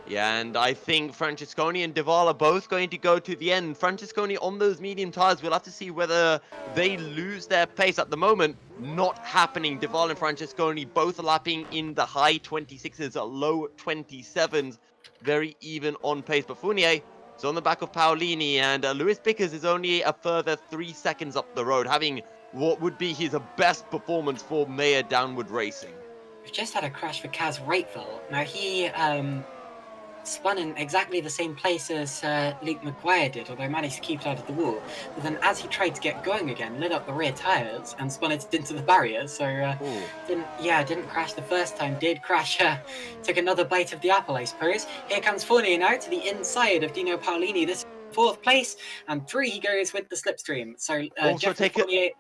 [SPEAKER 3] Yeah, and I think Francesconi and Duval are both going to go to the end. Francesconi on those medium tyres, we'll have to see whether they lose their pace. At the moment, not happening. Duval and Francesconi both lapping in the high 26s, low 27s. Very even on pace. But Fournier is on the back of Paolini, and Lewis Bickers is only a further 3 seconds up the road, having what would be his best performance for Mayer Downward Racing.
[SPEAKER 2] We've just had a crash for Kaz Rateville. Now, he spun in exactly the same place as Luke McGuire did, although managed to keep it out of the wall. But then as he tried to get going again, lit up the rear tyres and spun it into the barrier. So didn't crash the first time, did crash, took another bite of the apple, I suppose. Here comes Fournier now to the inside of Dino Paolini. This is 4th place, and 3 he goes with the slipstream. So Jeffrey Fournier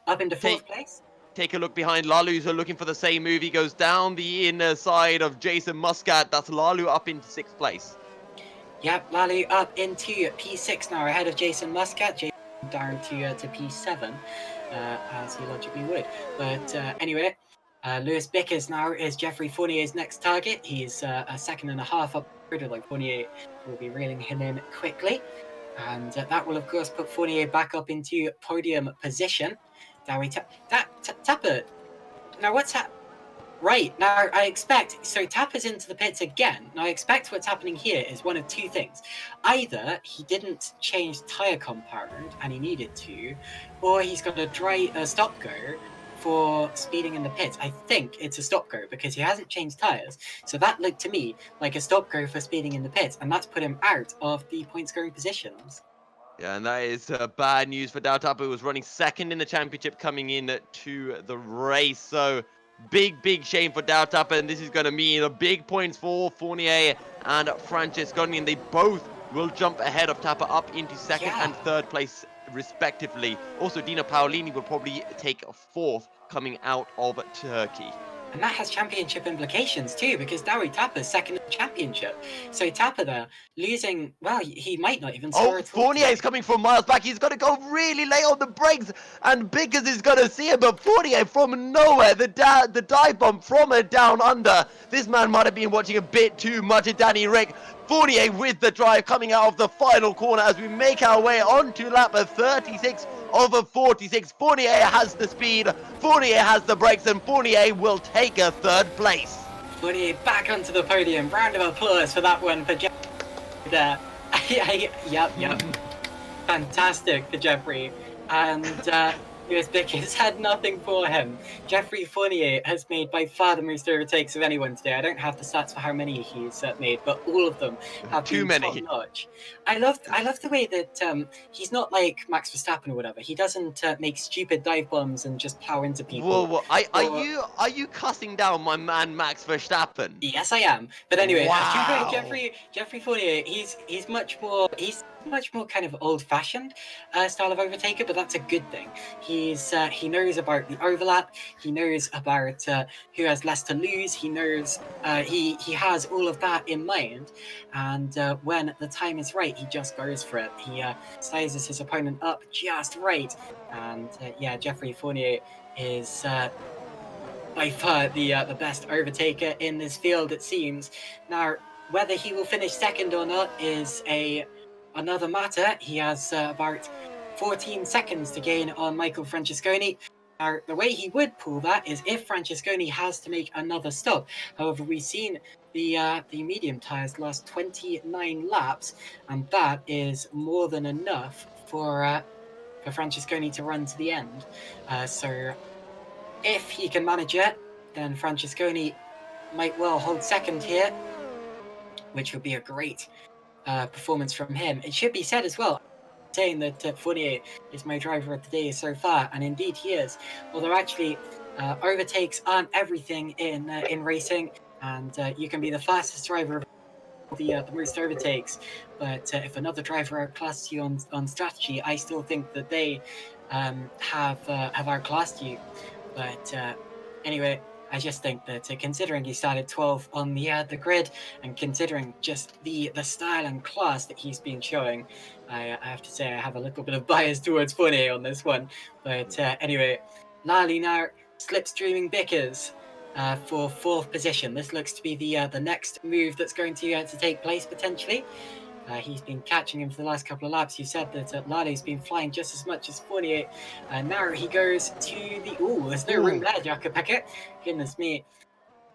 [SPEAKER 2] up into 4th place.
[SPEAKER 3] Take a look behind Lalu, so looking for the same move. He goes down the inner side of Jason Muscat. That's Lalu up into 6th place.
[SPEAKER 2] Yep, Lalu up into P6 now, ahead of Jason Muscat. Jason down to P7, as he logically would. But anyway, Lewis Bickers now is Jeffrey Fournier's next target. He's a 2.5 seconds up the road, like Fournier will be reeling him in quickly. And that will, of course, put Fournier back up into podium position. Tapper. Now what's happening? Right, now I expect, so Tapper's into the pits again. Now I expect what's happening here is one of 2 things. Either he didn't change tyre compound and he needed to, or he's got a stop go for speeding in the pits. I think it's a stop go because he hasn't changed tyres. So that looked to me like a stop go for speeding in the pits, and that's put him out of the point scoring positions.
[SPEAKER 3] Yeah, and that is bad news for Tapper, who was running 2nd in the championship coming in to the race. So big shame for Tapper, and this is going to mean big points for Fournier and Francesconi, and they both will jump ahead of Tapper up into 2nd and 3rd place respectively. Also, Dino Paolini will probably take 4th coming out of Turkey.
[SPEAKER 2] And that has championship implications too, because Dewi Tapper's 2nd in the championship. So Tapper there, losing, well, he might not even score at all.
[SPEAKER 3] Fournier is coming from miles back. He's got to go really late on the brakes, and Bickers is going to see him, but Fournier from nowhere, the dive bomb from a down under. This man might have been watching a bit too much of Danny Rick. Fournier with the drive coming out of the final corner as we make our way onto lap 36 over 46. Fournier has the speed, Fournier has the brakes, and Fournier will take a third place.
[SPEAKER 2] Fournier back onto the podium. Round of applause for that one for Jeffrey there. Yep. Fantastic for Jeffrey. And US Bickers had nothing for him. Jeffrey Fournier has made by far the most overtakes of anyone today. I don't have the stats for how many he's made, but all of them have
[SPEAKER 3] Too
[SPEAKER 2] been
[SPEAKER 3] many.
[SPEAKER 2] top-notch. I love the way that he's not like Max Verstappen or whatever. He doesn't make stupid dive bombs and just plow into people.
[SPEAKER 3] Whoa. Are you cussing down my man Max Verstappen?
[SPEAKER 2] Yes, I am. But anyway,
[SPEAKER 3] Wow.
[SPEAKER 2] Jeffrey Fournier, he's much more kind of old-fashioned style of overtaker, but that's a good thing. He knows about the overlap. He knows about who has less to lose. He knows he has all of that in mind, and when the time is right, he just goes for it. He sizes his opponent up just right, and Jeffrey Fournier is by far the best overtaker in this field, it seems. Now, whether he will finish second or not is another matter. He has about 14 seconds to gain on Michael Francesconi. Now, the way he would pull that is if Francesconi has to make another stop. However, we've seen the medium tyres last 29 laps, and that is more than enough for Francesconi to run to the end. So if he can manage it, then Francesconi might well hold second here, which would be a great performance from him. It should be said as well, saying that Fournier is my driver of the day so far, and indeed he is. Although actually, overtakes aren't everything in racing, and you can be the fastest driver of the most overtakes, but if another driver outclasses you on strategy, I still think that they have outclassed you. But anyway, I just think that considering he started 12th on the grid, and considering just the style and class that he's been showing, I have to say I have a little bit of bias towards Fournier on this one. But anyway, Lally now slipstreaming Bickers for 4th position. This looks to be the next move that's going to take place potentially. He's been catching him for the last couple of laps. You said that Lally's been flying just as much as Fournier. Now he goes to the... Ooh, there's no room there, Jakob Peckett. Goodness me.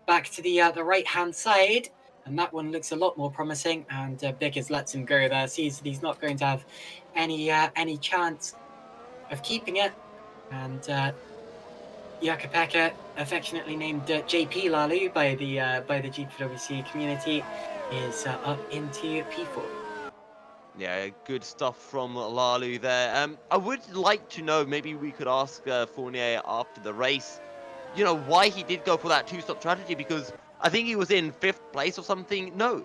[SPEAKER 2] Back to the right-hand side. And that one looks a lot more promising. And Bickers lets him go there. Sees that he's not going to have any chance of keeping it. And Jakob Peckett, affectionately named JP Lalu by the GPVWC community, is up into P4.
[SPEAKER 3] Yeah, good stuff from Lalu there. I would like to know, maybe we could ask Fournier after the race, why he did go for that two-stop strategy, because I think he was in 5th place or something. No,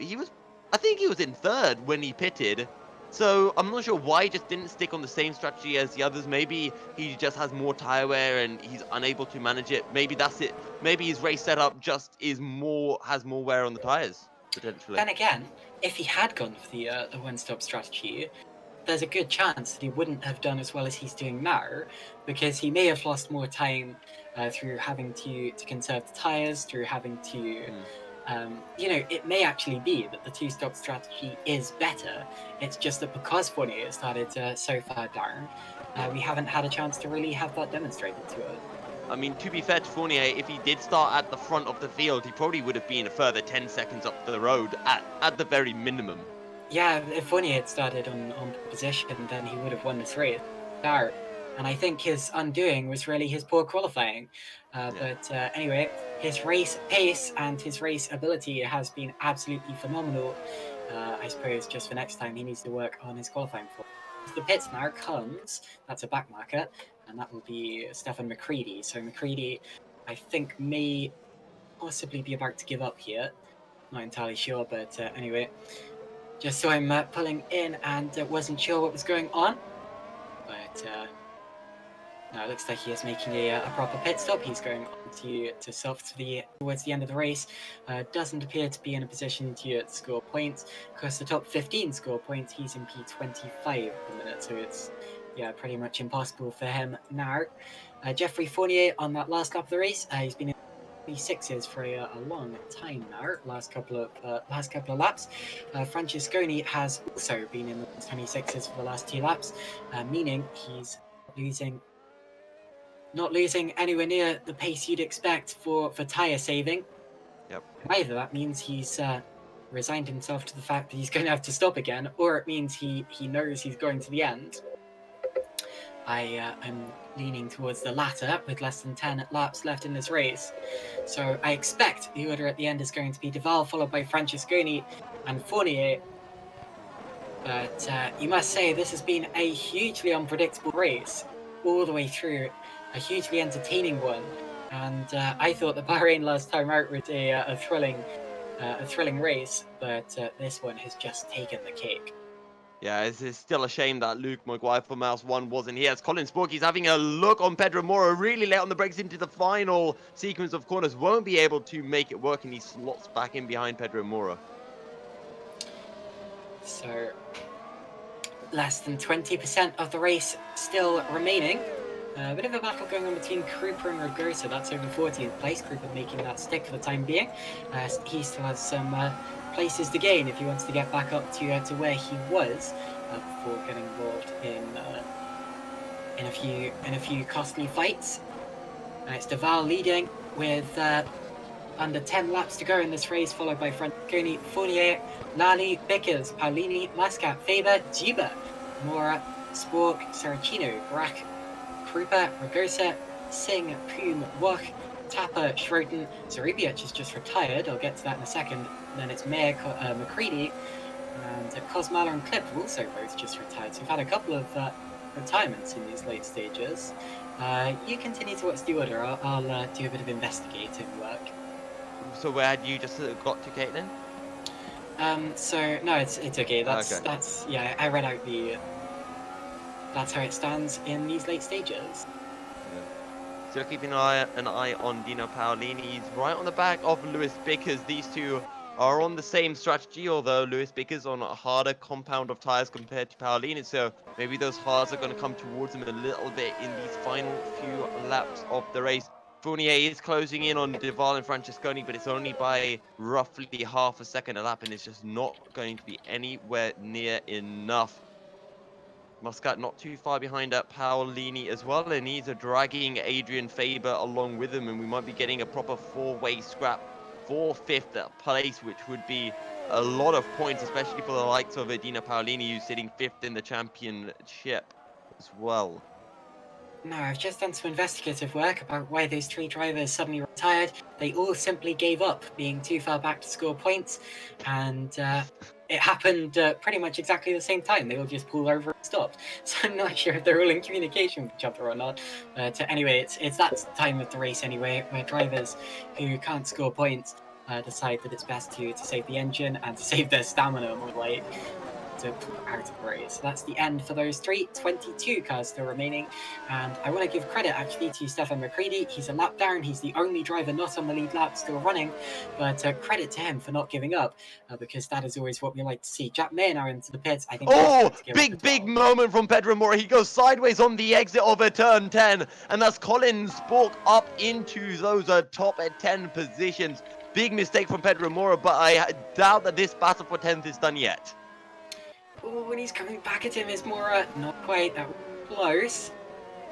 [SPEAKER 3] I think he was in 3rd when he pitted. So I'm not sure why he just didn't stick on the same strategy as the others. Maybe he just has more tire wear and he's unable to manage it. Maybe that's it. Maybe his race setup just has more wear on the tires, potentially.
[SPEAKER 2] Then again, if he had gone for the one-stop strategy, there's a good chance that he wouldn't have done as well as he's doing now, because he may have lost more time through having to conserve the tires, through having to... it may actually be that the two-stop strategy is better. It's just that because Fournier started so far down, we haven't had a chance to really have that demonstrated to us.
[SPEAKER 3] I mean, to be fair to Fournier, if he did start at the front of the field, he probably would have been a further 10 seconds up the road at the very minimum.
[SPEAKER 2] Yeah, if Fournier had started on position, then he would have won this race. And I think his undoing was really his poor qualifying. But anyway, his race pace and his race ability has been absolutely phenomenal. I suppose just for next time he needs to work on his qualifying form. The pits now comes, that's a back marker, and that will be Stefan McCready. So McCready, I think, may possibly be about to give up here. Not entirely sure, but anyway. Just so I'm pulling in and wasn't sure what was going on. But now it looks like he is making a proper pit stop. He's going on to soft towards the end of the race. Doesn't appear to be in a position to score points, because the top 15 score points. He's in P25 at the minute, so it's pretty much impossible for him now. Jeffrey Fournier on that last lap of the race, he's been in 26s for a long time now. Last couple of laps. Francesconi has also been in the 26s for the last 2 laps, meaning he's not losing anywhere near the pace you'd expect for tyre saving.
[SPEAKER 3] Yep.
[SPEAKER 2] Either that means he's resigned himself to the fact that he's going to have to stop again, or it means he knows he's going to the end. I'm leaning towards the latter with less than 10 laps left in this race. So I expect the order at the end is going to be De Vries, followed by Francesconi and Fournier. But you must say this has been a hugely unpredictable race all the way through, a hugely entertaining one. And I thought the Bahrain last time out was a thrilling race, but this one has just taken the cake.
[SPEAKER 3] Yeah, it's still a shame that Luke Maguire for Mouse 1 wasn't here. As Colin Sporky's having a look on Pedro Mora, really late on the brakes into the final sequence of corners. Won't be able to make it work, and he slots back in behind Pedro Mora.
[SPEAKER 2] So, less than 20% of the race still remaining. A bit of a battle going on between Krupa and Ragosa. That's over 14th place. Krupa making that stick for the time being. He still has some places to gain if he wants to get back up to where he was before getting involved in a few costly fights. It's De Vries leading with under 10 laps to go in this race, followed by Francesconi, Fournier, Lally, Bickers, Paolini, Muscat, Faber, Juba, Mora, Spork, Saracino, Brack, Krupa, Ragosa, Singh, Poom, Wach, Tapper, Schroten, Zaribiec is just retired. I'll get to that in a second. Then it's Mayer, McCready, and Cosmala and Clip have also both just retired. So we've had a couple of retirements in these late stages. You continue to watch the order. I'll do a bit of investigating work.
[SPEAKER 3] So where had you just got to, Caitlin?
[SPEAKER 2] So no, it's okay.
[SPEAKER 3] Okay.
[SPEAKER 2] That's yeah. I read out that's how it stands in these late stages.
[SPEAKER 3] So keeping an eye on Dino Paolini. He's right on the back of Lewis Bickers. These two are on the same strategy, although Lewis Bickers on a harder compound of tyres compared to Paolini. So maybe those hards are going to come towards him a little bit in these final few laps of the race. Fournier is closing in on De Vries and Francesconi, but it's only by roughly half a second a lap, and it's just not going to be anywhere near enough. Muscat not too far behind at Paolini as well, and he's dragging Adrian Faber along with him, and we might be getting a proper 4-way scrap for 5th place, which would be a lot of points, especially for the likes of Dino Paolini, who's sitting 5th in the championship as well.
[SPEAKER 2] No, I've just done some investigative work about why those 3 drivers suddenly retired. They all simply gave up being too far back to score points, and it happened pretty much exactly the same time. They all just pulled over and stopped. So I'm not sure if they're all in communication with each other or not. But anyway, it's that time of the race anyway, where drivers who can't score points decide that it's best to save the engine and to save their stamina, more like, to pull out of the race. So that's the end for those 3. 22 cars still remaining, and I want to give credit actually to Stefan McCready. He's a lap down. He's the only driver not on the lead lap still running, but credit to him for not giving up, because that is always what we like to see. Jack Mayer now into the pits. I think.
[SPEAKER 3] Oh, big moment from Pedro Mora. He goes sideways on the exit of a turn 10, and that's Colin Spork up into those top 10 positions. Big mistake from Pedro Mora, but I doubt that this battle for 10th is done yet.
[SPEAKER 2] Oh, and he's coming back at him is Mora. Not quite that close.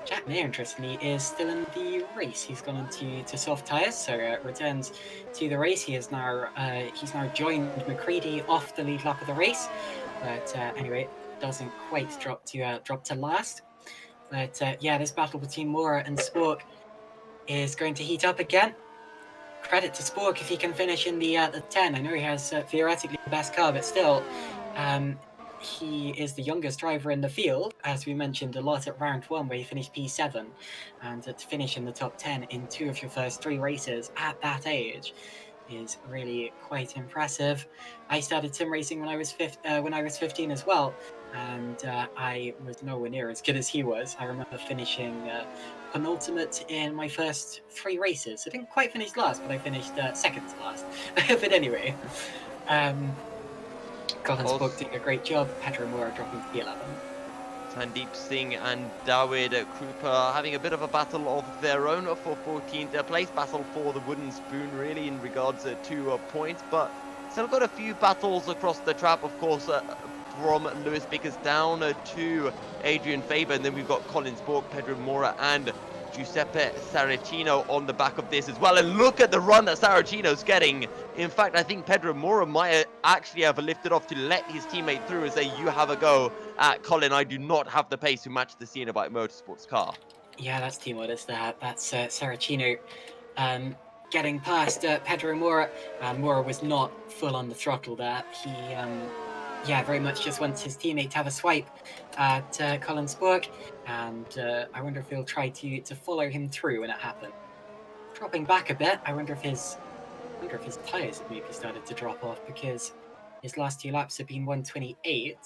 [SPEAKER 2] Jack Mayer, interestingly, is still in the race. He's gone into soft tyres, so returns to the race. He's now joined McCready off the lead lap of the race, but anyway, doesn't quite drop to last. But yeah, this battle between Mora and Spork is going to heat up again. Credit to Spork if he can finish in the 10. I know he has theoretically the best car, but still. He is the youngest driver in the field, as we mentioned a lot at round 1, where he finished P7, and to finish in the top 10 in 2 of your first 3 races at that age is really quite impressive. I started sim racing when I was 15 as well, and I was nowhere near as good as he was. I remember finishing penultimate in my first 3 races. I didn't quite finish last, but I finished second to last. But anyway. Colin Spork doing a great job. Pedro Mora dropping to P11.
[SPEAKER 3] Sandeep Singh and David Krupa having a bit of a battle of their own for 14th place. Battle for the wooden spoon, really, in regards to points, but still got a few battles across the trap, of course, from Lewis Bickers down to Adrian Faber, and then we've got Colin Spork, Pedro Mora, and Giuseppe Saracino on the back of this as well. And look at the run that Saracino's getting. In fact, I think Pedro Mora might actually have lifted off to let his teammate through and say, you have a go at Colin. I do not have the pace to match the Cianobite Motorsports car.
[SPEAKER 2] Yeah, that's team orders there. That's Saracino getting past Pedro Mora. Mora was not full on the throttle there. He, yeah, very much just wants his teammate to have a swipe at Colin Spork, and I wonder if he'll try to follow him through when it happens. Dropping back a bit, I wonder if his tyres have maybe started to drop off, because his last 2 laps have been 128.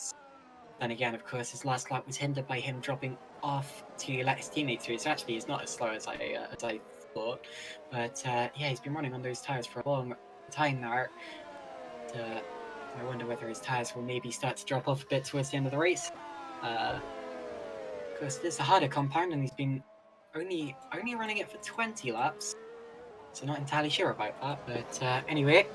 [SPEAKER 2] Then again, of course, his last lap was hindered by him dropping off to let his teammate through. So actually, he's not as slow as I thought. But yeah, he's been running on those tyres for a long time now. I wonder whether his tyres will maybe start to drop off a bit towards the end of the race. Of course, it is a harder compound, and he's been only running it for 20 laps. So not entirely sure about that. But anyway.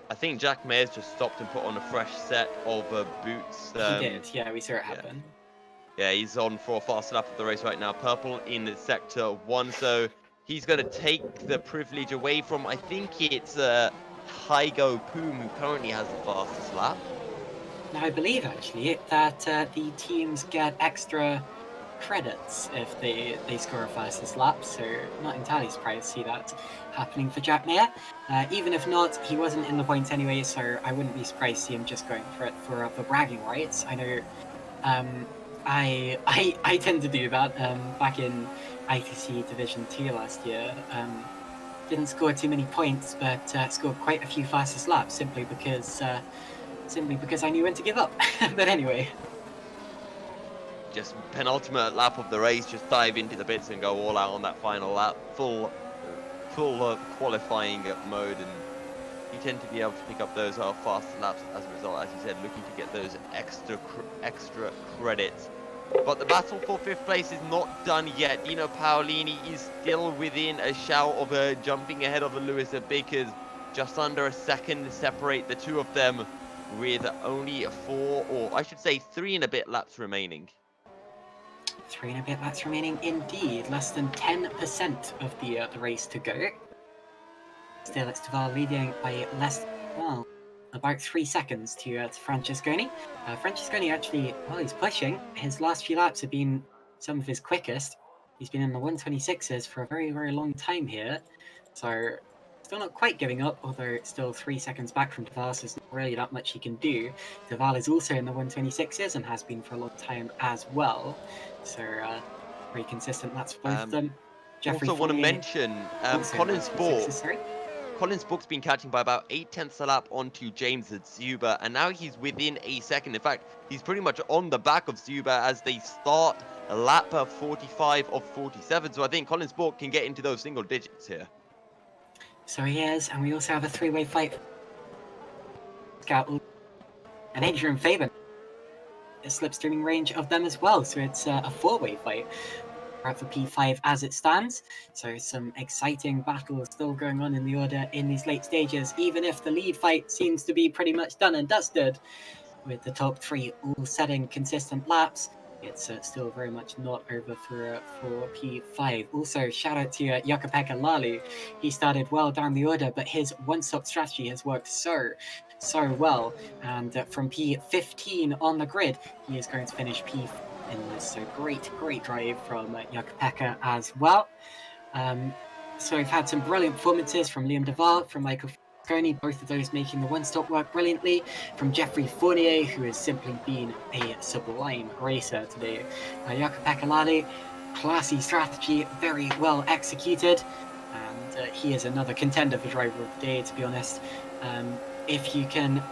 [SPEAKER 3] I think Jack Mayer's just stopped and put on a fresh set of boots.
[SPEAKER 2] He did, yeah, we saw it happen.
[SPEAKER 3] Yeah, he's on for a fast lap of the race right now. Purple in sector 1, so he's going to take the privilege away from, I think it's Hygo Poom, who currently has the fastest lap.
[SPEAKER 2] Now, I believe, actually, that the teams get extra credits if they score a fastest lap, so not entirely surprised to see that happening for Jack Mayer. Even if not, he wasn't in the points anyway, so I wouldn't be surprised to see him just going for it for bragging rights. I know I tend to do that. Back in ITC Division 2 last year, didn't score too many points, but scored quite a few fastest laps simply because I knew when to give up. But anyway.
[SPEAKER 3] Just penultimate lap of the race, just dive into the bits and go all out on that final lap, full qualifying mode, and you tend to be able to pick up those fast laps as a result, as you said, looking to get those extra credits. But the battle for 5th place is not done yet. Dino Paolini is still within a shout of jumping ahead of the Lewis Bickers, just under a second separate the two of them, with only 4, or I should say 3 and a bit laps remaining.
[SPEAKER 2] 3 and a bit laps remaining, indeed. Less than 10% of the race to go. Still, it's de Vries leading by about 3 seconds to Francesconi. Francesconi actually, well, he's pushing. His last few laps have been some of his quickest. He's been in the 126s for a very, very long time here. So, still not quite giving up, although still 3 seconds back from de Vries. There's not really that much he can do. De Vries is also in the 126s and has been for a long time as well. So, very consistent laps for both of them.
[SPEAKER 3] Also want to mention Colin Spork. Colin Spork's been catching by about 8/10 a lap onto James Zuba, and now he's within a second. In fact, he's pretty much on the back of Zuba as they start lap 45 of 47. So I think Colin Spork can get into those single digits here.
[SPEAKER 2] So he is, and we also have a 3-way fight. Scout and Adrian Faber. A slipstreaming range of them as well, so it's a 4-way fight for P5 as it stands. So some exciting battles still going on in the order in these late stages, even if the lead fight seems to be pretty much done and dusted, with the top 3 all setting consistent laps. It's still very much not over for P5. Also, shout out to Jakub Lali. He started well down the order, but his one-stop strategy has worked so well. And from P15 on the grid, he is going to finish P5 in this. So great drive from Jakub as well. So we've had some brilliant performances from Liam de Vries, from Michael Francesconi, both of those making the one-stop work brilliantly, from Jeffrey Fournier, who has simply been a sublime racer today. Jakub Lali, classy strategy, very well executed, and he is another contender for driver of the day, to be honest. If you can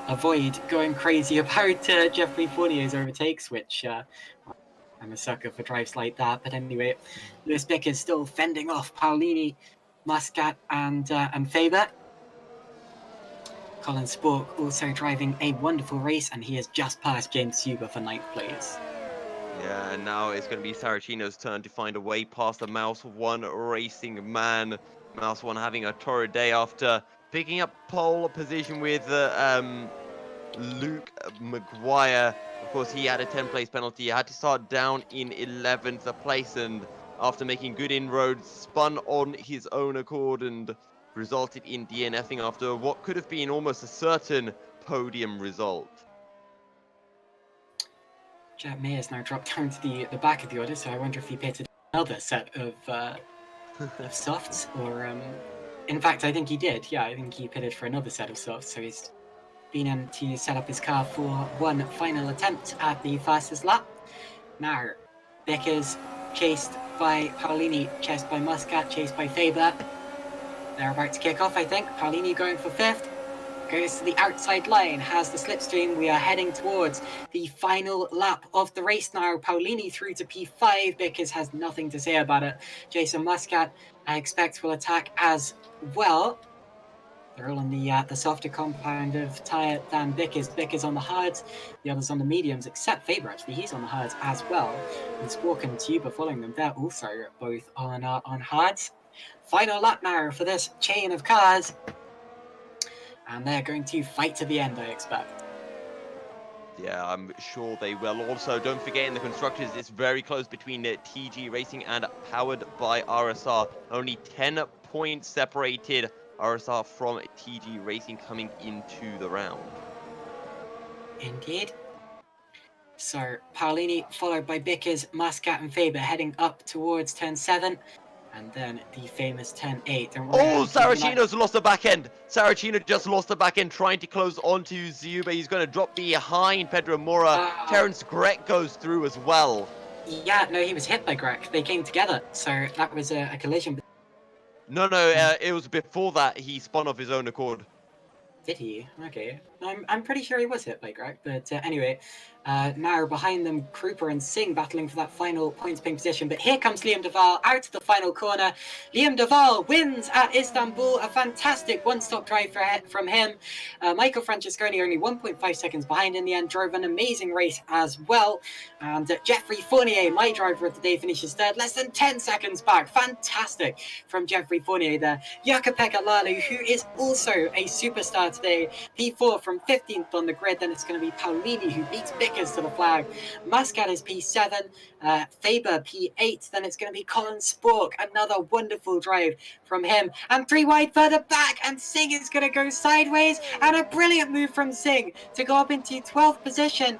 [SPEAKER 2] avoid going crazy about Jeffrey Fournier's overtakes, which I'm a sucker for drives like that. But anyway, Lewis Bickers is still fending off Paolini, Muscat, and Faber. Colin Spork also driving a wonderful race, and he has just passed James Huber for 9th place.
[SPEAKER 3] Yeah, and now it's going to be Saracino's turn to find a way past the Mouse One racing man. Mouse One having a torrid day after picking up pole position with Luke Maguire. Of course, he had a 10th-place penalty. He had to start down in 11th place, and after making good inroads, spun on his own accord and resulted in DNFing after what could have been almost a certain podium result.
[SPEAKER 2] Jack Mayer's now dropped down to the back of the order, so I wonder if he pitted another set of softs, or in fact, I think he did. Yeah, I think he pitted for another set of softs, so he's been in to set up his car for one final attempt at the fastest lap. Now, Vickers chased by Paolini, chased by Muscat, chased by Faber. They're about to kick off, I think. Paolini going for 5th. Goes to the outside line, has the slipstream. We are heading towards the final lap of the race now. Paolini through to P5. Vickers has nothing to say about it. Jason Muscat, I expect, will attack as well. They're all on the softer compound of tyre than Vickers. Vickers on the hards, the others on the mediums, except Faber, actually. He's on the hards as well. And Spork and Tuber following them. They're also both on hards. Final lap now for this chain of cars. And they're going to fight to the end, I expect.
[SPEAKER 3] Yeah, I'm sure they will. Also, don't forget in the constructors, it's very close between TG Racing and Powered by RSR. Only 10 points separated RSR from TG Racing coming into the round.
[SPEAKER 2] Indeed. So, Paolini followed by Vickers, Muscat and Faber heading up towards turn 7. And then the famous turn 8.
[SPEAKER 3] Oh, Saracino's lost the back end. Saracino just lost the back end trying to close onto Zuba. He's going to drop behind Pedro Mora. Terence Grech goes through as well.
[SPEAKER 2] Yeah, no, he was hit by Grech. They came together. So that was a collision.
[SPEAKER 3] No, it was before that he spun off his own accord.
[SPEAKER 2] Did he? Okay. I'm pretty sure he was hit by Greg, but anyway, now behind them, Krupa and Singh battling for that final points paying position. But here comes Liam Duval out of the final corner. Liam Duval wins at Istanbul. A fantastic one-stop drive from him. Michael Francesconi only 1.5 seconds behind in the end, drove an amazing race as well. And Jeffrey Fournier, my driver of the day, finishes 3rd, less than 10 seconds back. Fantastic from Jeffrey Fournier there. Jukka-Pekka Lalu, who is also a superstar today, P4 from 15th on the grid. Then it's going to be Paolini who beats Vickers to the flag. Muscat is P7, Faber P8. Then it's going to be Colin Spork, another wonderful drive from him. And 3 wide further back, and Singh is going to go sideways. And a brilliant move from Singh to go up into 12th position.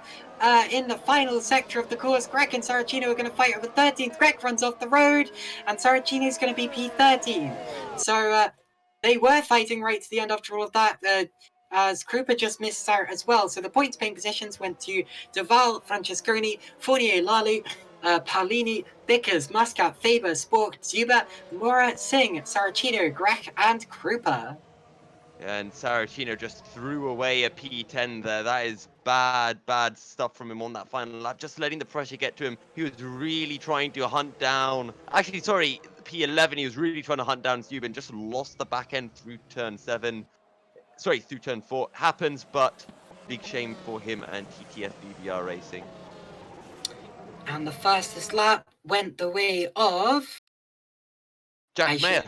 [SPEAKER 2] In the final sector of the course, Grech and Saracino are going to fight over 13th. Grech runs off the road, and Saracino is going to be P13. So they were fighting right to the end after all of that, as Krupa just missed out as well. So the points paying positions went to Duval, Francesconi, Fournier, Lalu, Paolini, Vickers, Muscat, Faber, Spork, Zuba, Mora, Singh, Saracino, Grech, and Krupa.
[SPEAKER 3] And Saracino just threw away a P10 there. That is bad stuff from him on that final lap. Just letting the pressure get to him. He was really trying to hunt down... Actually, sorry, P11, he was really trying to hunt down Zubin. Just lost the back end through turn 7. Sorry, through turn 4. Happens, but big shame for him and TTF BBR Racing.
[SPEAKER 2] And the fastest lap went the way of...
[SPEAKER 3] Jack Mayer.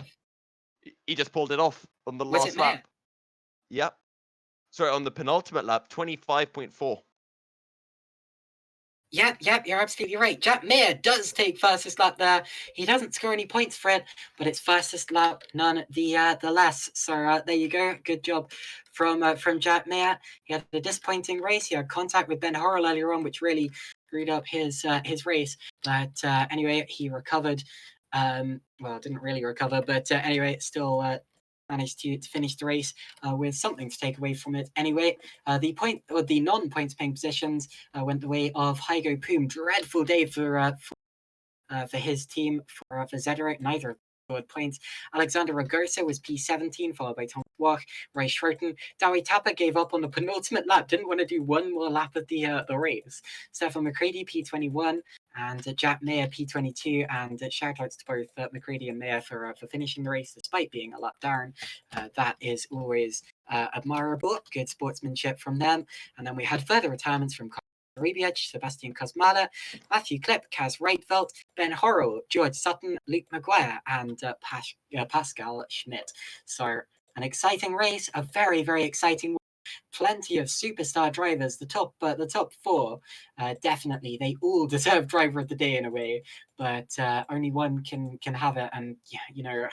[SPEAKER 3] He just pulled it off on the last lap. Yep. Sorry, on the penultimate lap, 25.4.
[SPEAKER 2] Yep, you're absolutely right. Jack Mayer does take fastest lap there. He doesn't score any points for it, but it's fastest lap none the less. So there you go. Good job from Jack Mayer. He had a disappointing race. He had contact with Ben Horrell earlier on, which really screwed up his race. But anyway, he recovered. Well, didn't really recover, but anyway, still managed to finish the race with something to take away from it. Anyway, the non-points paying positions went the way of Hygo Poom. Dreadful day for his team, for Zederic. Neither points. Alexander Ragosa was P17, followed by Tom Wach, Ray Schroten. Dawi Tapa gave up on the penultimate lap, didn't want to do one more lap of the race. Stefan McCready, P21, and Jack Mayer, P22. And shout outs to both McCready and Mayer for finishing the race despite being a lap down. That is always admirable, good sportsmanship from them. And then we had further retirements from Rebiec, Sebastian Kosmala, Matthew Klipp, Kaz Reitveld, Ben Horrell, George Sutton, Luke Maguire, and Pascal Schmidt. So an exciting race, a very, very exciting one. Plenty of superstar drivers. The top four, definitely, they all deserve driver of the day in a way, but only one can have it. And yeah,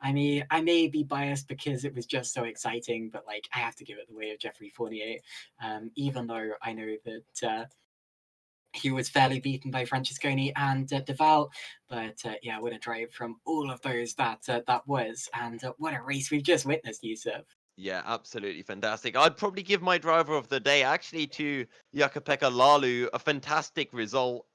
[SPEAKER 2] I may be biased because it was just so exciting, but like I have to give it the way of Geoffrey Fournier, even though I know that he was fairly beaten by Francesconi and de Waal. But yeah, what a drive from all of those that was, and what a race we've just witnessed, Yousuf.
[SPEAKER 3] Yeah, absolutely fantastic. I'd probably give my driver of the day actually to Jakka-Pekka Laulu, a fantastic result.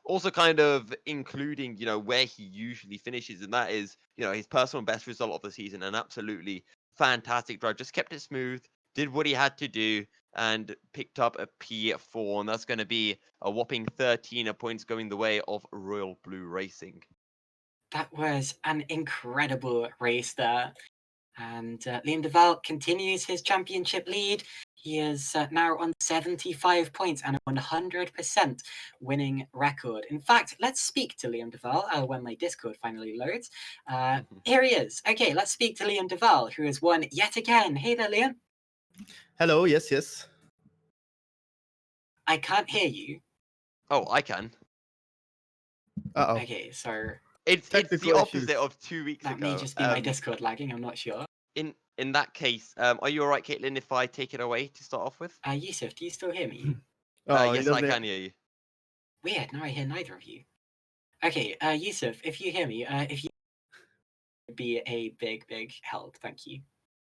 [SPEAKER 3] Also kind of including, where he usually finishes, and that is, his personal best result of the season. An absolutely fantastic drive. Just kept it smooth, did what he had to do, and picked up a P4, and that's going to be a whopping 13 points going the way of Royal Blue Racing.
[SPEAKER 2] That was an incredible race there. And Liam de Waal continues his championship lead. He is now on 75 points and a 100% winning record. In fact, let's speak to Liam de Waal when my Discord finally loads. Here he is. Okay, let's speak to Liam de Waal, who has won yet again. Hey there, Liam.
[SPEAKER 4] Hello, yes.
[SPEAKER 2] I can't hear you.
[SPEAKER 3] Oh, I can.
[SPEAKER 4] Uh-oh.
[SPEAKER 2] Okay, so
[SPEAKER 3] It's the
[SPEAKER 4] Technical
[SPEAKER 3] opposite
[SPEAKER 4] issues.
[SPEAKER 3] of 2 weeks
[SPEAKER 2] that
[SPEAKER 3] ago.
[SPEAKER 2] may just be my Discord lagging, I'm not sure.
[SPEAKER 3] In that case, are you all right, Caitlin, if I take it away to start off with?
[SPEAKER 2] Yousuf, do you still hear me?
[SPEAKER 4] Oh, he
[SPEAKER 3] Yes, I
[SPEAKER 4] doesn't.
[SPEAKER 3] can hear you.
[SPEAKER 2] Weird, now I hear neither of you. Okay, Yousuf, if you hear me, if you would be a big, big help, thank you.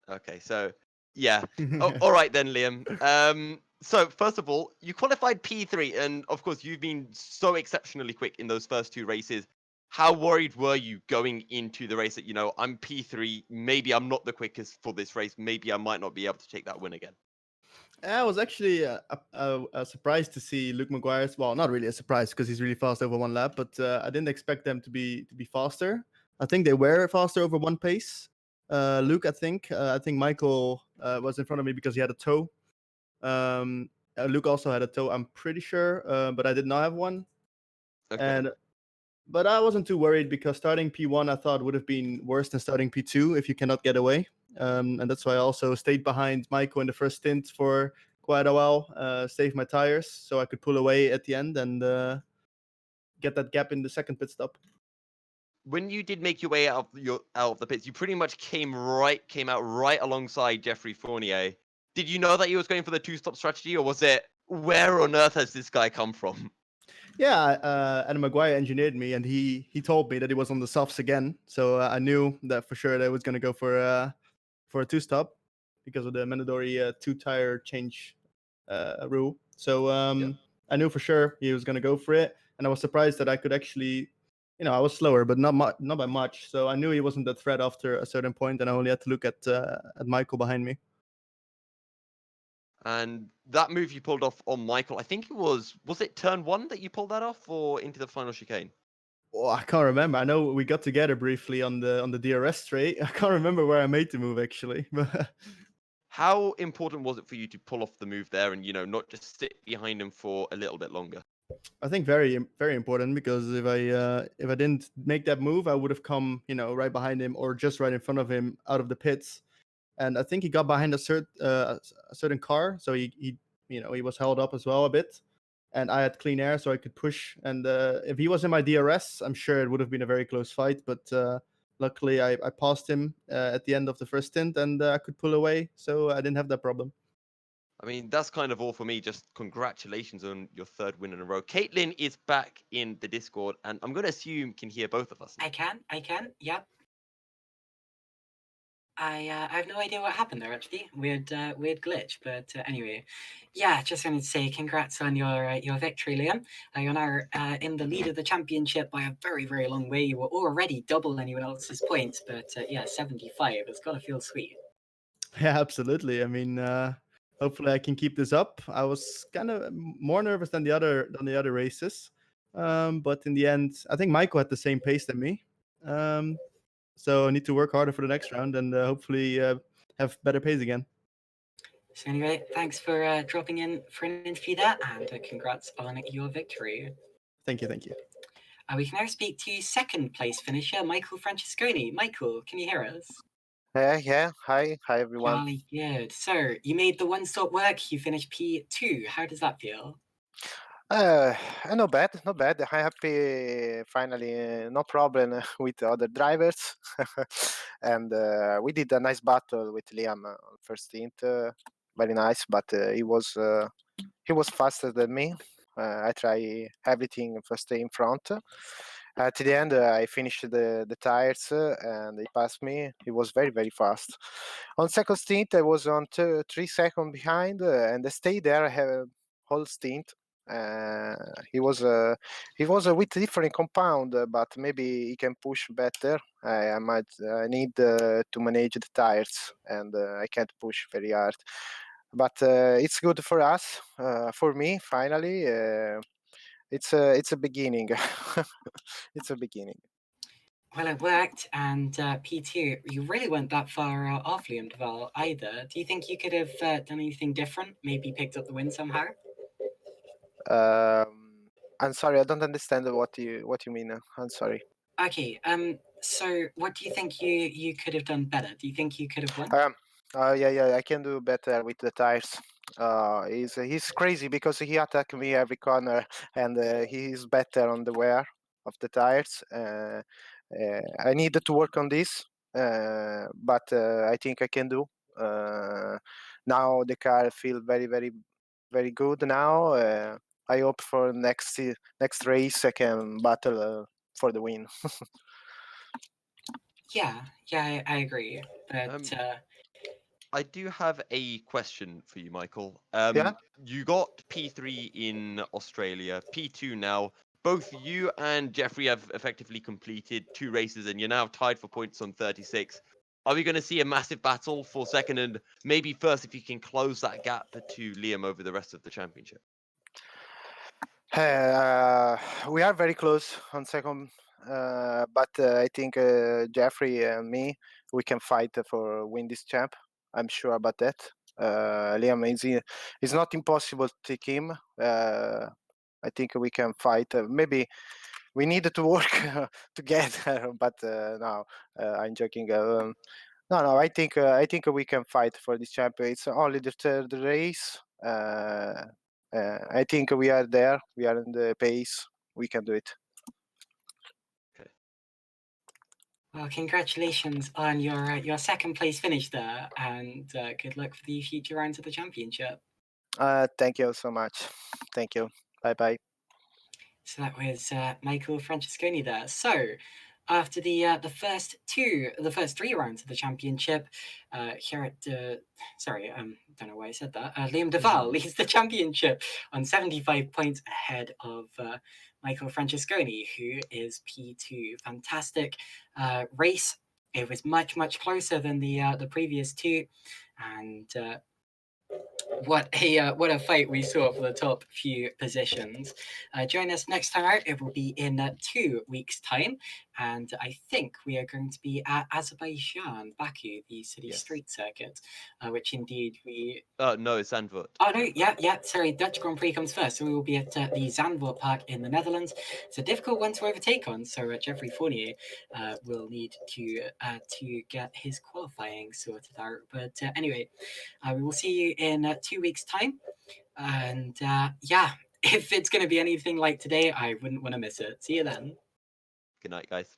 [SPEAKER 3] Okay, so yeah. Oh, all right then, Liam. So first of all, you qualified P3, and of course you've been so exceptionally quick in those first two races. How worried were you going into the race that, I'm P3, maybe I'm not the quickest for this race, maybe I might not be able to take that win again?
[SPEAKER 4] I was actually surprised to see Luke Maguire's. Well, not really a surprise because he's really fast over one lap, but I didn't expect them to be faster. I think they were faster over one pace. Luke, I think Michael was in front of me because he had a toe. Luke also had a toe, I'm pretty sure, but I did not have one.
[SPEAKER 3] Okay.
[SPEAKER 4] But I wasn't too worried because starting P1 I thought would have been worse than starting P2 if you cannot get away. And that's why I also stayed behind Michael in the first stint for quite a while, saved my tires so I could pull away at the end and get that gap in the second pit stop.
[SPEAKER 3] When you did make your way out of the pits, you pretty much came out right alongside Geoffrey Fournier. Did you know that he was going for the two-stop strategy, or was it, where on earth has this guy come from?
[SPEAKER 4] Yeah, Adam Maguire engineered me, and he told me that he was on the softs again. So I knew that for sure they was going to go for a two-stop because of the mandatory two-tire change rule. So I knew for sure he was going to go for it, and I was surprised that I could actually, I was slower, but not by much. So I knew he wasn't a threat after a certain point, and I only had to look at Michael behind me.
[SPEAKER 3] And that move you pulled off on Michael, I think it was it turn 1 that you pulled that off, or into the final chicane?
[SPEAKER 4] Oh, I can't remember. I know we got together briefly on the DRS straight. I can't remember where I made the move actually.
[SPEAKER 3] How important was it for you to pull off the move there and, not just sit behind him for a little bit longer?
[SPEAKER 4] I think very, very important because if I didn't make that move, I would have come, right behind him or just right in front of him out of the pits. And I think he got behind a certain car, so he was held up as well a bit. And I had clean air, so I could push. And if he was in my DRS, I'm sure it would have been a very close fight. But luckily, I passed him at the end of the first stint, and I could pull away, so I didn't have that problem.
[SPEAKER 3] I mean, that's kind of all for me. Just congratulations on your third win in a row. Caitlin is back in the Discord, and I'm going to assume can hear both of us now.
[SPEAKER 2] I can, yep. I have no idea what happened there. Actually, weird glitch. But anyway, yeah, just wanted to say congrats on your victory, Liam. You're now in the lead of the championship by a very long way. You were already double anyone else's points, but yeah, 75. It's got to feel sweet.
[SPEAKER 4] Yeah, absolutely. I mean, hopefully I can keep this up. I was kind of more nervous than the other races, but in the end, I think Michael had the same pace than me. So I need to work harder for the next round and hopefully have better pace again.
[SPEAKER 2] So anyway, thanks for dropping in for an interview there, and congrats on your victory.
[SPEAKER 4] Thank you.
[SPEAKER 2] We can now speak to second place finisher Michael Francesconi. Michael, can you hear us?
[SPEAKER 5] Yeah. Hi, everyone.
[SPEAKER 2] Jolly good. So you made the one-stop work. You finished P2. How does that feel?
[SPEAKER 5] Not bad. I'm happy. Finally, no problem with the other drivers, and we did a nice battle with Liam on first stint. Very nice, but he was faster than me. I try everything first stay in front. At the end, I finished the tires and he passed me. He was very fast. On second stint, I was on 3 seconds behind and I stayed there. I have a whole stint. He was a with different compound, but maybe he can push better. I need to manage the tires, and I can't push very hard. But it's good for us. For me, finally, it's a beginning. It's a beginning.
[SPEAKER 2] Well, it worked, and P2, you really weren't that far off Liam de Vries either. Do you think you could have done anything different? Maybe picked up the win somehow?
[SPEAKER 5] I'm sorry, I don't understand what you mean. I'm sorry.
[SPEAKER 2] Okay. So what do you think you could have done better? Do you think you could have won?
[SPEAKER 5] Yeah, I can do better with the tires. He's crazy because he attack me every corner, and he's better on the wear of the tires. I need to work on this, but I think I can do. Now the car feel very good now. I hope for next race I can battle for the win.
[SPEAKER 2] Yeah, I agree. But
[SPEAKER 3] I do have a question for you, Michael.
[SPEAKER 5] Yeah?
[SPEAKER 3] You got P3 in Australia, P2 now. Both you and Jeffrey have effectively completed 2 races, and you're now tied for points on 36. Are we going to see a massive battle for second, and maybe first if you can close that gap to Liam over the rest of the championship?
[SPEAKER 5] We are very close on second, but I think Jeffrey and me, we can fight for win this champ. I'm sure about that. Liam is not impossible to take him. I think we can fight. Maybe we need to work together, but no, I'm joking. No, I think we can fight for this champion. It's only the third race. I think we are there. We are in the pace. We can do it.
[SPEAKER 3] Okay.
[SPEAKER 2] well, congratulations on your second place finish there, and good luck for the future rounds of the championship.
[SPEAKER 5] Thank you so much. Thank you. Bye.
[SPEAKER 2] So that was Michael Francesconi there. So after the first 3 rounds of the championship, Gerrit don't know why I said that. Liam de Vries leads the championship on 75 points ahead of Michael Francesconi, who is P2. Fantastic race. It was much closer than the previous 2, and what a fight we saw for the top few positions. Join us next time out. It will be in 2 weeks' time, and I think we are going to be at Azerbaijan, Baku, the city street circuit, which indeed we.
[SPEAKER 3] No, it's Zandvoort.
[SPEAKER 2] Oh no, yeah. Sorry, Dutch Grand Prix comes first, so we will be at the Zandvoort Park in the Netherlands. It's a difficult one to overtake on, so Jeffrey Fournier will need to get his qualifying sorted out. But anyway. We will see you in 2 weeks' time. And yeah, if it's going to be anything like today, I wouldn't want to miss it. See you then.
[SPEAKER 3] Good night, guys.